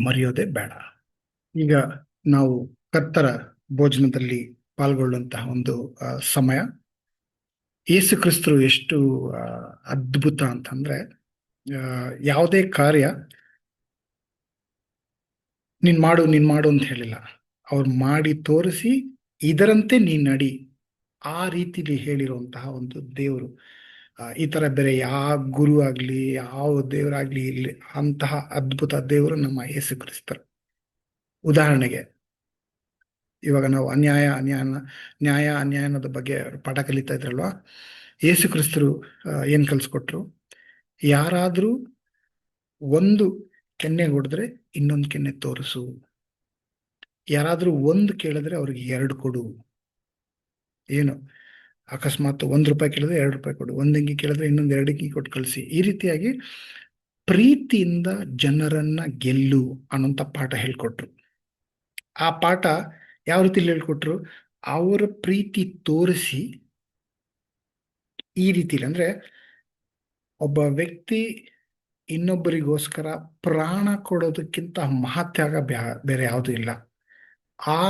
ಮರೆಯೋದೇ ಬೇಡ. ಈಗ ನಾವು ಕರ್ತರ ಭೋಜನದಲ್ಲಿ ಪಾಲ್ಗೊಳ್ಳುವಂತಹ ಒಂದು ಸಮಯ. ಯೇಸು ಕ್ರಿಸ್ತರು ಎಷ್ಟು ಅದ್ಭುತ ಅಂತಂದ್ರೆ, ಯಾವುದೇ ಕಾರ್ಯ ನೀನ್ ಮಾಡು ಅಂತ ಹೇಳಿಲ್ಲ. ಅವ್ರು ಮಾಡಿ ತೋರಿಸಿ ಇದರಂತೆ ನೀನ್ ನಡಿ, ಆ ರೀತಿಲಿ ಹೇಳಿರುವಂತಹ ಒಂದು ದೇವರು. ಈ ತರ ಬೇರೆ ಯಾವ ಗುರು ಆಗ್ಲಿ ಯಾವ ದೇವರಾಗ್ಲಿ ಇಲ್ಲಿ ಅಂತಹ ಅದ್ಭುತ ದೇವರು ನಮ್ಮ ಯೇಸು ಕ್ರಿಸ್ತರು. ಉದಾಹರಣೆಗೆ ಇವಾಗ ನಾವು ನ್ಯಾಯ ಅನ್ಯಾಯದ ಬಗ್ಗೆ ಪಾಠ ಕಲಿತಾ ಇದ್ರಲ್ವಾ, ಯೇಸು ಕ್ರಿಸ್ತರು ಏನ್ ಕಲಿಸ್ಕೊಟ್ರು? ಯಾರಾದ್ರೂ ಒಂದು ಕೆನ್ನೆ ಹೊಡೆದ್ರೆ ಇನ್ನೊಂದು ಕೆನ್ನೆ ತೋರಿಸು, ಯಾರಾದ್ರೂ ಒಂದು ಕೇಳಿದ್ರೆ ಅವ್ರಿಗೆ 2 ಕೊಡು. ಏನು ಅಕಸ್ಮಾತ್ ₹1 ಕೇಳಿದ್ರೆ ₹2 ಕೊಡು, ಒಂದಂಗಿ ಕೇಳಿದ್ರೆ ಇನ್ನೊಂದು 2 ಅಂಗಿ ಕೊಟ್ಟು ಕಳಿಸಿ. ಈ ರೀತಿಯಾಗಿ ಪ್ರೀತಿಯಿಂದ ಜನರನ್ನ ಗೆಲ್ಲು ಅನ್ನೋಂಥ ಪಾಠ ಹೇಳ್ಕೊಟ್ರು. ಆ ಪಾಠ ಯಾವ ರೀತಿ ಹೇಳ್ಕೊಟ್ರು? ಅವರ ಪ್ರೀತಿ ತೋರಿಸಿ ಈ ರೀತಿಲಿ, ಅಂದ್ರೆ ಒಬ್ಬ ವ್ಯಕ್ತಿ ಇನ್ನೊಬ್ಬರಿಗೋಸ್ಕರ ಪ್ರಾಣ ಕೊಡೋದಕ್ಕಿಂತ ಮಹಾತ್ಯಾಗ ಬೇರೆ ಯಾವುದೂ ಇಲ್ಲ. ಆ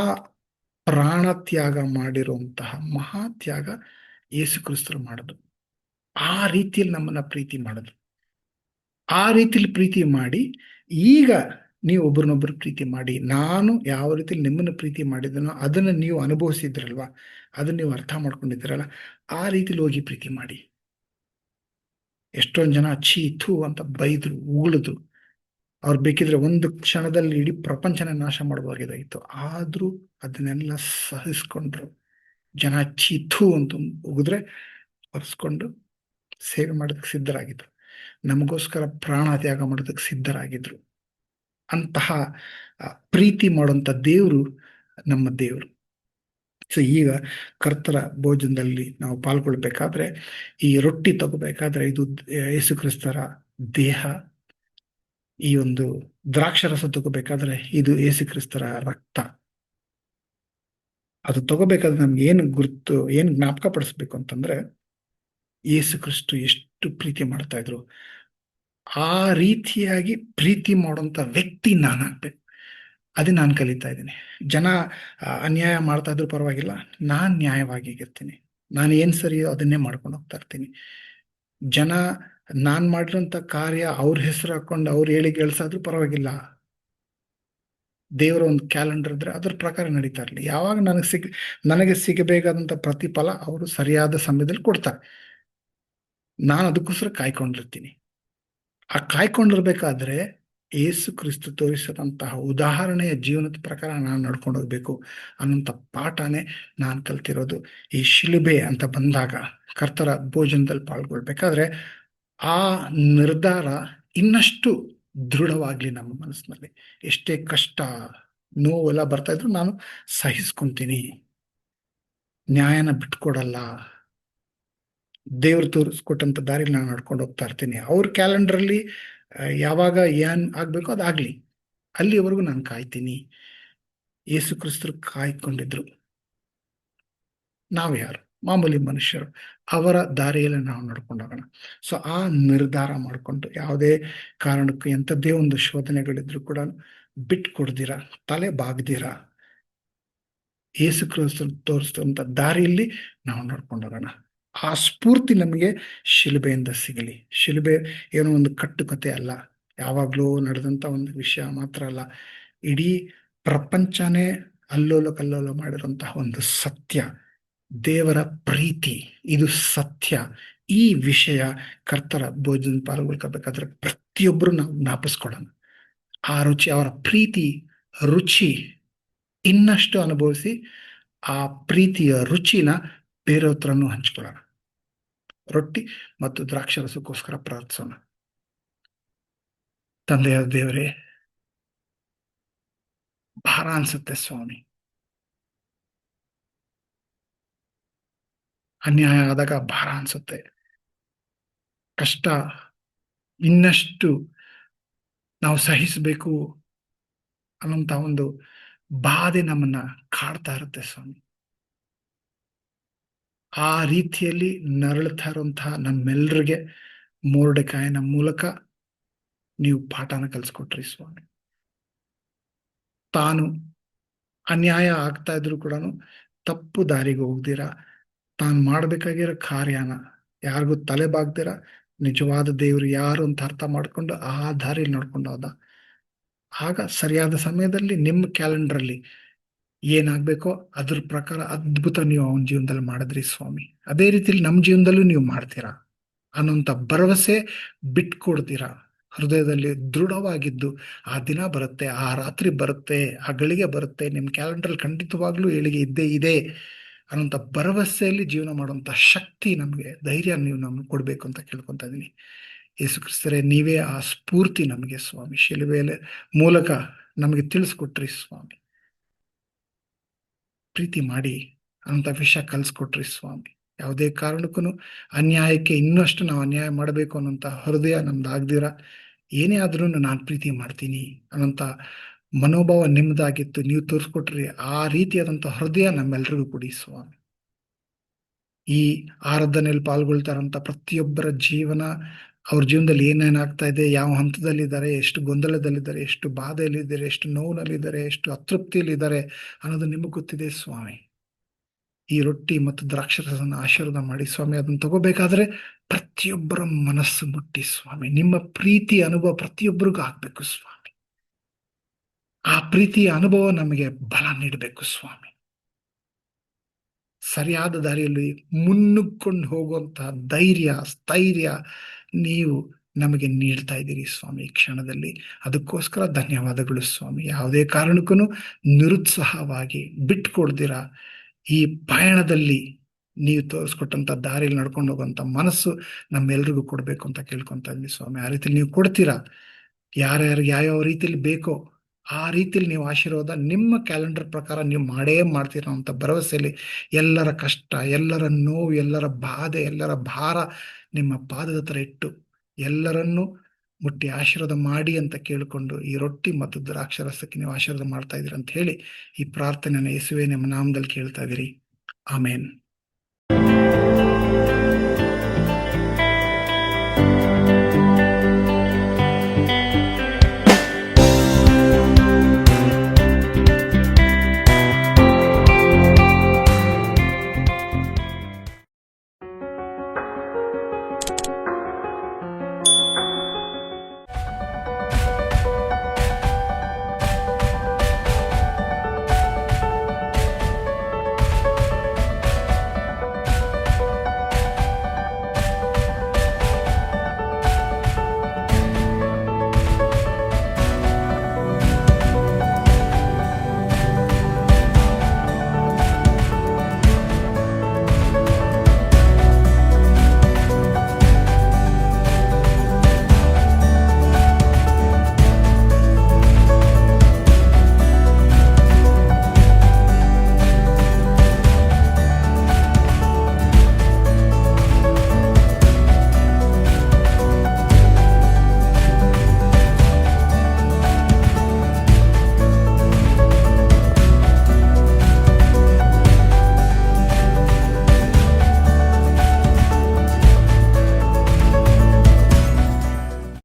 ಪ್ರಾಣ ತ್ಯಾಗ ಮಾಡಿರುವಂತಹ ಮಹಾತ್ಯಾಗ ಯೇಸು ಕ್ರಿಸ್ತರು ಮಾಡಿದ್ರು. ಆ ರೀತಿಯಲ್ಲಿ ನಮ್ಮನ್ನ ಪ್ರೀತಿ ಮಾಡಿದ್ರು. ಆ ರೀತಿಲಿ ಪ್ರೀತಿ ಮಾಡಿ ಈಗ ನೀವು ಒಬ್ರನ್ನೊಬ್ರು ಪ್ರೀತಿ ಮಾಡಿ. ನಾನು ಯಾವ ರೀತಿಲಿ ನಿಮ್ಮನ್ನು ಪ್ರೀತಿ ಮಾಡಿದನೋ ಅದನ್ನು ನೀವು ಅನುಭವಿಸಿದ್ರಲ್ವಾ, ಅದನ್ನ ನೀವು ಅರ್ಥ ಮಾಡ್ಕೊಂಡಿದ್ದೀರಲ್ಲ, ಆ ರೀತಿಲಿ ಹೋಗಿ ಪ್ರೀತಿ ಮಾಡಿ. ಎಷ್ಟೊಂದು ಜನ ಛೀ ಥೂ ಅಂತ ಬೈದ್ರು, ಉಗುಳಿದ್ರು. ಅವ್ರು ಬೇಕಿದ್ರೆ ಒಂದು ಕ್ಷಣದಲ್ಲಿ ಇಡೀ ಪ್ರಪಂಚನ ನಾಶ ಮಾಡಬಹುದಾಗಿತ್ತು. ಆದ್ರೂ ಅದನ್ನೆಲ್ಲ ಸಹಿಸ್ಕೊಂಡ್ರು. ಜನ ಛೀ ಥೂ ಅಂತ ಉಗಿದ್ರೆ ಒರೆಸ್ಕೊಂಡು ಸೇವೆ ಮಾಡೋದಕ್ಕೆ ಸಿದ್ಧರಾಗಿದ್ರು, ನಮಗೋಸ್ಕರ ಪ್ರಾಣ ತ್ಯಾಗ ಮಾಡೋದಕ್ಕೆ ಸಿದ್ಧರಾಗಿದ್ರು. ಅಂತಹ ಪ್ರೀತಿ ಮಾಡುವಂಥ ದೇವರು ನಮ್ಮ ದೇವರು. ಸೊ ಈಗ ಕರ್ತರ ಭೋಜನದಲ್ಲಿ ನಾವು ಪಾಲ್ಗೊಳ್ಬೇಕಾದ್ರೆ, ಈ ರೊಟ್ಟಿ ತಗೋಬೇಕಾದ್ರೆ ಇದು ಯೇಸು ಕ್ರಿಸ್ತರ ದೇಹ, ಈ ಒಂದು ದ್ರಾಕ್ಷರಸ ತಗೋಬೇಕಾದ್ರೆ ಇದು ಯೇಸು ಕ್ರಿಸ್ತರ ರಕ್ತ. ಅದು ತಗೋಬೇಕಾದ್ರೆ ನಮ್ಗೆ ಏನು ಗುರುತು, ಏನು ಜ್ಞಾಪಕ ಪಡಿಸ್ಬೇಕು ಅಂತಂದ್ರೆ, ಯೇಸು ಕ್ರಿಸ್ತು ಎಷ್ಟು ಪ್ರೀತಿ ಮಾಡ್ತಾ ಇದ್ರು, ಆ ರೀತಿಯಾಗಿ ಪ್ರೀತಿ ಮಾಡುವಂತ ವ್ಯಕ್ತಿ ನಾನಾಗ್ಬೇಕು. ಅದೇ ನಾನು ಕಲಿತಾ ಇದ್ದೀನಿ. ಜನ ಅನ್ಯಾಯ ಮಾಡ್ತಾ ಇದ್ರು ಪರವಾಗಿಲ್ಲ, ನಾನ್ ನ್ಯಾಯವಾಗಿ ಇರ್ತೀನಿ. ನಾನು ಏನ್ ಸರಿಯೋ ಅದನ್ನೇ ಮಾಡ್ಕೊಂಡು ಹೋಗ್ತಾ ಇರ್ತೀನಿ. ಜನ ನಾನ್ ಮಾಡಿರೋಂಥ ಕಾರ್ಯ ಅವ್ರ ಹೆಸರು ಹಾಕೊಂಡು ಅವ್ರು ಹೇಳಿ ಗೆಲ್ಸಾದ್ರೂ ಪರವಾಗಿಲ್ಲ, ದೇವರ ಒಂದು ಕ್ಯಾಲೆಂಡರ್ ಇದ್ರೆ ಅದ್ರ ಪ್ರಕಾರ ನಡೀತಾ ಇರಲಿ. ಯಾವಾಗ ನನಗೆ ಸಿಗಬೇಕಾದಂಥ ಪ್ರತಿಫಲ ಅವರು ಸರಿಯಾದ ಸಮಯದಲ್ಲಿ ಕೊಡ್ತಾರೆ. ನಾನು ಅದಕ್ಕೋಸ್ಕರ ಕಾಯ್ಕೊಂಡಿರ್ತೀನಿ. ಆ ಕಾಯ್ಕೊಂಡಿರ್ಬೇಕಾದ್ರೆ ಯೇಸು ಕ್ರಿಸ್ತು ತೋರಿಸಿದಂತಹ ಉದಾಹರಣೆಯ ಜೀವನದ ಪ್ರಕಾರ ನಾನು ನಡ್ಕೊಂಡು ಹೋಗ್ಬೇಕು ಅನ್ನೋಂಥ ಪಾಠನೇ ನಾನು ಕಲ್ತಿರೋದು. ಈ ಶಿಲುಬೆ ಅಂತ ಬಂದಾಗ, ಕರ್ತರ ಭೋಜನದಲ್ಲಿ ಪಾಲ್ಗೊಳ್ಬೇಕಾದ್ರೆ ಆ ನಿರ್ಧಾರ ಇನ್ನಷ್ಟು ದೃಢವಾಗ್ಲಿ ನಮ್ಮ ಮನಸ್ಸಿನಲ್ಲಿ. ಎಷ್ಟೇ ಕಷ್ಟ ನೋವೆಲ್ಲ ಬರ್ತಾ ಇದ್ರು ನಾನು ಸಹಿಸ್ಕೊಂತೀನಿ, ನ್ಯಾಯನ ಬಿಟ್ಕೊಡಲ್ಲ, ದೇವ್ರು ತೋರಿಸ್ಕೊಟ್ಟಂತ ದಾರಿಲಿ ನಾನು ನಡ್ಕೊಂಡು ಹೋಗ್ತಾ ಇರ್ತೀನಿ. ಅವ್ರ ಕ್ಯಾಲೆಂಡರಲ್ಲಿ ಯಾವಾಗ ಏನ್ ಆಗ್ಬೇಕೋ ಅದಾಗ್ಲಿ, ಅಲ್ಲಿವರೆಗೂ ನಾನು ಕಾಯ್ತೀನಿ. ಯೇಸು ಕ್ರಿಸ್ತರು ಕಾಯ್ಕೊಂಡಿದ್ರು. ನಾವು ಯಾರು? ಮಾಮೂಲಿ ಮನುಷ್ಯರು. ಅವರ ದಾರಿಯಲ್ಲಿ ನಾವು ನಡ್ಕೊಂಡು ಹೋಗೋಣ. ಸೊ ಆ ನಿರ್ಧಾರ ಮಾಡಿಕೊಂಡು ಯಾವುದೇ ಕಾರಣಕ್ಕೂ ಎಂಥದ್ದೇ ಒಂದು ಶೋಧನೆಗಳಿದ್ರು ಕೂಡ ಬಿಟ್ಕೊಡ್ದಿರ, ತಲೆ ಬಾಗ್ದಿರ, ಯೇಸು ಕ್ರಿಸ್ತ ತೋರಿಸ್ತಂತ ದಾರಿಯಲ್ಲಿ ನಾವು ನಡ್ಕೊಂಡು ಹೋಗೋಣ. ಆ ಸ್ಫೂರ್ತಿ ನಮಗೆ ಶಿಲುಬೆಯಿಂದ ಸಿಗಲಿ. ಶಿಲುಬೆ ಏನೋ ಒಂದು ಕಟ್ಟುಕತೆ ಅಲ್ಲ, ಯಾವಾಗಲೂ ನಡೆದಂಥ ಒಂದು ವಿಷಯ ಮಾತ್ರ ಅಲ್ಲ, ಇಡೀ ಪ್ರಪಂಚನೇ ಅಲ್ಲೋಲ ಕಲ್ಲೋಲ ಮಾಡಿರುವಂತಹ ಒಂದು ಸತ್ಯ, ದೇವರ ಪ್ರೀತಿ, ಇದು ಸತ್ಯ. ಈ ವಿಷಯ ಕರ್ತರ ಭೋಜನ ಪಾಲ್ಗೊಳ್ಕೋಬೇಕಾದ್ರೆ ಪ್ರತಿಯೊಬ್ಬರು ನಾವು ಜ್ಞಾಪಿಸ್ಕೊಳ್ಳೋಣ. ಆ ರುಚಿ, ಅವರ ಪ್ರೀತಿ ರುಚಿ ಇನ್ನಷ್ಟು ಅನುಭವಿಸಿ ಆ ಪ್ರೀತಿಯ ರುಚಿನ ಬೇರೆಯವ್ರ ಹತ್ರನೂ ಹಂಚ್ಕೊಳ್ಳೋಣ. ರೊಟ್ಟಿ ಮತ್ತು ದ್ರಾಕ್ಷರಸಕ್ಕೋಸ್ಕರ ಪ್ರಾರ್ಥಿಸೋಣ. ತಂದೆಯ ದೇವರೇ, ಭಾರ ಅನ್ಸುತ್ತೆ ಸ್ವಾಮಿ. ಅನ್ಯಾಯ ಆದಾಗ ಭಾರ ಅನ್ಸುತ್ತೆ, ಕಷ್ಟ ಇನ್ನಷ್ಟು ನಾವು ಸಹಿಸಬೇಕು ಅನ್ನೋಂಥ ಒಂದು ಬಾಧೆ ನಮ್ಮನ್ನ ಕಾಡ್ತಾ ಇರುತ್ತೆ ಸ್ವಾಮಿ. ಆ ರೀತಿಯಲ್ಲಿ ನರಳುತ್ತಾ ಇರುವಂತಹ ನಮ್ಮೆಲ್ಲರಿಗೆ ಮೊರ್ಡೆಕಾಯನ ಮೂಲಕ ನೀವು ಪಾಠನ ಕಲಿಸ್ಕೊಟ್ರಿ ಸ್ವಾಮಿ. ತಾನು ಅನ್ಯಾಯ ಆಗ್ತಾ ಇದ್ರು ಕೂಡ ತಪ್ಪು ದಾರಿಗೆ ಹೋಗ್ದಿರ, ತಾನು ಮಾಡ್ಬೇಕಾಗಿರೋ ಕಾರ್ಯನ ಯಾರಿಗೂ ತಲೆ ಬಾಗ್ದಿರ, ನಿಜವಾದ ದೇವರು ಯಾರು ಅಂತ ಅರ್ಥ ಮಾಡ್ಕೊಂಡು ಆ ದಾರಿಯಲ್ಲಿ ನಡ್ಕೊಂಡು ಹೋದ. ಆಗ ಸರಿಯಾದ ಸಮಯದಲ್ಲಿ ನಿಮ್ಮ ಕ್ಯಾಲೆಂಡರಲ್ಲಿ ಏನಾಗ್ಬೇಕೋ ಅದ್ರ ಪ್ರಕಾರ ಅದ್ಭುತ ನೀವು ಅವನ ಜೀವನದಲ್ಲಿ ಮಾಡಿದ್ರಿ ಸ್ವಾಮಿ. ಅದೇ ರೀತಿಯಲ್ಲಿ ನಮ್ಮ ಜೀವನದಲ್ಲೂ ನೀವು ಮಾಡ್ತೀರಾ ಅನ್ನೋಂಥ ಭರವಸೆ ಬಿಟ್ಕೊಡ್ತೀರಾ. ಹೃದಯದಲ್ಲಿ ದೃಢವಾಗಿದ್ದು ಆ ದಿನ ಬರುತ್ತೆ, ಆ ರಾತ್ರಿ ಬರುತ್ತೆ, ಆ ಗಳಿಗೆ ಬರುತ್ತೆ, ನಿಮ್ಮ ಕ್ಯಾಲೆಂಡರ್ ಖಂಡಿತವಾಗ್ಲೂ ಏಳಿಗೆ ಇದ್ದೇ ಇದೆ ಅನ್ನೋಂಥ ಭರವಸೆಯಲ್ಲಿ ಜೀವನ ಮಾಡುವಂಥ ಶಕ್ತಿ, ನಮಗೆ ಧೈರ್ಯ ನೀವು ನಮ್ಗೆ ಕೊಡ್ಬೇಕು ಅಂತ ಕೇಳ್ಕೊತಾ ಇದ್ದೀನಿ. ಯೇಸು ಕ್ರಿಸ್ತರೇ, ನೀವೇ ಆ ಸ್ಫೂರ್ತಿ ನಮಗೆ ಸ್ವಾಮಿ. ಶಿಲುಬೆಯ ಮೂಲಕ ನಮಗೆ ತಿಳಿಸ್ಕೊಟ್ರಿ ಸ್ವಾಮಿ. ಪ್ರೀತಿ ಮಾಡಿ ಅಂತ ವಿಷಯ ಕಲಿಸ್ಕೊಟ್ರಿ ಸ್ವಾಮಿ. ಯಾವುದೇ ಕಾರಣಕ್ಕೂ ಅನ್ಯಾಯಕ್ಕೆ ಇನ್ನಷ್ಟು ನಾವು ಅನ್ಯಾಯ ಮಾಡಬೇಕು ಅನ್ನೋಂಥ ಹೃದಯ ನಮ್ದು ಆಗ್ದಿರ, ಏನೇ ಆದ್ರೂ ನಾನು ಪ್ರೀತಿ ಮಾಡ್ತೀನಿ ಅನ್ನೋಂಥ ಮನೋಭಾವ ನಿಮ್ದಾಗಿತ್ತು, ನೀವು ತೋರಿಸ್ಕೊಟ್ರಿ. ಆ ರೀತಿಯಾದಂಥ ಹೃದಯ ನಮ್ಮೆಲ್ರಿಗೂ ಕೊಡಿ ಸ್ವಾಮಿ. ಈ ಆರಾಧನೆಯಲ್ಲಿ ಪಾಲ್ಗೊಳ್ತಾರಂತ ಪ್ರತಿಯೊಬ್ಬರ ಜೀವನ, ಅವ್ರ ಜೀವನದಲ್ಲಿ ಏನೇನಾಗ್ತಾ ಇದೆ, ಯಾವ ಹಂತದಲ್ಲಿದ್ದಾರೆ, ಎಷ್ಟು ಗೊಂದಲದಲ್ಲಿದ್ದಾರೆ, ಎಷ್ಟು ಬಾಧೆಯಲ್ಲಿದ್ದಾರೆ, ಎಷ್ಟು ನೋವಿನಲ್ಲಿದ್ದಾರೆ, ಎಷ್ಟು ಅತೃಪ್ತಿಯಲ್ಲಿದ್ದಾರೆ ಅನ್ನೋದು ನಿಮಗೆ ಗೊತ್ತಿದೆ ಸ್ವಾಮಿ. ಈ ರೊಟ್ಟಿ ಮತ್ತು ದ್ರಾಕ್ಷರಸನ ಆಶೀರ್ವಾದ ಮಾಡಿ ಸ್ವಾಮಿ. ಅದನ್ನು ತಗೋಬೇಕಾದ್ರೆ ಪ್ರತಿಯೊಬ್ಬರ ಮನಸ್ಸು ಮುಟ್ಟಿ ಸ್ವಾಮಿ. ನಿಮ್ಮ ಪ್ರೀತಿ ಅನುಭವ ಪ್ರತಿಯೊಬ್ಬರಿಗೂ ಆಗ್ಬೇಕು ಸ್ವಾಮಿ. ಆ ಪ್ರೀತಿಯ ಅನುಭವ ನಮಗೆ ಬಲ ನೀಡಬೇಕು ಸ್ವಾಮಿ. ಸರಿಯಾದ ದಾರಿಯಲ್ಲಿ ಮುನ್ನುಗ್ಕೊಂಡು ಹೋಗುವಂತಹ ಧೈರ್ಯ, ಸ್ಥೈರ್ಯ ನೀವು ನಮಗೆ ನೀಡ್ತಾ ಇದ್ದೀರಿ ಸ್ವಾಮಿ ಈ ಕ್ಷಣದಲ್ಲಿ. ಅದಕ್ಕೋಸ್ಕರ ಧನ್ಯವಾದಗಳು ಸ್ವಾಮಿ. ಯಾವುದೇ ಕಾರಣಕ್ಕೂ ನಿರುತ್ಸಾಹವಾಗಿ ಬಿಟ್ಕೊಡ್ದಿರ ಈ ಪಯಣದಲ್ಲಿ ನೀವು ತೋರಿಸ್ಕೊಟ್ಟಂತ ದಾರಿಯಲ್ಲಿ ನಡ್ಕೊಂಡು ಹೋಗುವಂತ ಮನಸ್ಸು ನಮ್ಮೆಲ್ರಿಗೂ ಕೊಡ್ಬೇಕು ಅಂತ ಕೇಳ್ಕೊಂತ ಇದ್ವಿ ಸ್ವಾಮಿ. ಆ ರೀತಿಯಲ್ಲಿ ನೀವು ಕೊಡ್ತೀರಾ. ಯಾರ್ಯಾರು ಯಾವ್ಯಾವ ರೀತಿಯಲ್ಲಿ ಬೇಕೋ ಆ ರೀತಿಯಲ್ಲಿ ನೀವು ಆಶೀರ್ವಾದ ನಿಮ್ಮ ಕ್ಯಾಲೆಂಡರ್ ಪ್ರಕಾರ ನೀವು ಮಾಡೇ ಮಾಡ್ತೀರೋ ಅಂತ ಭರವಸೆಯಲ್ಲಿ ಎಲ್ಲರ ಕಷ್ಟ, ಎಲ್ಲರ ನೋವು, ಎಲ್ಲರ ಬಾಧೆ, ಎಲ್ಲರ ಭಾರ ನಿಮ್ಮ ಪಾದದ ಹತ್ರ ಇಟ್ಟು ಎಲ್ಲರನ್ನೂ ಮುಟ್ಟಿ ಆಶೀರ್ವಾದ ಮಾಡಿ ಅಂತ ಕೇಳಿಕೊಂಡು ಈ ರೊಟ್ಟಿ ಮತ್ತು ದ್ರಾಕ್ಷಾರಸಕ್ಕೆ ನೀವು ಆಶೀರ್ವಾದ ಮಾಡ್ತಾ ಇದ್ದೀರಿ ಅಂತ ಹೇಳಿ ಈ ಪ್ರಾರ್ಥನೆಯನ್ನು ಯೇಸುವೆ ನಿಮ್ಮ ನಾಮದಲ್ಲಿ ಕೇಳ್ತಾ ಇದ್ದೀರಿ. ಆಮೇನ್.